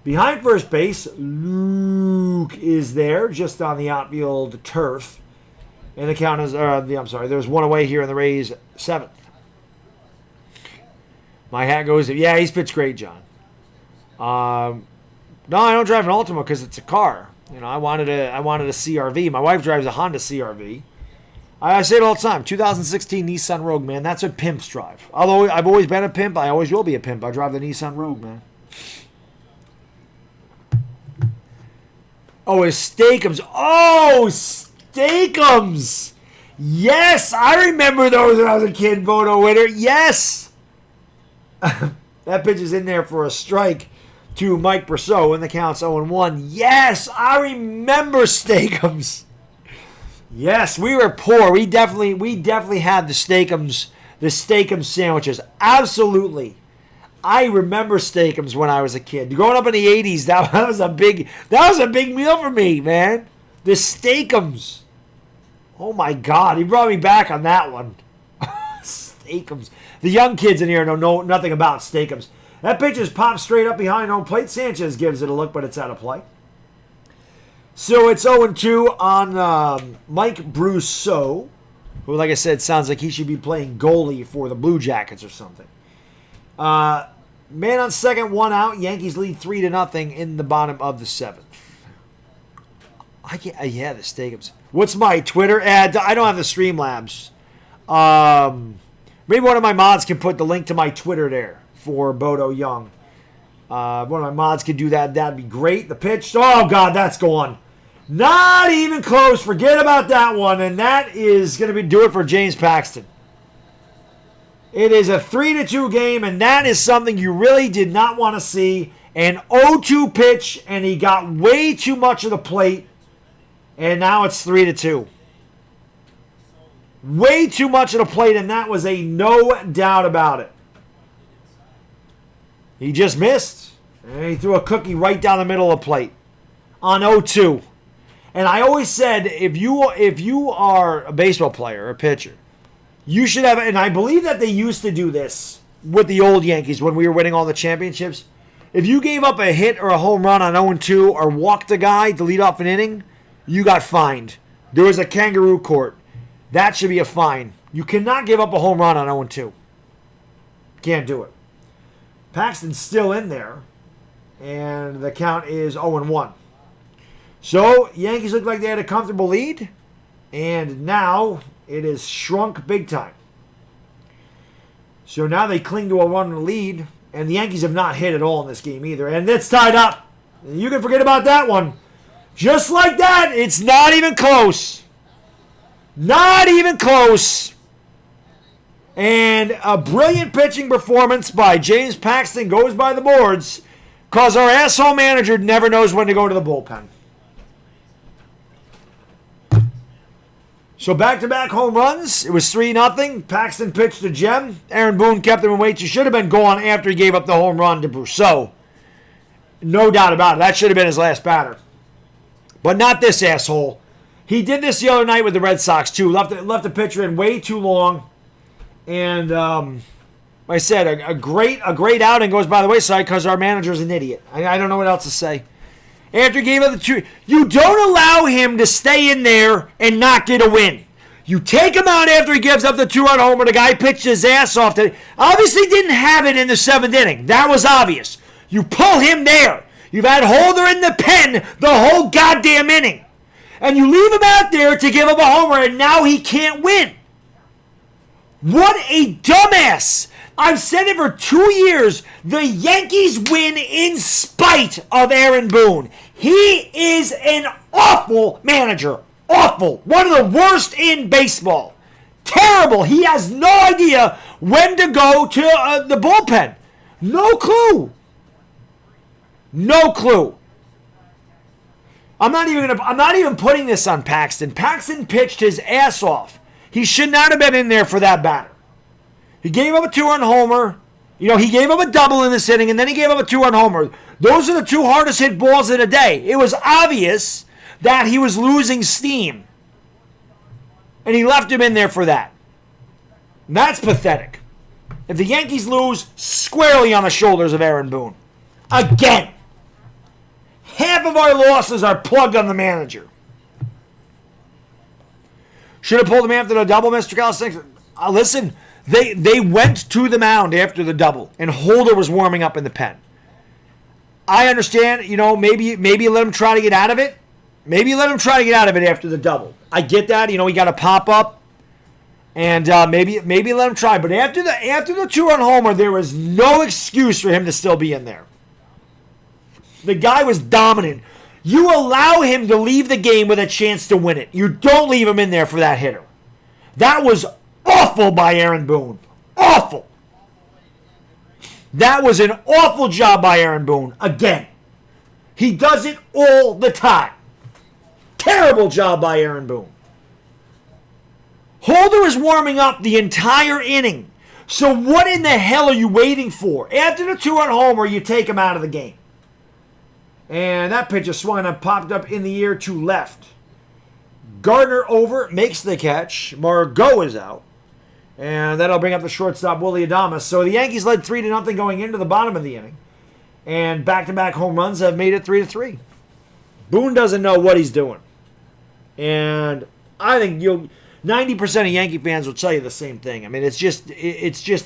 Behind first base, Luke is there, just on the outfield turf. And the count is, there's 1 away here in the Rays' 7th. My hat goes, yeah, he's pitched great, John. No, I don't drive an Altima because it's a car. You know, I wanted a CRV. My wife drives a Honda CRV. I say it all the time. 2016 Nissan Rogue, man. That's what pimps drive. Although I've always been a pimp, I always will be a pimp. I drive the Nissan Rogue, man. Oh, it's Steakums. Oh, Steakums. Yes, I remember those when I was a kid, Voto winner. Yes. That pitch is in there for a strike to Mike Brousseau, and the count's 0-1. Yes, I remember Steakums. Yes, we were poor. We definitely had the Steakums sandwiches. Absolutely. I remember Steakums when I was a kid. Growing up in the 80s, that was a big meal for me, man. The Steakums. Oh my God, he brought me back on that one. Steakums. The young kids in here know nothing about Steakums. That pitch is popped straight up behind home plate. Sanchez gives it a look, but it's out of play. So it's 0-2 on Mike Brousseau, who, like I said, sounds like he should be playing goalie for the Blue Jackets or something. Man on second, 1 out. Yankees lead 3-0 in the bottom of the 7th. The Steakums. What's my Twitter? I don't have the Streamlabs. Maybe one of my mods can put the link to my Twitter there for Bodo Young. One of my mods could do that. That'd be great. The pitch. Oh, God, that's gone. Not even close. Forget about that one. And that is going to do it for James Paxton. It is a 3-2 game, and that is something you really did not want to see. An 0-2 pitch, and he got way too much of the plate, and now it's 3-2. Way too much of the plate, and that was a no doubt about it. He just missed, and he threw a cookie right down the middle of the plate on 0-2. And I always said, if you are a baseball player or a pitcher, you should have, and I believe that they used to do this with the old Yankees when we were winning all the championships. If you gave up a hit or a home run on 0-2 or walked a guy to lead off an inning, you got fined. There was a kangaroo court. That should be a fine. You cannot give up a home run on 0-2. Can't do it. Paxton's still in there, and the count is 0-1. So, Yankees look like they had a comfortable lead, and now it is shrunk big time. So now they cling to a 1 lead, and the Yankees have not hit at all in this game either. And it's tied up. You can forget about that one. Just like that, it's not even close. Not even close. And a brilliant pitching performance by James Paxton goes by the boards because our asshole manager never knows when to go to the bullpen. So back-to-back home runs. It was 3-0. Paxton pitched a gem. Aaron Boone kept him in weights. He should have been gone after he gave up the home run to Brousseau. No doubt about it. That should have been his last batter. But not this asshole. He did this the other night with the Red Sox, too. Left the pitcher in way too long. And, like I said, a great outing goes by the wayside because our manager's an idiot. I don't know what else to say. After he gave up the 2, you don't allow him to stay in there and not get a win. You take him out after he gives up the 2-run homer. The guy pitched his ass off. Obviously didn't have it in the 7th inning. That was obvious. You pull him there. You've had Holder in the pen the whole goddamn inning. And you leave him out there to give up a homer, and now he can't win. What a dumbass. I've said it for 2 years. The Yankees win in spite of Aaron Boone. He is an awful manager. Awful. One of the worst in baseball. Terrible. He has no idea when to go to the bullpen. No clue. No clue. I'm not even putting this on Paxton. Paxton pitched his ass off. He should not have been in there for that batter. He gave up a 2-run homer. He gave up a double in this inning, and then he gave up a 2-run homer. Those are the 2 hardest hit balls of the day. It was obvious that he was losing steam. And he left him in there for that. And that's pathetic. If the Yankees lose, squarely on the shoulders of Aaron Boone. Again. Half of our losses are plugged on the manager. Should have pulled him after the double, Mr. Calisthenics. Listen, they went to the mound after the double, and Holder was warming up in the pen. I understand, maybe you let him try to get out of it. Maybe you let him try to get out of it after the double. I get that. He got a pop up, and maybe let him try. But after the 2-run homer, there was no excuse for him to still be in there. The guy was dominant. You allow him to leave the game with a chance to win it. You don't leave him in there for that hitter. That was awful by Aaron Boone. Awful. That was an awful job by Aaron Boone. Again. He does it all the time. Terrible job by Aaron Boone. Holder is warming up the entire inning. So what in the hell are you waiting for? After the 2-run homer, you take him out of the game. And that pitch is swung and popped up in the air to left. Gardner over, makes the catch. Margot is out. And that'll bring up the shortstop, Willie Adames. So the Yankees led 3-0 going into the bottom of the inning. And back-to-back home runs have made it 3-3. Boone doesn't know what he's doing. And I think 90% of Yankee fans will tell you the same thing. I mean, it's just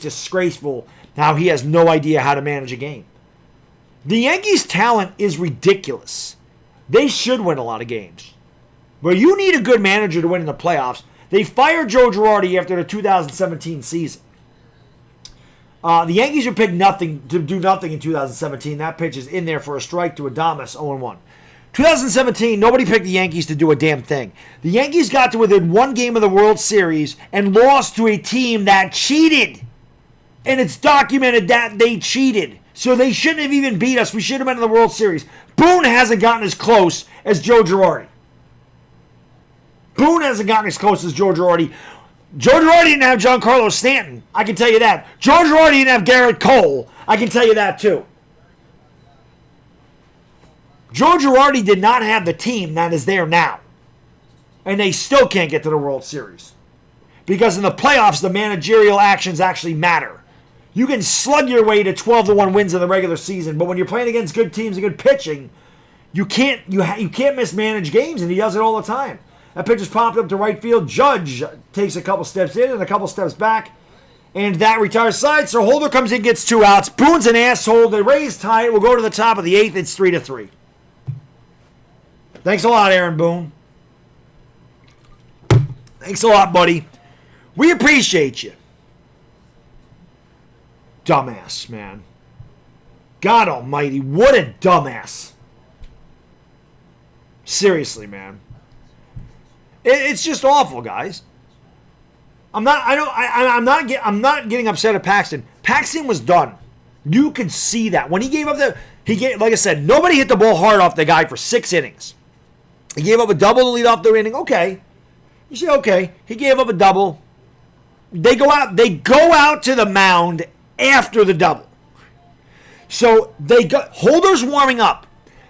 disgraceful how he has no idea how to manage a game. The Yankees' talent is ridiculous. They should win a lot of games. But you need a good manager to win in the playoffs. They fired Joe Girardi after the 2017 season. The Yankees were picked nothing to do nothing in 2017. That pitch is in there for a strike to Adames, 0-1. 2017, nobody picked the Yankees to do a damn thing. The Yankees got to within one game of the World Series and lost to a team that cheated. And it's documented that they cheated. So they shouldn't have even beat us. We should have been in the World Series. Boone hasn't gotten as close as Joe Girardi. Boone hasn't gotten as close as Joe Girardi. Joe Girardi didn't have Giancarlo Stanton. I can tell you that. Joe Girardi didn't have Garrett Cole. I can tell you that too. Joe Girardi did not have the team that is there now. And they still can't get to the World Series. Because in the playoffs, the managerial actions actually matter. You can slug your way to 12-1 wins in the regular season, but when you're playing against good teams and good pitching, you can't mismanage games, and he does it all the time. That pitch is popped up to right field. Judge takes a couple steps in and a couple steps back, and that retires side. So Holder comes in, gets 2 outs. Boone's an asshole. The Rays tie it. We'll go to the top of the 8th. It's 3-3. Thanks a lot, Aaron Boone. Thanks a lot, buddy. We appreciate you. Dumbass, man. God almighty, what a dumbass. Seriously, man. It's just awful, guys. I'm not getting upset at Paxton. Paxton was done. You could see that. When he gave up like I said, nobody hit the ball hard off the guy for 6 innings. He gave up a double to lead off the inning. Okay. You say, okay. He gave up a double. They go out to the mound after the double. So Holder's warming up.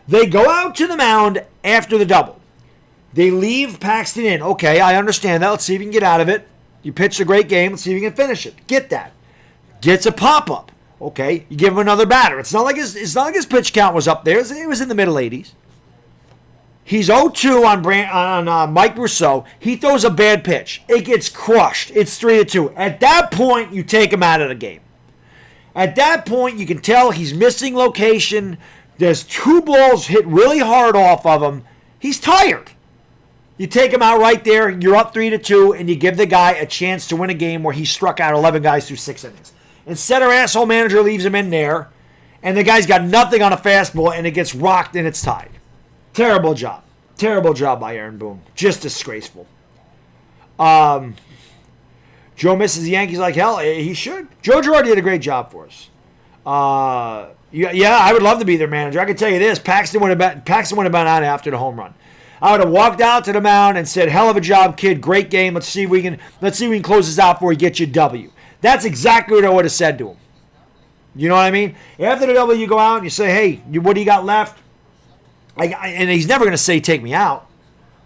They go out to the mound after the double. They leave Paxton in. Okay, I understand that. Let's see if you can get out of it. You pitched a great game. Let's see if you can finish it. Get that. Gets a pop-up. Okay, you give him another batter. It's not like his pitch count was up there. It was in the middle 80s. He's 0-2 on Mike Rousseau. He throws a bad pitch. It gets crushed. It's 3-2. At that point, you take him out of the game. At that point, you can tell he's missing location. There's 2 balls hit really hard off of him. He's tired. You take him out right there. You're up 3-2, and you give the guy a chance to win a game where he struck out 11 guys through 6 innings. Instead, our asshole manager leaves him in there, and the guy's got nothing on a fastball, and it gets rocked, and it's tied. Terrible job. Terrible job by Aaron Boone. Just disgraceful. Joe misses the Yankees like hell. He should. Joe Girardi did a great job for us. Yeah, I would love to be their manager. I can tell you this. Paxton would have been out after the home run. I would have walked out to the mound and said, hell of a job, kid. Great game. Let's see if we can close this out before we get you a W. That's exactly what I would have said to him. You know what I mean? After the W, you go out and you say, hey, what do you got left? And he's never going to say, take me out.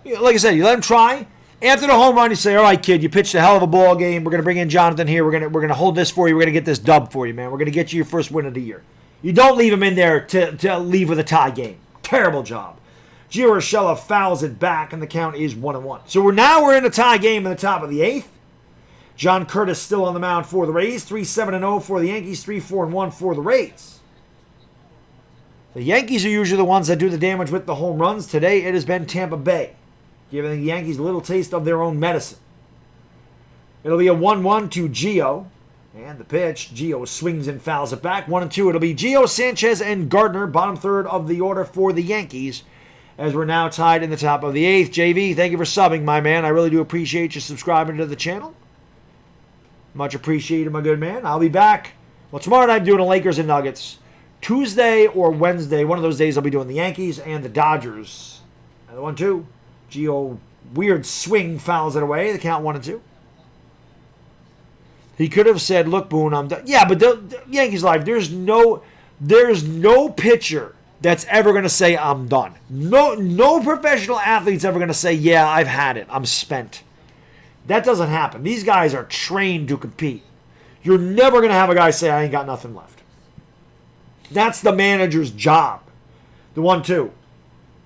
Like I said, you let him try. After the home run, you say, all right, kid, you pitched a hell of a ball game. We're going to bring in Jonathan here. We're going to hold this for you. We're going to get this dub for you, man. We're going to get you your first win of the year. You don't leave him in there to leave with a tie game. Terrible job. Gio Urshela fouls it back, and the count is 1-1. So we're in a tie game in the top of the 8th. John Curtis still on the mound for the Rays. 3-7-0 for the Yankees. 3-4-1 for the Rays. The Yankees are usually the ones that do the damage with the home runs. Today it has been Tampa Bay, giving the Yankees a little taste of their own medicine. It'll be a 1-1 to Gio. And the pitch, Gio swings and fouls it back. 1-2. It'll be Gio, Sanchez, and Gardner, bottom third of the order for the Yankees, as we're now tied in the top of the 8th. JV, thank you for subbing, my man. I really do appreciate you subscribing to the channel. Much appreciated, my good man. I'll be back. Well, tomorrow night I'm doing the Lakers and Nuggets. Tuesday or Wednesday, one of those days I'll be doing the Yankees and the Dodgers. Another 1-2. Gio, weird swing, fouls it away. The count 1-2. He could have said, look, Boone, I'm done. Yeah, but the Yankees live, there's no pitcher that's ever going to say, I'm done. No professional athlete's ever going to say, yeah, I've had it. I'm spent. That doesn't happen. These guys are trained to compete. You're never going to have a guy say, I ain't got nothing left. That's the manager's job. The 1-2.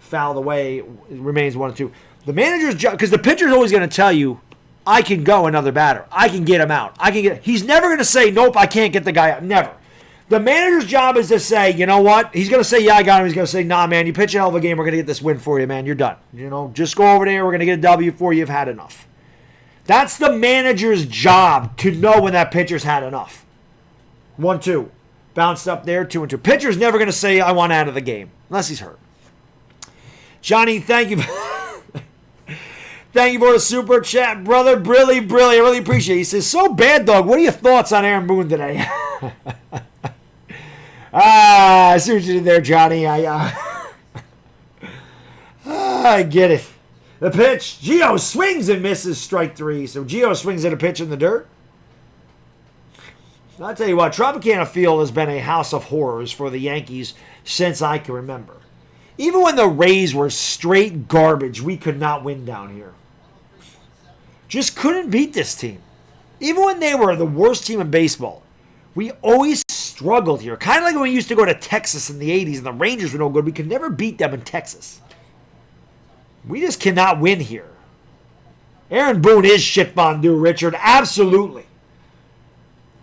Fouled away. It remains 1-2. The manager's job, because the pitcher's always going to tell you, I can go another batter. I can get him out. He's never going to say, nope, I can't get the guy out. Never. The manager's job is to say, you know what? He's going to say, yeah, I got him. He's going to say, nah, man, you pitch a hell of a game. We're going to get this win for you, man. You're done. Just go over there. We're going to get a W for you. You've had enough. That's the manager's job, to know when that pitcher's had enough. 1-2. Bounced up there, 2-2. Pitcher's never going to say, I want out of the game, unless he's hurt. Johnny, thank you. Thank you for the super chat, brother. Really, I really appreciate it. He says, so bad, dog. What are your thoughts on Aaron Boone today? I see what you did there, Johnny. I get it. The pitch. Gio swings and misses, strike 3. So Gio swings at a pitch in the dirt. I'll tell you what, Tropicana Field has been a house of horrors for the Yankees since I can remember. Even when the Rays were straight garbage, we could not win down here. Just couldn't beat this team. Even when they were the worst team in baseball, we always struggled here. Kind of like when we used to go to Texas in the 80s and the Rangers were no good. We could never beat them in Texas. We just cannot win here. Aaron Boone is shit fondue, Richard. Absolutely.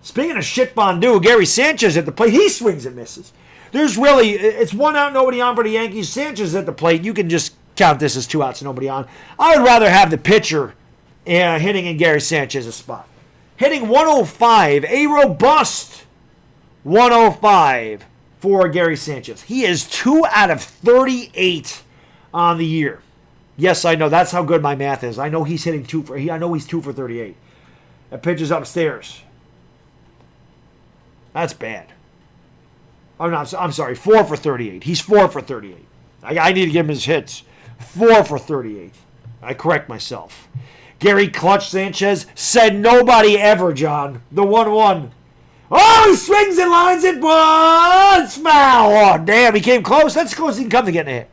Speaking of shit fondue, Gary Sanchez at the plate. He swings and misses. There's really, it's 1 out, nobody on for the Yankees. Sanchez at the plate. You can just count this as 2 outs, nobody on. I would rather have the pitcher hitting in Gary Sanchez's spot. Hitting 105, a robust 105 for Gary Sanchez. He is 2 out of 38 on the year. Yes, I know. That's how good my math is. I know he's hitting 2 for. I know he's 2 for 38. That pitch is upstairs. That's bad. I'm sorry. 4 for 38. He's 4 for 38. I need to give him his hits. 4 for 38. I correct myself. Gary Clutch Sanchez said nobody ever, John. The 1-1. Oh, he swings and lines it. It's foul. Oh, damn. He came close. That's close as he can come to getting a hit.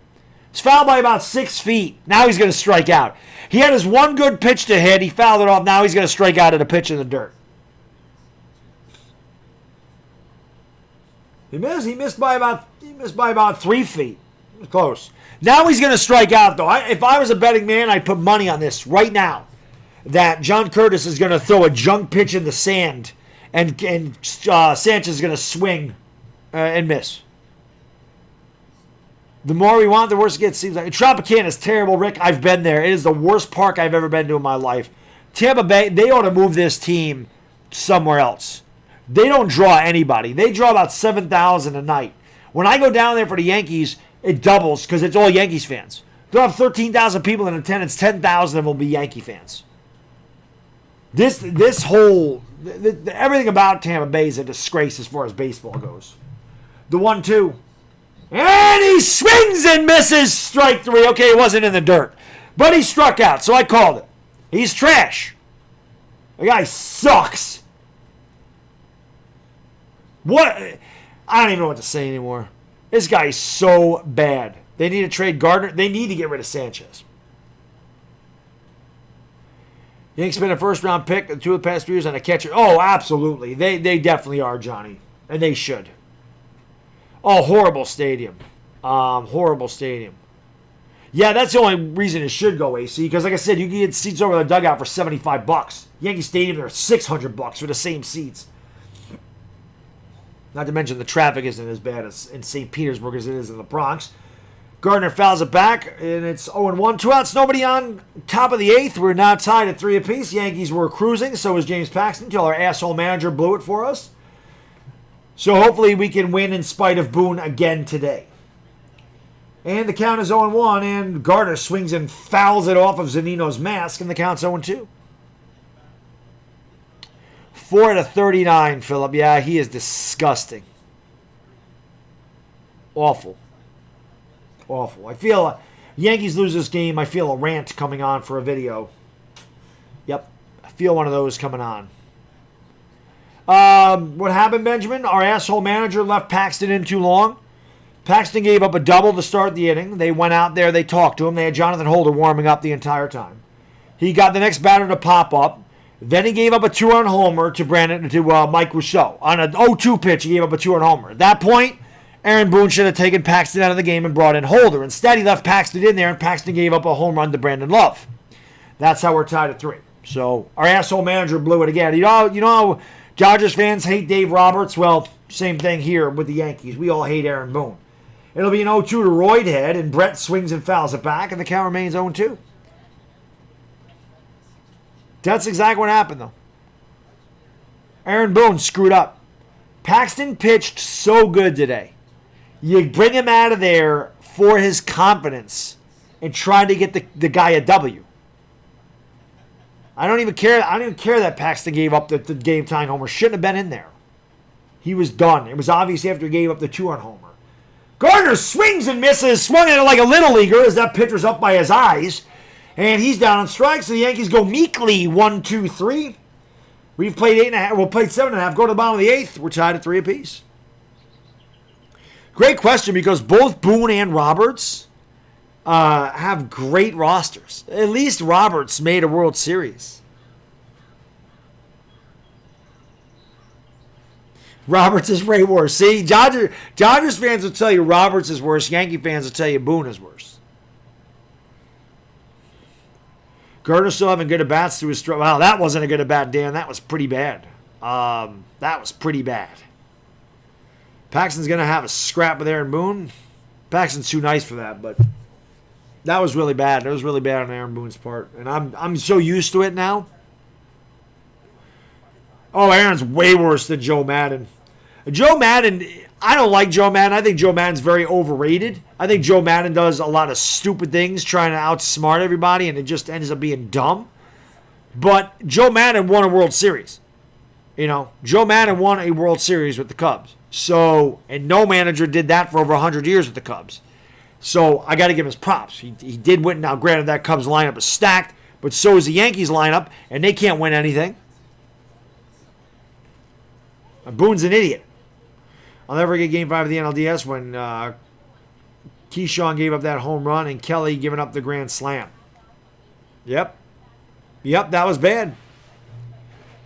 It's fouled by about 6 feet. Now he's going to strike out. He had his one good pitch to hit. He fouled it off. Now he's going to strike out at a pitch in the dirt. He missed by about 3 feet. Close. Now he's going to strike out, though. If I was a betting man, I'd put money on this right now. That John Curtis is going to throw a junk pitch in the sand, and Sanchez is going to swing and miss. The more we want, the worse it gets. Seems like Tropicana is terrible, Rick. I've been there. It is the worst park I've ever been to in my life. Tampa Bay, they ought to move this team somewhere else. They don't draw anybody. They draw about 7,000 a night. When I go down there for the Yankees, it doubles because it's all Yankees fans. They'll have 13,000 people in attendance. 10,000 of them will be Yankee fans. This whole everything about Tampa Bay is a disgrace as far as baseball goes. The 1-2. And he swings and misses. Strike 3. Okay, it wasn't in the dirt. But he struck out, so I called it. He's trash. The guy sucks. What? I don't even know what to say anymore. This guy is so bad. They need to trade Gardner. They need to get rid of Sanchez. Yankees been a first-round pick 2 of the past 3 years and a catcher. Oh, absolutely. They definitely are, Johnny. And they should. Oh, horrible stadium. Horrible stadium. Yeah, that's the only reason it should go AC. Because, like I said, you can get seats over the dugout for $75. Yankee Stadium, they're $600 for the same seats. Not to mention the traffic isn't as bad as in St. Petersburg as it is in the Bronx. Gardner fouls it back, and it's 0-1. 2 outs, nobody on. Top of the 8th. We're now tied at 3 apiece. Yankees were cruising. So was James Paxton until our asshole manager blew it for us. So hopefully we can win in spite of Boone again today. And the count is 0-1, and Gardner swings and fouls it off of Zunino's mask, and the count's 0-2. 4 out of 39, Philip. Yeah, he is disgusting. Awful. Awful. I feel Yankees lose this game. I feel a rant coming on for a video. Yep. I feel one of those coming on. What happened, Benjamin? Our asshole manager left Paxton in too long. Paxton gave up a double to start the inning. They went out there. They talked to him. They had Jonathan Holder warming up the entire time. He got the next batter to pop up. Then he gave up a 2-run homer to Mike Rousseau. On an 0-2 pitch, he gave up a 2-run homer. At that point, Aaron Boone should have taken Paxton out of the game and brought in Holder. Instead, he left Paxton in there, and Paxton gave up a home run to Brandon Love. That's how we're tied at 3. So our asshole manager blew it again. You know how Dodgers fans hate Dave Roberts? Well, same thing here with the Yankees. We all hate Aaron Boone. It'll be an 0-2 to Roydhead, and Brett swings and fouls it back, and the count remains 0-2. That's exactly what happened, though. Aaron Boone screwed up. Paxton pitched so good today. You bring him out of there for his confidence and try to get the guy a W. I don't even care that Paxton gave up the game-tying homer. Shouldn't have been in there. He was done. It was obvious after he gave up the 2-run homer. Karner swings and misses, swung at it like a little leaguer as that pitcher's up by his eyes. And he's down on strikes, so the Yankees go meekly 1-2-3. We've played 8.5. We'll play 7.5. Go to the bottom of the 8th. We're tied at 3 apiece. Great question because both Boone and Roberts have great rosters. At least Roberts made a World Series. Roberts is way worse. See, Dodgers fans will tell you Roberts is worse. Yankee fans will tell you Boone is worse. Karner still having good at-bats through his stroke. Wow, that wasn't a good at-bat, Dan. That was pretty bad. That was pretty bad. Paxton's going to have a scrap with Aaron Boone. Paxton's too nice for that, but that was really bad. It was really bad on Aaron Boone's part. And I'm so used to it now. Oh, Aaron's way worse than Joe Madden. Joe Madden, I don't like Joe Madden. I think Joe Madden's very overrated. I think Joe Madden does a lot of stupid things trying to outsmart everybody, and it just ends up being dumb. But Joe Madden won a World Series. You know, Joe Madden won a World Series with the Cubs. So, and no manager did that for over 100 years with the Cubs. So, I got to give him his props. He did win. Now, granted, that Cubs lineup is stacked, but so is the Yankees lineup, and they can't win anything. Boone's an idiot. I'll never get Game 5 of the NLDS when Keyshawn gave up that home run and Kelly giving up the grand slam. Yep, that was bad.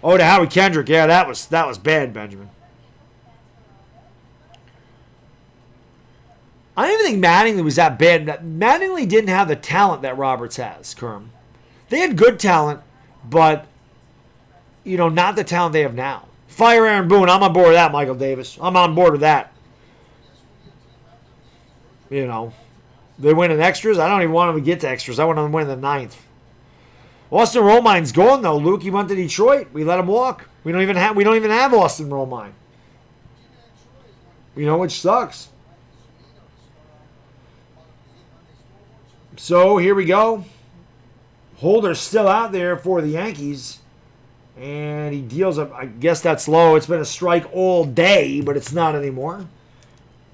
Oh, to Howie Kendrick. Yeah, that was bad, Benjamin. I don't even think Mattingly was that bad. Mattingly didn't have the talent that Roberts has, Kerm. They had good talent, but, not the talent they have now. Fire Aaron Boone. I'm on board with that, Michael Davis. I'm on board with that. They win in extras. I don't even want them to get to extras. I want them to win in the 9th. Austin Romine's gone though. Luke, he went to Detroit. We let him walk. We don't even have Austin Romine. Which sucks. So here we go. Holder's still out there for the Yankees. And he deals up, I guess that's low. It's been a strike all day, but it's not anymore.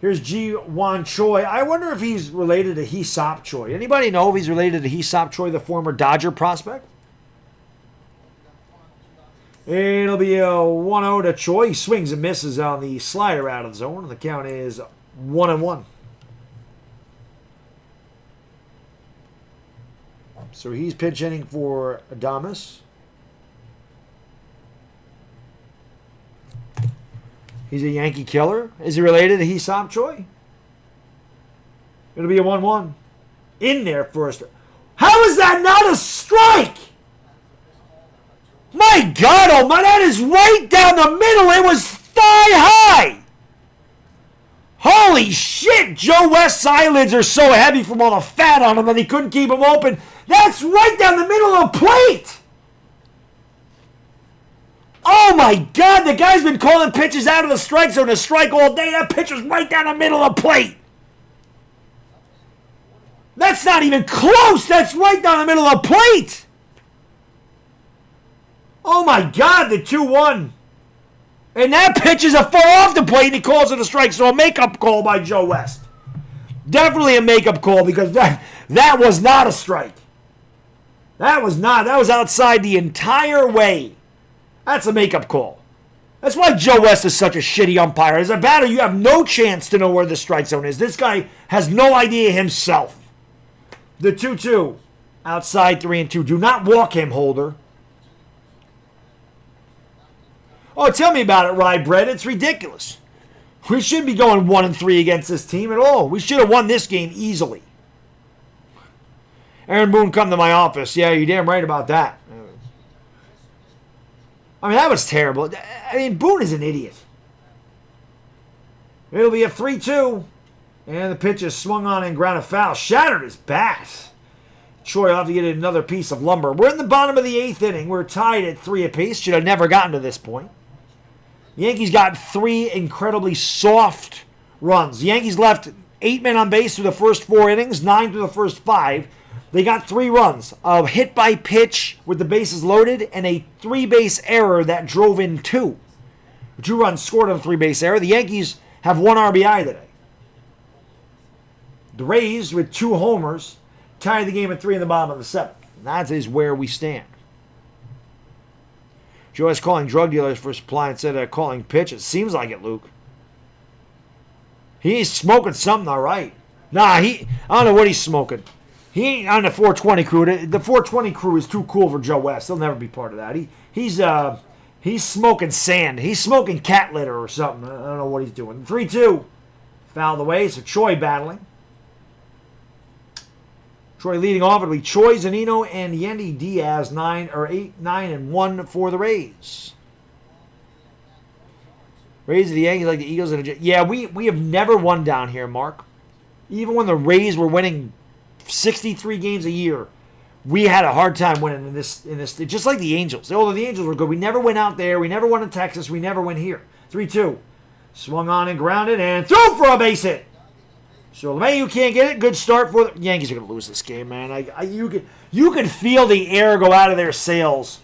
Here's Ji-Wan Choi. I wonder if he's related to Hee-Sop Choi. Anybody know if he's related to Hee-Sop Choi, the former Dodger prospect? It'll be a 1-0 to Choi. He swings and misses on the slider out of the zone. The count is 1-1. So he's pinch hitting for Adames. He's a Yankee killer. Is he related to Hee-Sop Choi? It'll be a 1-1. In there first. How is that not a strike? My God, oh my, that is right down the middle. It was thigh high. Holy shit, Joe West's eyelids are so heavy from all the fat on them that he couldn't keep them open. That's right down the middle of the plate. Oh my God, the guy's been calling pitches out of the strike zone to strike all day. That pitcher's right down the middle of the plate. That's not even close. That's right down the middle of the plate. Oh my God, the 2-1. And that pitch is a far off the plate and he calls it a strike. So a makeup call by Joe West. Definitely a makeup call because that was not a strike. That was outside the entire way. That's a makeup call. That's why Joe West is such a shitty umpire. As a batter, you have no chance to know where the strike zone is. This guy has no idea himself. The 2-2. Outside 3-2. Do not walk him, Holder. Oh, tell me about it, Rye Bread. It's ridiculous. We shouldn't be going 1-3 against this team at all. We should have won this game easily. Aaron Boone, come to my office. Yeah, you're damn right about that. I mean, that was terrible. I mean, Boone is an idiot. It'll be a 3-2. And the pitch is swung on and ground a foul. Shattered his bat. Troy will have to get another piece of lumber. We're in the bottom of the 8th inning. We're tied at 3 apiece. Should have never gotten to this point. The Yankees got 3 incredibly soft runs. The Yankees left 8 men on base through the first 4 innings, 9 through the first 5. They got 3 runs, a hit by pitch with the bases loaded, and a 3-base error that drove in 2. 2 runs scored on a 3-base error. The Yankees have 1 RBI today. The Rays, with 2 homers, tied the game at 3 in the bottom of the 7th. And that is where we stand. Joe is calling drug dealers for supply instead of calling pitches. Seems like it, Luke. He's smoking something, all right. I don't know what he's smoking. He ain't on the 420 crew. The 420 crew is too cool for Joe West. He'll never be part of that. He's smoking sand. He's smoking cat litter or something. I don't know what he's doing. 3-2. Fouled away. So Choi battling. Choi leading off. It'll be Choi, Zunino, and Yandy Diaz. 8, 9, and 1 for the Rays. Rays of the Yankees like the Eagles. Yeah, we have never won down here, Mark. Even when the Rays were winning 63 games a year, we had a hard time winning in this, just like the Angels. Although the Angels were good, we never went out there. We never won in Texas. We never went here. 3-2. Swung on and grounded and threw for a base hit. So LeMahieu can't get it. Good start for the Yankees. Are going to lose this game, man. You could feel the air go out of their sails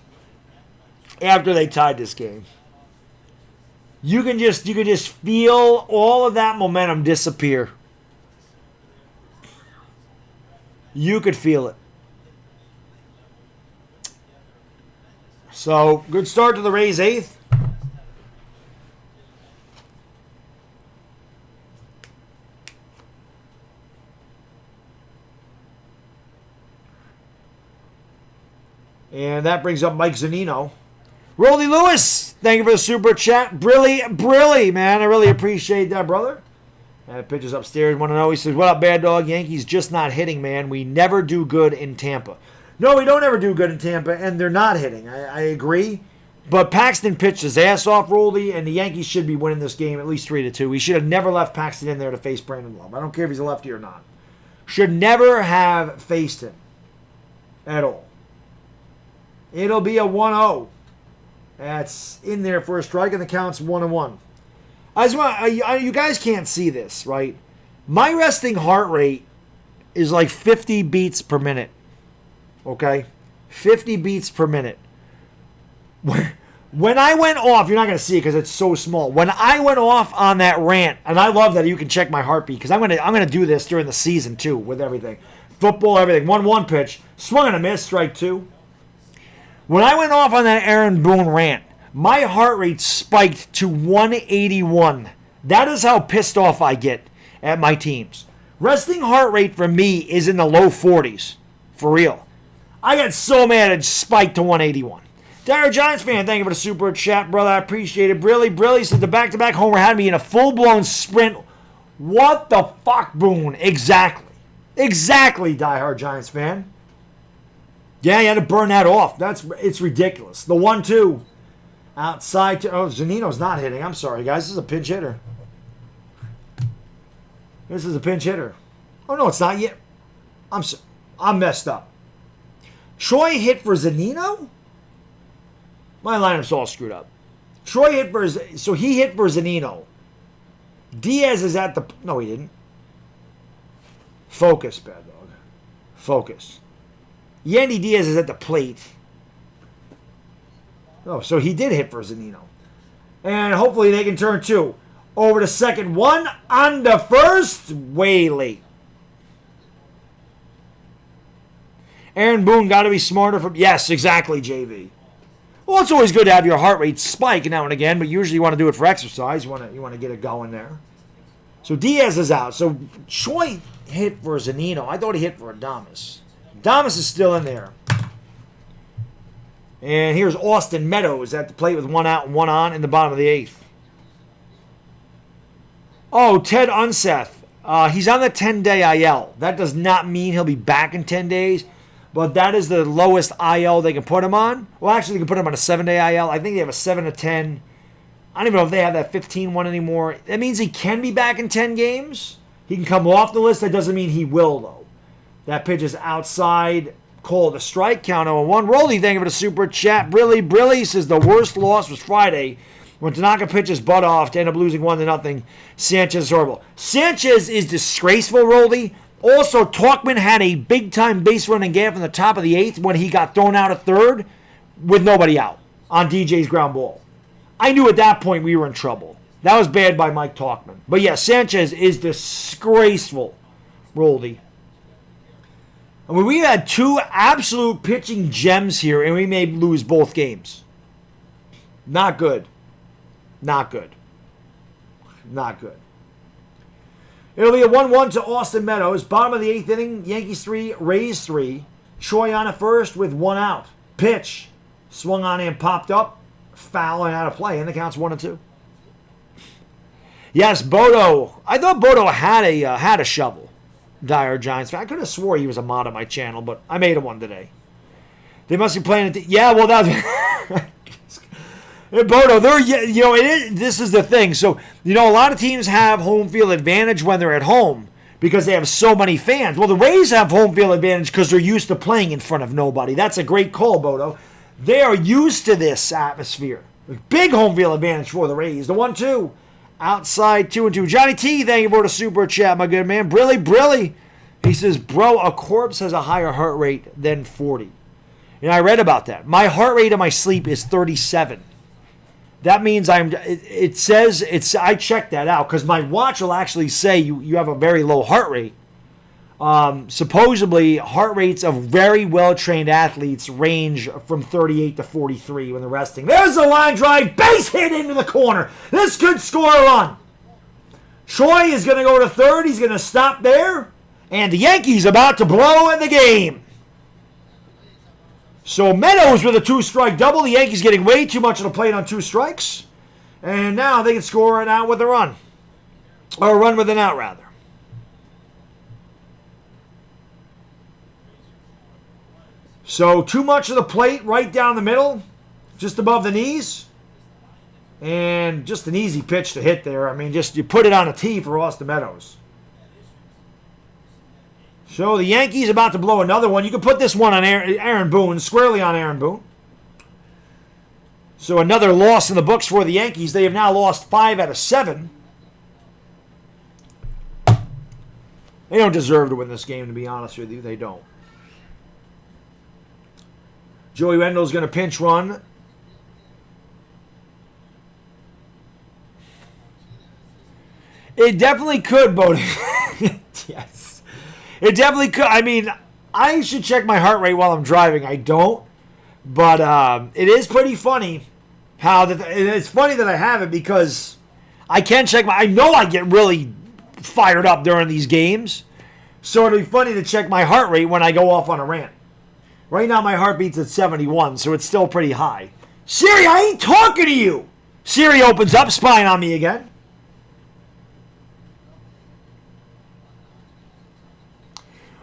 after they tied this game. You can just feel all of that momentum disappear. You could feel it. So, good start to the Rays' 8th. And that brings up Mike Zunino. Rolly Lewis, thank you for the super chat. Brilly, man. I really appreciate that, brother. Pitches upstairs, 1-0. He says, what up, Bad Dog? Yankees just not hitting, man. We never do good in Tampa. No, we don't ever do good in Tampa, and they're not hitting. I agree. But Paxton pitched his ass off, Rolly, and the Yankees should be winning this game at least 3-2. We should have never left Paxton in there to face Brandon Love. I don't care if he's a lefty or not. Should never have faced him at all. It'll be a 1-0. That's in there for a strike, and the count's 1-1. You guys can't see this, right? My resting heart rate is like 50 beats per minute. Okay? 50 beats per minute. When I went off, you're not going to see it because it's so small. When I went off on that rant, and I love that you can check my heartbeat because I'm gonna do this during the season too with everything. Football, everything. 1-1 pitch. Swung and a miss, strike 2. When I went off on that Aaron Boone rant, my heart rate spiked to 181. That is how pissed off I get at my teams. Resting heart rate for me is in the low 40s. For real. I got so mad it spiked to 181. Dire Giants fan, thank you for the super chat, brother. I appreciate it. Brilly said the back-to-back homer had me in a full-blown sprint. What the fuck, Boone? Exactly, diehard Giants fan. Yeah, you had to burn that off. It's ridiculous. The 1-2. Outside to... Oh, Zunino's not hitting. I'm sorry, guys. This is a pinch hitter. Oh, no, it's not yet. I'm messed up. Troy hit for Zunino? My lineup's all screwed up. Troy hit for... So he hit for Zunino. Diaz is at the... No, he didn't. Focus, Bad Dog. Focus. Yandy Diaz is at the plate. Oh, so he did hit for Zunino. And hopefully they can turn 2. Over to second. 1 on the first. Way late. Aaron Boone got to be smarter from... Yes, exactly, JV. Well, it's always good to have your heart rate spike now and again, but usually you want to do it for exercise. You want to get it going there. So Diaz is out. So Choi hit for Zunino. I thought he hit for Adames. Adames is still in there. And here's Austin Meadows at the plate with 1 out and 1 on in the bottom of the 8th. Oh, Ted Unseth. He's on the 10-day IL. That does not mean he'll be back in 10 days, but that is the lowest IL they can put him on. Well, actually, they can put him on a 7-day IL. I think they have a 7 to 10. I don't even know if they have that 15 one anymore. That means he can be back in 10 games. He can come off the list. That doesn't mean he will, though. That pitch is outside. Called a strike, count 0-1. Rolly, thank you for the super chat. Brilly says the worst loss was Friday When Tanaka pitches butt off to end up losing 1-0, Sanchez is horrible. Sanchez is disgraceful, Roldy. Also, Talkman had a big-time base-running gap in the top of the 8th when he got thrown out at third with nobody out on DJ's ground ball. I knew at that point we were in trouble. That was bad by Mike Talkman. But yeah, Sanchez is disgraceful, Roldy. I mean, we had 2 absolute pitching gems here, and we may lose both games. Not good. Not good. Not good. It'll be a 1-1 to Austin Meadows. Bottom of the 8th inning, Yankees 3, Rays 3. Choi on at first with 1 out. Pitch. Swung on and popped up. Foul and out of play, and the count's 1-2. Yes, Bodo. I thought Bodo had a shovel. Dire Giants fan. I could have swore he was a mod on my channel, but I made him one today. They must be playing it. Yeah, well, that's Bodo. This is the thing. So, a lot of teams have home field advantage when they're at home because they have so many fans. Well, the Rays have home field advantage because they're used to playing in front of nobody. That's a great call, Bodo. They are used to this atmosphere. Big home field advantage for the Rays. The 1-2. Outside 2-2. Johnny T, thank you for the super chat, my good man. Brilly. He says, bro, a corpse has a higher heart rate than 40. And I read about that. My heart rate in my sleep is 37. That means I checked that out because my watch will actually say you have a very low heart rate. Supposedly, heart rates of very well-trained athletes range from 38 to 43 when they're resting. There's a line drive, base hit into the corner. This could score a run. Choi is going to go to third. He's going to stop there. And the Yankees about to blow in the game. So Meadows with a 2-strike double. The Yankees getting way too much of the plate on 2 strikes. And now they can score an out with a run. Or a run with an out, rather. So too much of the plate right down the middle, just above the knees. And just an easy pitch to hit there. I mean, just you put it on a tee for Austin Meadows. So the Yankees about to blow another one. You can put this one on Aaron Boone, squarely on Aaron Boone. So another loss in the books for the Yankees. They have now lost 5 out of 7. They don't deserve to win this game, to be honest with you. They don't. Joey Wendell's going to pinch run. It definitely could, Bodie. Yes. It definitely could. I mean, I should check my heart rate while I'm driving. I don't. But it is pretty funny how it's funny that I have it because I can check I know I get really fired up during these games. So it'll be funny to check my heart rate when I go off on a rant. Right now, my heartbeat's at 71, so it's still pretty high. Siri, I ain't talking to you! Siri opens up, spying on me again.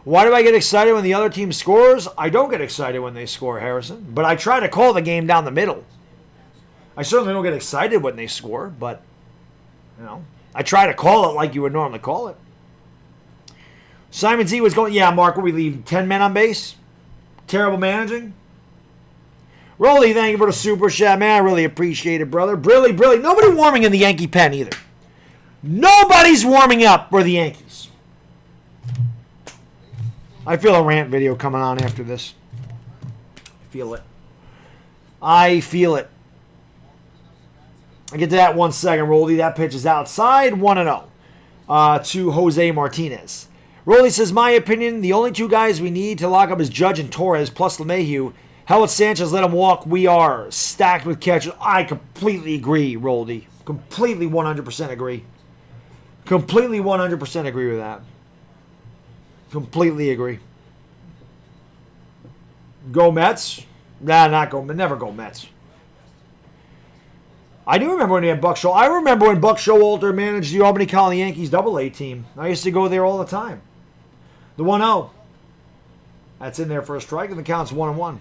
Why do I get excited when the other team scores? I don't get excited when they score, Harrison. But I try to call the game down the middle. I certainly don't get excited when they score, but, I try to call it like you would normally call it. Simon Z was going, yeah, Mark, will we leave 10 men on base? Terrible managing. Rolly, thank you for the super chat, man. I really appreciate it, brother. Brilly. Nobody warming in the Yankee pen either. Nobody's warming up for the Yankees. I feel a rant video coming on after this. I feel it. I get to that 1 second, Rolly. That pitch is outside, 1-0 to Jose Martinez. Rolly says, my opinion, the only 2 guys we need to lock up is Judge and Torres, plus LeMahieu. Hell with Sanchez, let him walk. We are stacked with catchers. I completely agree, Roldy. Completely 100% agree. Completely 100% agree with that. Completely agree. Go Mets? Nah, not go. Never go Mets. I do remember when he had Buck Showalter. I remember when Buck Showalter managed the Albany Colony Yankees Double-A team. I used to go there all the time. The 1-0. That's in there for a strike, and the count's 1-1.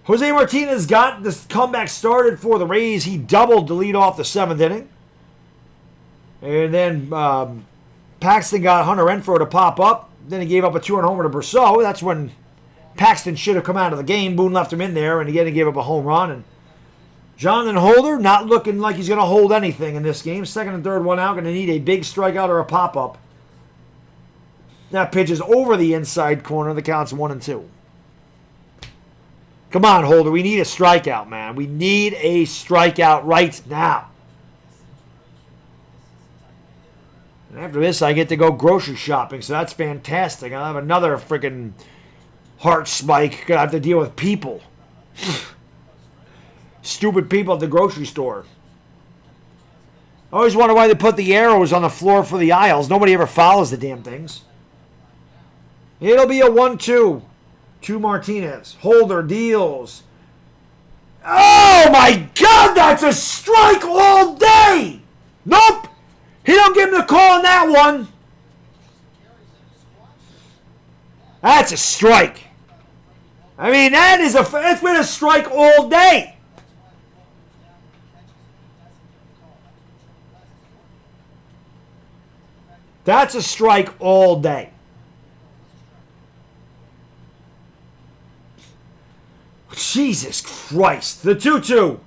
Jose Martinez got this comeback started for the Rays. He doubled to lead off the 7th inning. And then Paxton got Hunter Renfroe to pop up. Then he gave up a 2-run homer to Brousseau. That's when Paxton should have come out of the game. Boone left him in there, and again he gave up a home run. And Jonathan Holder not looking like he's going to hold anything in this game. Second and third one out. Going to need a big strikeout or a pop-up. That pitch is over the inside corner. The count's 1-2. Come on, Holder. We need a strikeout, man. We need a strikeout right now. And after this, I get to go grocery shopping, so that's fantastic. I'll have another freaking heart spike. Gonna have to deal with people. Stupid people at the grocery store. I always wonder why they put the arrows on the floor for the aisles. Nobody ever follows the damn things. It'll be a 1-2 to Martinez. Holder deals. Oh my God, that's a strike all day. Nope. He don't give him the call on that one. That's a strike. I mean, that's been a strike all day. That's a strike all day. Jesus Christ. The 2-2.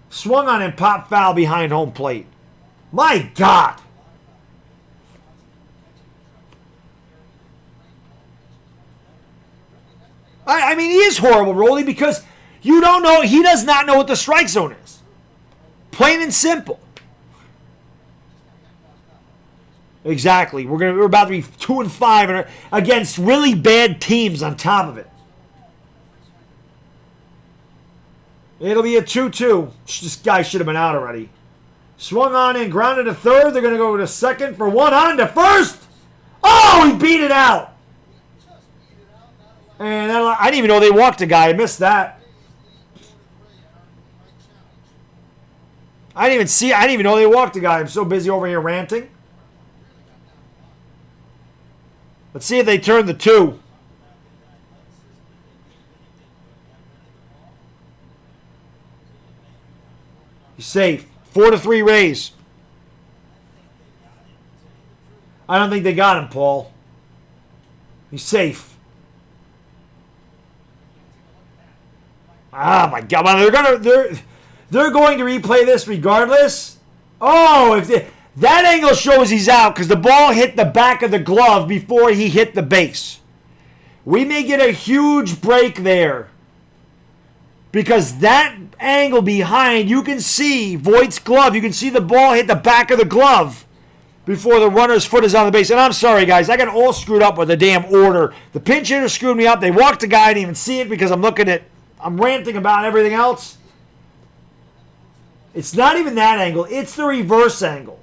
Swung on and popped foul behind home plate. My God. I mean, he is horrible, Rolly, because you don't know, he does not know what the strike zone is. Plain and simple. Exactly. We're about to be 2-5 against really bad teams on top of it. It'll be a 2-2. This guy should have been out already. Swung on and grounded to third. They're going to go to second for one on to first. Oh, he beat it out. And I didn't even know they walked a guy. I missed that. I didn't even know they walked a guy. I'm so busy over here ranting. Let's see if they turn the 2. He's safe. 4-3 Rays. I don't think they got him, Paul. He's safe. Ah, my God! They're going to replay this regardless. Oh, that angle shows he's out because the ball hit the back of the glove before he hit the base. We may get a huge break there because that angle behind, you can see Voigt's glove. You can see the ball hit the back of the glove before the runner's foot is on the base. And I'm sorry, guys. I got all screwed up with the damn order. The pinch hitter screwed me up. They walked the guy. I didn't even see it because I'm ranting about everything else. It's not even that angle. It's the reverse angle.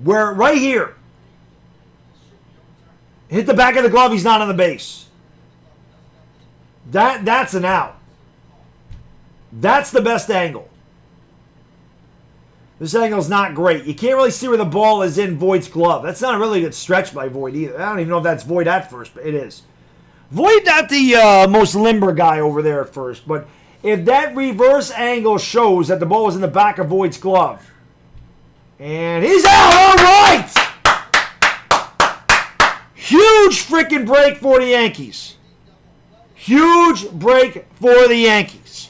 Where right here, hit the back of the glove, he's not on the base. That's an out. That's the best angle. This angle is not great. You can't really see where the ball is in Voigt's glove. That's not a really good stretch by Voigt either. I don't even know if that's Voigt at first, but it is. Voigt not the most limber guy over there at first, but if that reverse angle shows that the ball was in the back of Voigt's glove, and he's out, all right! Huge freaking break for the Yankees. Huge break for the Yankees.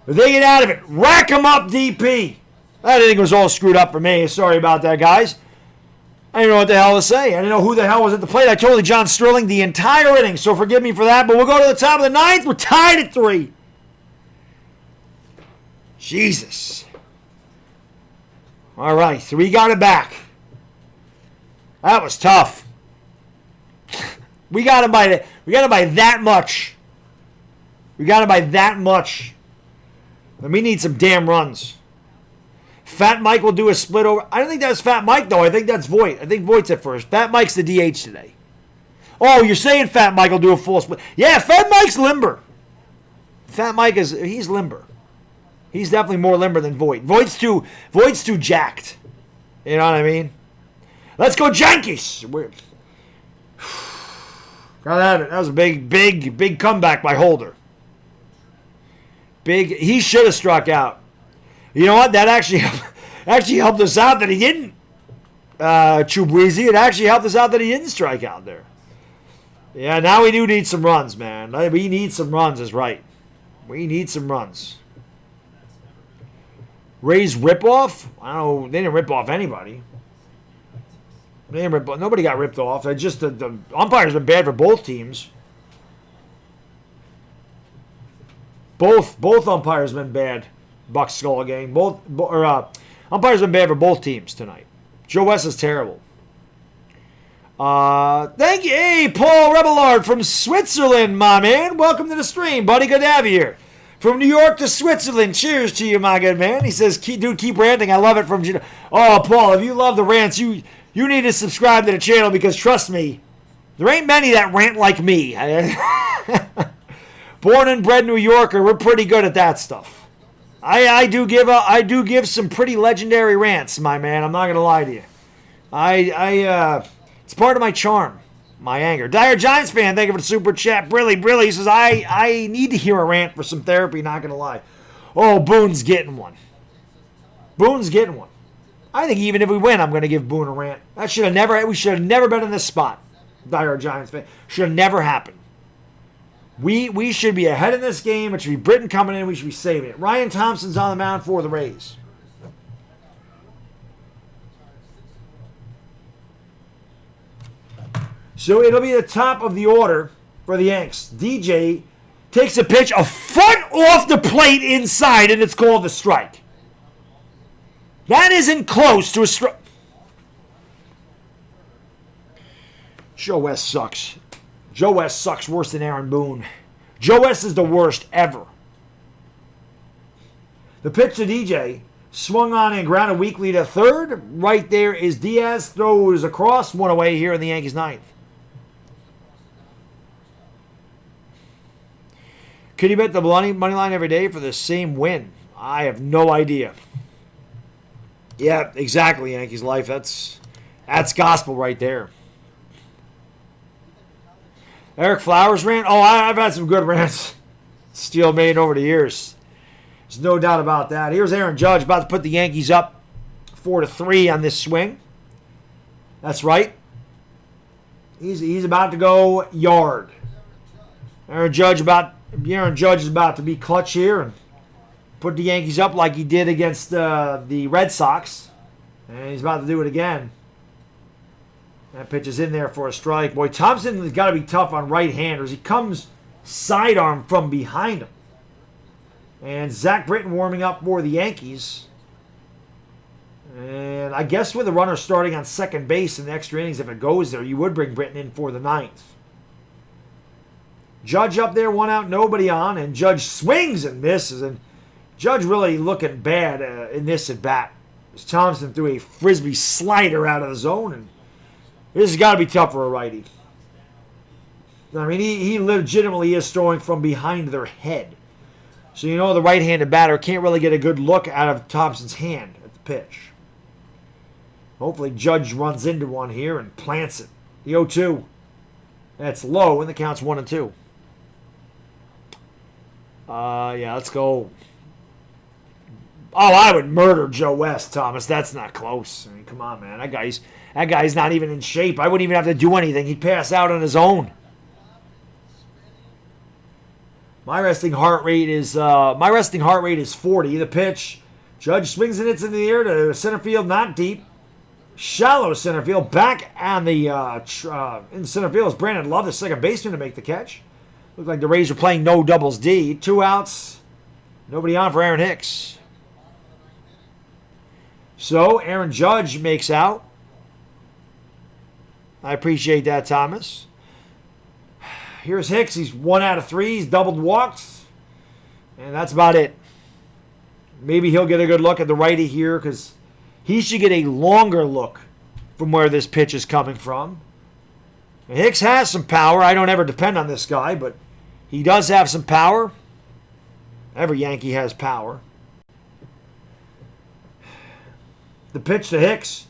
If they get out of it, rack them up, DP. That inning was all screwed up for me. Sorry about that, guys. I didn't know what the hell to say. I didn't know who the hell was at the plate. I told you John Sterling the entire inning, so forgive me for that. But we'll go to the top of the ninth. We're tied at 3. Jesus. All right, so we got it back. That was tough. We got it by that much. We got it by that much. And we need some damn runs. Fat Mike will do a split over. I don't think that's Fat Mike, though. I think that's Voigt. I think Voigt's at first. Fat Mike's the DH today. Oh, you're saying Fat Mike will do a full split. Yeah, Fat Mike's limber. Fat Mike he's limber. He's definitely more limber than Voigt. Voigt's too jacked. You know what I mean? Let's go Yankees. That was a big comeback by Holder. He should have struck out. You know what? That actually helped us out that he didn't. Chubweezy. It actually helped us out that he didn't strike out there. Yeah, now we do need some runs, man. We need some runs is right. We need some runs. Rays ripoff? I don't know. They didn't rip off anybody. Nobody got ripped off. Just the umpires been bad for both teams. Both umpires been bad. Buck Skull gang. Umpires been bad for both teams tonight. Joe West is terrible. Thank you. Hey, Paul Rebellard from Switzerland, my man. Welcome to the stream, buddy. Good to have you here. From New York to Switzerland. Cheers to you, my good man. He says, dude, keep ranting. I love it from... Oh, Paul, if you love the rants, you need to subscribe to the channel because, trust me, there ain't many that rant like me. Born and bred New Yorker, we're pretty good at that stuff. I do give some pretty legendary rants, my man. I'm not going to lie to you. It's part of my charm, my anger. Dire Giants fan, thank you for the super chat. Brilly says, I need to hear a rant for some therapy, not going to lie. Oh, Boone's getting one. I think even if we win, I'm going to give Boone a rant. We should have never been in this spot. Dire Giants fan. Should have never happened. We should be ahead in this game. It should be Britton coming in. We should be saving it. Ryan Thompson's on the mound for the Rays. So it'll be the top of the order for the Yanks. DJ takes a pitch a foot off the plate inside, and it's called a strike. That isn't close to a strike. Joe West sucks. Joe West sucks worse than Aaron Boone. Joe West is the worst ever. The pitch to DJ, swung on and grounded weakly to third. Right there is Diaz, throws across, one away here in the Yankees' ninth. Could you bet the money line every day for the same win? I have no idea. Yeah, exactly, Yankees life. That's gospel right there. Eric Flowers rant? Oh, I've had some good rants. Steel made over the years. There's no doubt about that. Here's Aaron Judge about to put the Yankees up 4-3 on this swing. That's right. He's about to go yard. Aaron Judge is about to be clutch here and put the Yankees up like he did against the Red Sox. And he's about to do it again. That pitch is in there for a strike. Boy, Thompson has got to be tough on right-handers. He comes sidearm from behind him. And Zach Britton warming up for the Yankees. And I guess with the runner starting on second base in the extra innings, if it goes there, you would bring Britton in for the ninth. Judge up there, one out, nobody on, and Judge swings and misses. And Judge really looking bad in this at bat. As Thompson threw a frisbee slider out of the zone, and this has got to be tough for a righty. I mean, he legitimately is throwing from behind their head. So you know the right-handed batter can't really get a good look out of Thompson's hand at the pitch. Hopefully Judge runs into one here and plants it. The 0-2. That's low, and the count's 1-2. Yeah, let's go. Oh, I would murder Joe West, Thomas. That's not close. I mean, come on, man. That guy's not even in shape. I wouldn't even have to do anything. He'd pass out on his own. My resting heart rate is 40. The pitch, Judge swings and hits in the air to center field, not deep. Shallow center field. Back on the in center field is Brandon Love, the second baseman, to make the catch. Looked like the Rays were playing no doubles D. 2 outs. Nobody on for Aaron Hicks. So Aaron Judge makes out. I appreciate that, Thomas. Here's Hicks. He's 1 out of 3. He's doubled walks. And that's about it. Maybe he'll get a good look at the righty here because he should get a longer look from where this pitch is coming from. And Hicks has some power. I don't ever depend on this guy, but he does have some power. Every Yankee has power. The pitch to Hicks.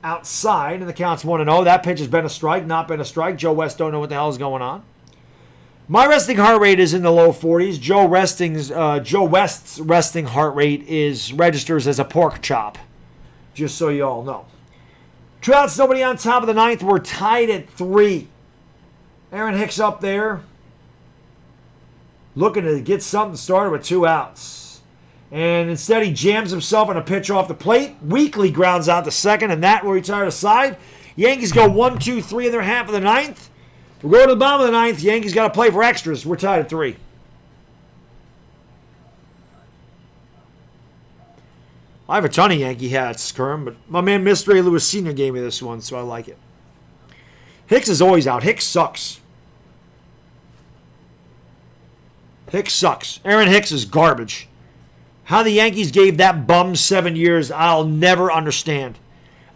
Outside, and the count's 1-0. That pitch has been a strike, not been a strike. Joe West don't know what the hell is going on. My resting heart rate is in the low 40s. Joe West's resting heart rate registers as a pork chop. Just so you all know. 2 outs, nobody on top of the ninth. We're tied at 3. Aaron Hicks up there, looking to get something started with 2 outs. And instead, he jams himself on a pitch off the plate. Weakly grounds out to second, and that will retire to side. Yankees go 1-2-3 in their half of the ninth. We'll go to the bottom of the ninth. Yankees got to play for extras. We're tied at 3. I have a ton of Yankee hats, Kerm, but my man Mr. A. Lewis Sr. gave me this one, so I like it. Hicks is always out. Hicks sucks. Hicks sucks. Aaron Hicks is garbage. How the Yankees gave that bum 7 years, I'll never understand.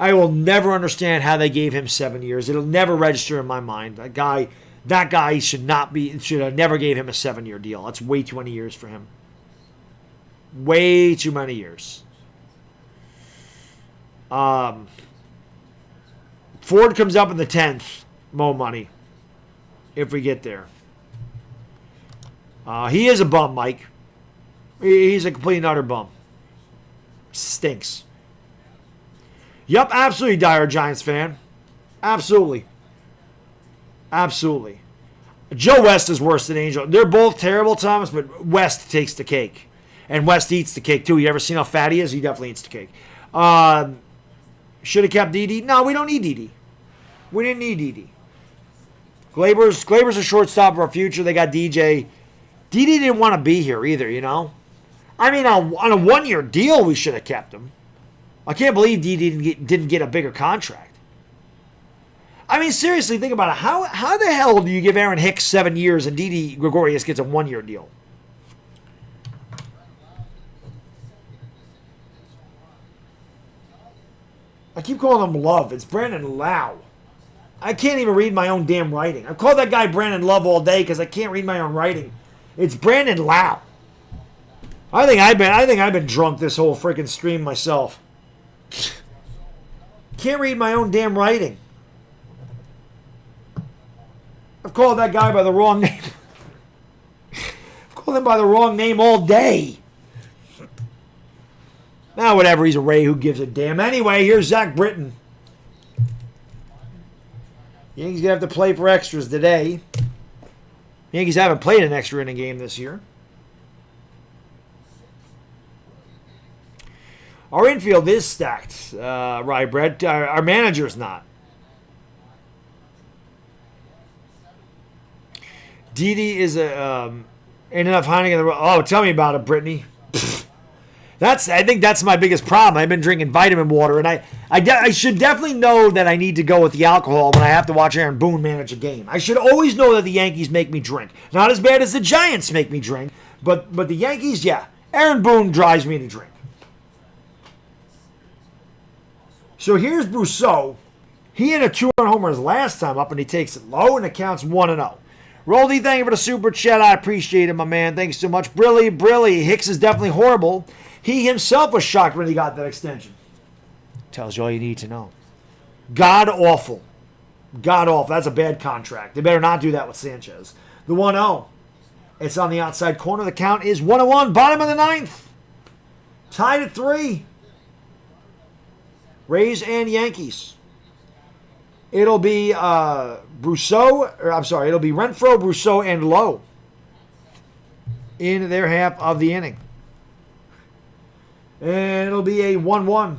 I will never understand how they gave him 7 years. It'll never register in my mind. That guy should have never gave him a 7-year deal. That's way too many years for him. Way too many years. Ford comes up in the 10th. Mo money. If we get there. He is a bum, Mike. He's a complete and utter bum. Stinks. Yup, absolutely, dire Giants fan. Absolutely. Absolutely. Joe West is worse than Angel. They're both terrible, Thomas, but West takes the cake. And West eats the cake, too. You ever seen how fat he is? He definitely eats the cake. Should have kept Didi. No, we don't need Didi. We didn't need Didi. Glaber's a shortstop of our future. They got DJ. Didi didn't want to be here either, you know? I mean, on a 1-year deal, we should have kept him. I can't believe Didi didn't get a bigger contract. I mean, seriously, think about it. How the hell do you give Aaron Hicks 7 years and Didi Gregorius gets a 1-year deal? I keep calling him Love. It's Brandon Lau. I can't even read my own damn writing. I've called that guy Brandon Love all day because I can't read my own writing. It's Brandon Lau. I think I've been drunk this whole freaking stream myself. Can't read my own damn writing. I've called that guy by the wrong name. I've called him by the wrong name all day. Now, whatever. He's a Ray. Who gives a damn? Anyway, here's Zach Britton. Yankees going to have to play for extras today. Yankees haven't played an extra inning game this year. Our infield is stacked, Rye Bread. Our manager's not. Didi is ain't enough Heineken. Oh, tell me about it, Brittany. I think that's my biggest problem. I've been drinking vitamin water, and I should definitely know that I need to go with the alcohol when I have to watch Aaron Boone manage a game. I should always know that the Yankees make me drink. Not as bad as the Giants make me drink, but the Yankees, yeah. Aaron Boone drives me to drink. So here's Brousseau. He hit a 2-run homer his last time up, and he takes it low, and it counts 1-0. Roldy, thank you for the super chat. I appreciate it, my man. Thanks so much. Brilly. Hicks is definitely horrible. He himself was shocked when he got that extension. Tells you all you need to know. God awful. That's a bad contract. They better not do that with Sanchez. The 1-0. It's on the outside corner. The count is 1-1. Bottom of the ninth. Tied at 3. Rays and Yankees. It'll be it'll be Renfroe, Brousseau, and Lowe in their half of the inning. And it'll be a 1-1.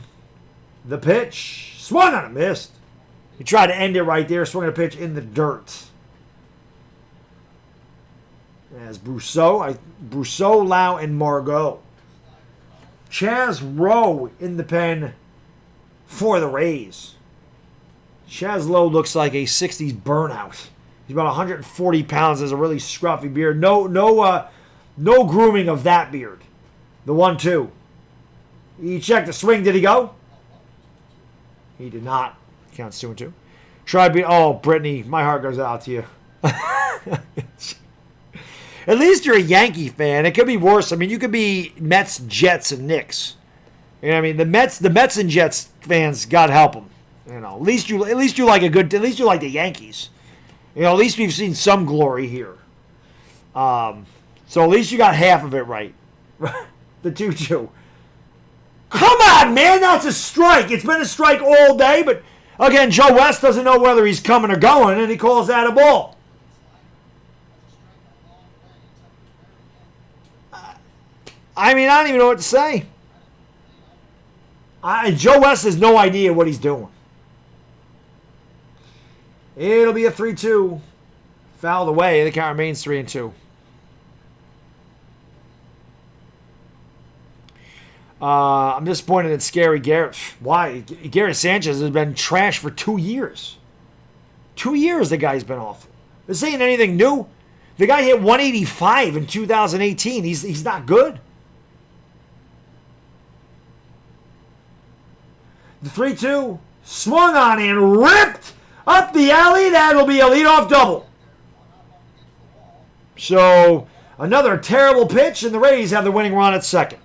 The pitch. Swung on a missed. He tried to end it right there. Swung a pitch in the dirt. As Brousseau, Lau, and Margot. Chaz Rowe in the pen for the Rays. Chaz Lowe looks like a 60s burnout. He's about 140 pounds, has a really scruffy beard. No grooming of that beard. The 1-2. He checked the swing. Did he go? He did not. Counts 2-2. Brittany, my heart goes out to you. At least you're a Yankee fan. It could be worse. I mean, you could be Mets, Jets, and Knicks. You know what I mean? The Mets and Jets fans, God help them. You know, at least you like the Yankees. You know, at least we've seen some glory here. So at least you got half of it right. The 2-2. Come on, man, that's a strike. It's been a strike all day, but again, Joe West doesn't know whether he's coming or going, and he calls that a ball. I mean, I don't even know what to say. Joe West has no idea what he's doing. It'll be a 3-2. Fouled away. The count remains 3-2. I'm disappointed in Scary Garrett. Why? Garrett Sanchez has been trash for 2 years. 2 years the guy's been awful. This ain't anything new. The guy hit 185 in 2018. He's not good. The 3-2 swung on and ripped up the alley. That'll be a leadoff double. So another terrible pitch, and the Rays have the winning run at second.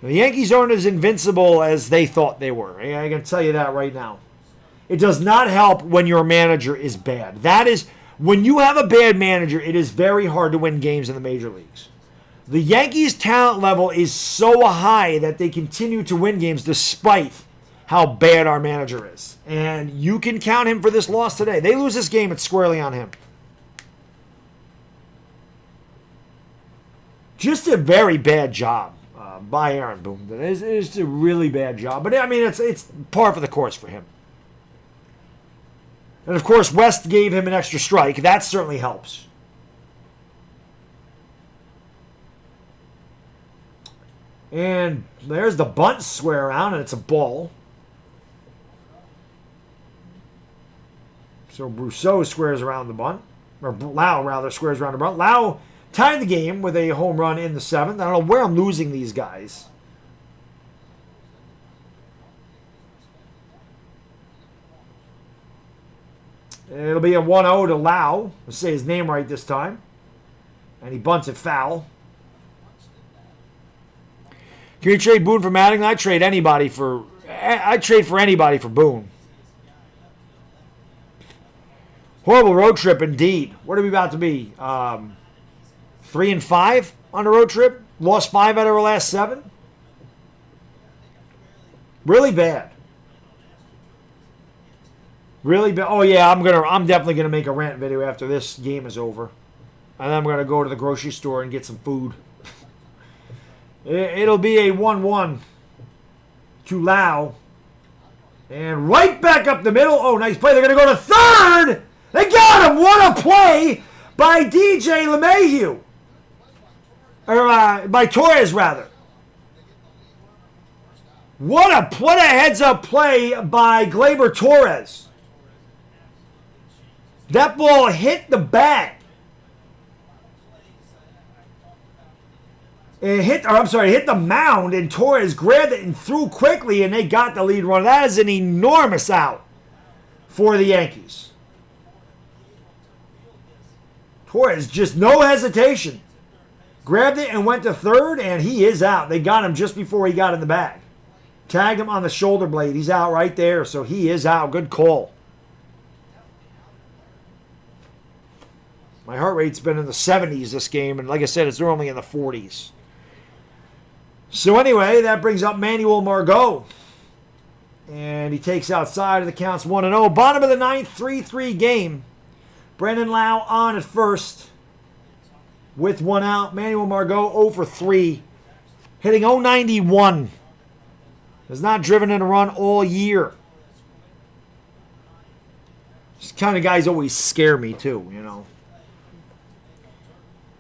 The Yankees aren't as invincible as they thought they were. I can tell you that right now. It does not help when your manager is bad. That is, when you have a bad manager, it is very hard to win games in the major leagues. The Yankees' talent level is so high that they continue to win games despite how bad our manager is. And you can count him for this loss today. They lose this game, it's squarely on him. Just a very bad job by Aaron Boone. It's a really bad job. But, I mean, it's par for the course for him. And, of course, West gave him an extra strike. That certainly helps. And there's the bunt square around, and it's a ball. So Brousseau squares around the bunt. Or Lau, rather, squares around the bunt. Lau tied the game with a home run in the seventh. I don't know where I'm losing these guys. It'll be a 1-0 to Lau. Let's say his name right this time. And he bunts it foul. Can you trade Boone for Mattingly? I'd trade for anybody for Boone. Horrible road trip indeed. What are we about to be? 3-5 on the road trip. Lost 5 out of our last 7. Really bad. Really bad. Oh yeah, I'm definitely gonna make a rant video after this game is over, and then I'm gonna go to the grocery store and get some food. It'll be a 1-1 to Lau, and right back up the middle. Oh, nice play. They're gonna go to third. They got him. What a play by DJ LeMahieu. Or by Torres, rather. What a heads-up play by Gleyber Torres. That ball hit the bag. It hit the mound, and Torres grabbed it and threw quickly, and they got the lead run. That is an enormous out for the Yankees. Torres, just no hesitation. Grabbed it and went to third, and he is out. They got him just before he got in the bag. Tagged him on the shoulder blade. He's out right there, so he is out. Good call. My heart rate's been in the 70s this game, and like I said, it's normally in the 40s. So anyway, that brings up Manuel Margot. And he takes outside of the counts 1-0. Bottom of the ninth, 3-3 game. Brandon Lau on at first with 1 out. Manuel Margot 0 for 3. Hitting .091. Has not driven in a run all year. These kind of guys always scare me too, you know.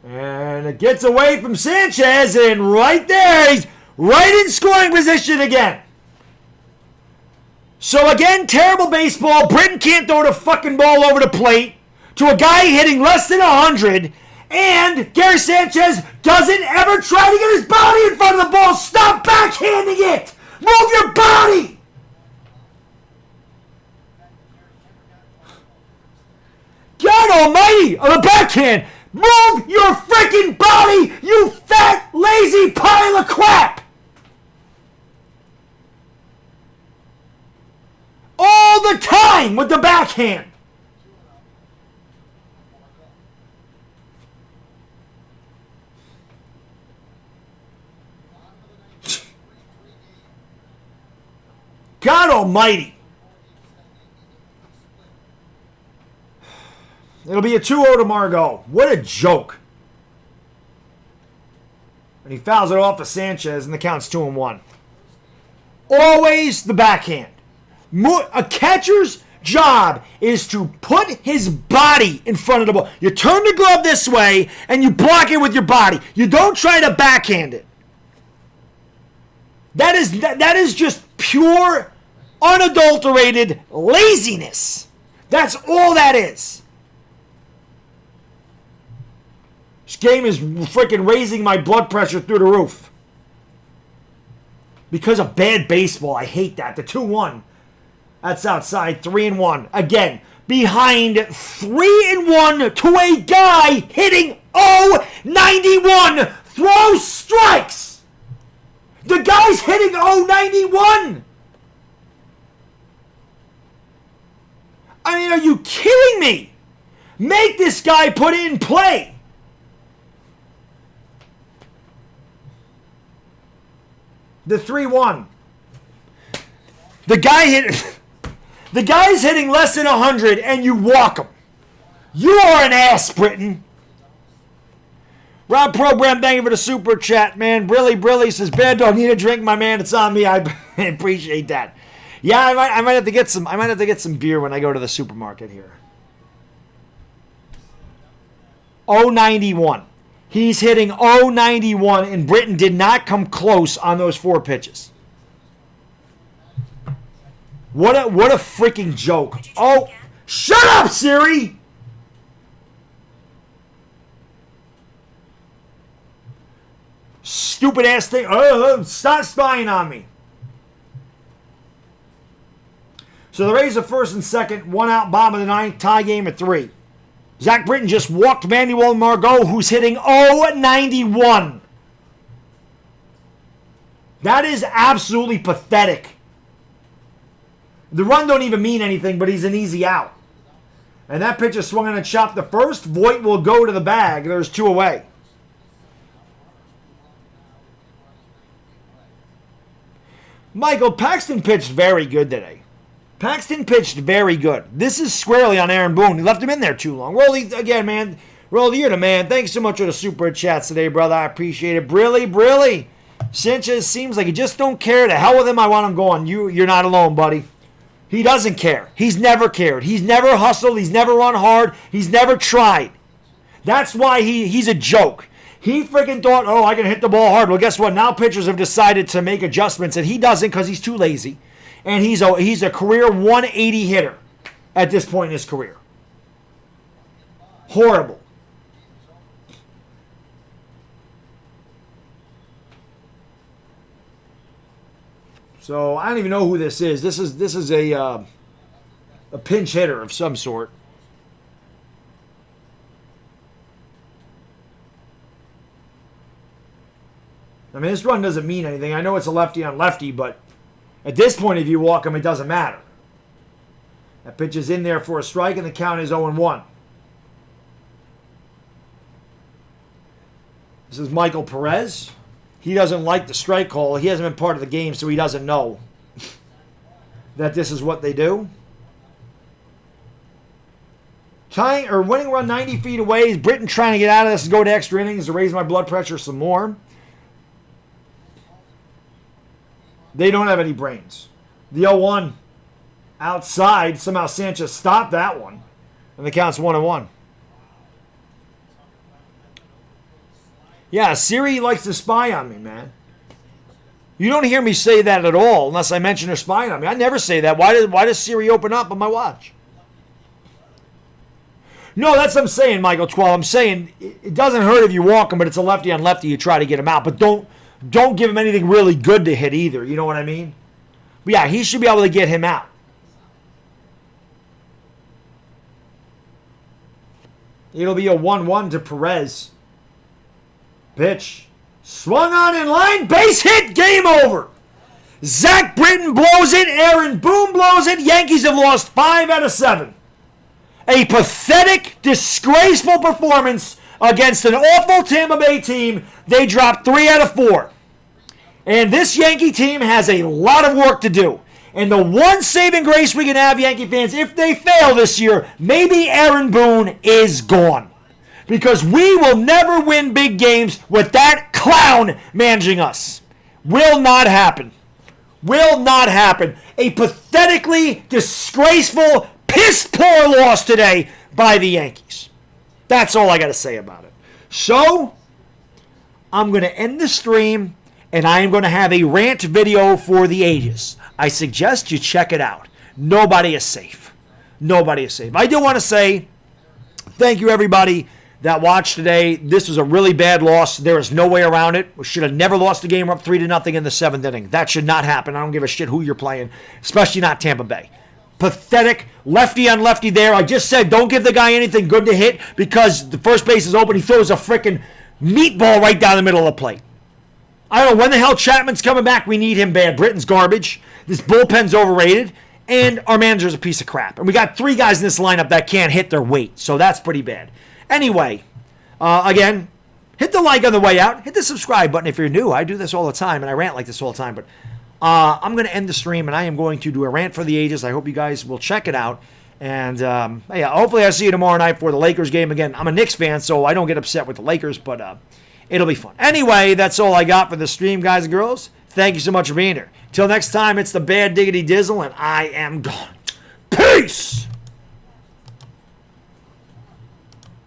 And it gets away from Sanchez, and right there, he's right in scoring position again. So again, terrible baseball. Britton can't throw the fucking ball over the plate to a guy hitting less than 100, and Gary Sanchez doesn't ever try to get his body in front of the ball. Stop backhanding it. Move your body. God almighty, on the backhand. Move your freaking body, you fat, lazy pile of crap! All the time with the backhand. God almighty. It'll be a 2-0 to Margot. What a joke. And he fouls it off to Sanchez, and the count's 2-1. Always the backhand. A catcher's job is to put his body in front of the ball. You turn the glove this way, and you block it with your body. You don't try to backhand it. That is just pure, unadulterated laziness. That's all that is. This game is freaking raising my blood pressure through the roof. Because of bad baseball. I hate that. The 2-1. That's outside. 3-1. Again, behind 3-1 to a guy hitting .091. Throw strikes. The guy's hitting .091. I mean, are you kidding me? Make this guy put it in play. The 3-1. The guy's hitting less than 100 and you walk him. You are an ass, Britain. Rob Program, thank you for the super chat, man. Brilly says, Bad Dog, need a drink, my man. It's on me. I appreciate that. Yeah, I might have to get some beer when I go to the supermarket here. 091. He's hitting .091, and Britain did not come close on those 4 pitches. What a freaking joke. Oh, shut up, Siri! Stupid ass thing. Stop spying on me. So the Rays are first and second, 1 out, bottom of the 9th, tie game at 3. Zach Britton just walked Manuel Margot, who's hitting .091. That is absolutely pathetic. The run don't even mean anything, but he's an easy out. And that pitch is swung on and chopped the first. Voit will go to the bag. There's 2 away. Michael, Paxton pitched very good today. Paxton pitched very good. This is squarely on Aaron Boone. He left him in there too long. Rolly, again, man. Rolly, you're the man. Thanks so much for the super chats today, brother. I appreciate it. Brilly. Sanchez seems like he just don't care. To hell with him. I want him going. You're not alone, buddy. He doesn't care. He's never cared. He's never hustled. He's never run hard. He's never tried. That's why he's a joke. He freaking thought, I can hit the ball hard. Well, guess what? Now pitchers have decided to make adjustments, and he doesn't because he's too lazy. And he's a career 180 hitter at this point in his career. Horrible. So I don't even know who this is. This is a pinch hitter of some sort. I mean, this run doesn't mean anything. I know it's a lefty on lefty, but at this point, if you walk him, it doesn't matter. That pitch is in there for a strike, and the count is 0-1. This is Michael Perez. He doesn't like the strike call. He hasn't been part of the game, so he doesn't know that this is what they do. Winning run 90 feet away. Is Britain trying to get out of this and go to extra innings to raise my blood pressure some more? They don't have any brains. The 0-1 outside. Somehow Sanchez stopped that one. And the count's 1-1. Yeah, Siri likes to spy on me, man. You don't hear me say that at all unless I mention her spying on me. I never say that. Why does Siri open up on my watch? No, that's what I'm saying, Michael 12. I'm saying it doesn't hurt if you walk him, but it's a lefty on lefty. You try to get him out. But don't give him anything really good to hit either. You know what I mean? But yeah, he should be able to get him out. It'll be a 1-1 to Perez. Pitch. Swung on in line. Base hit. Game over. Zach Britton blows it. Aaron Boone blows it. Yankees have lost 5 out of 7. A pathetic, disgraceful performance against an awful Tampa Bay team. They dropped 3 out of 4. And this Yankee team has a lot of work to do. And the one saving grace we can have, Yankee fans, if they fail this year, maybe Aaron Boone is gone. Because we will never win big games with that clown managing us. Will not happen. Will not happen. A pathetically disgraceful, piss-poor loss today by the Yankees. That's all I got to say about it. So, I'm going to end the stream, and I am going to have a rant video for the ages. I suggest you check it out. Nobody is safe. Nobody is safe. I do want to say thank you, everybody that watched today. This was a really bad loss. There is no way around it. We should have never lost the game. We're up 3-0 in the 7th inning. That should not happen. I don't give a shit who you're playing, especially not Tampa Bay. Pathetic. Lefty on lefty there. I just said don't give the guy anything good to hit because the first base is open. He throws a freaking meatball right down the middle of the plate. I don't know when the hell Chapman's coming back. We need him bad. Britton's garbage. This bullpen's overrated. And our manager's a piece of crap. And we got 3 guys in this lineup that can't hit their weight. So that's pretty bad. Anyway, again, hit the like on the way out. Hit the subscribe button if you're new. I do this all the time, and I rant like this all the time. But I'm going to end the stream, and I am going to do a rant for the ages. I hope you guys will check it out. And, yeah, hopefully I'll see you tomorrow night for the Lakers game. Again, I'm a Knicks fan, so I don't get upset with the Lakers, but it'll be fun. Anyway, that's all I got for the stream, guys and girls. Thank you so much for being here. Till next time, it's the Bad Diggity Dizzle, and I am gone. Peace!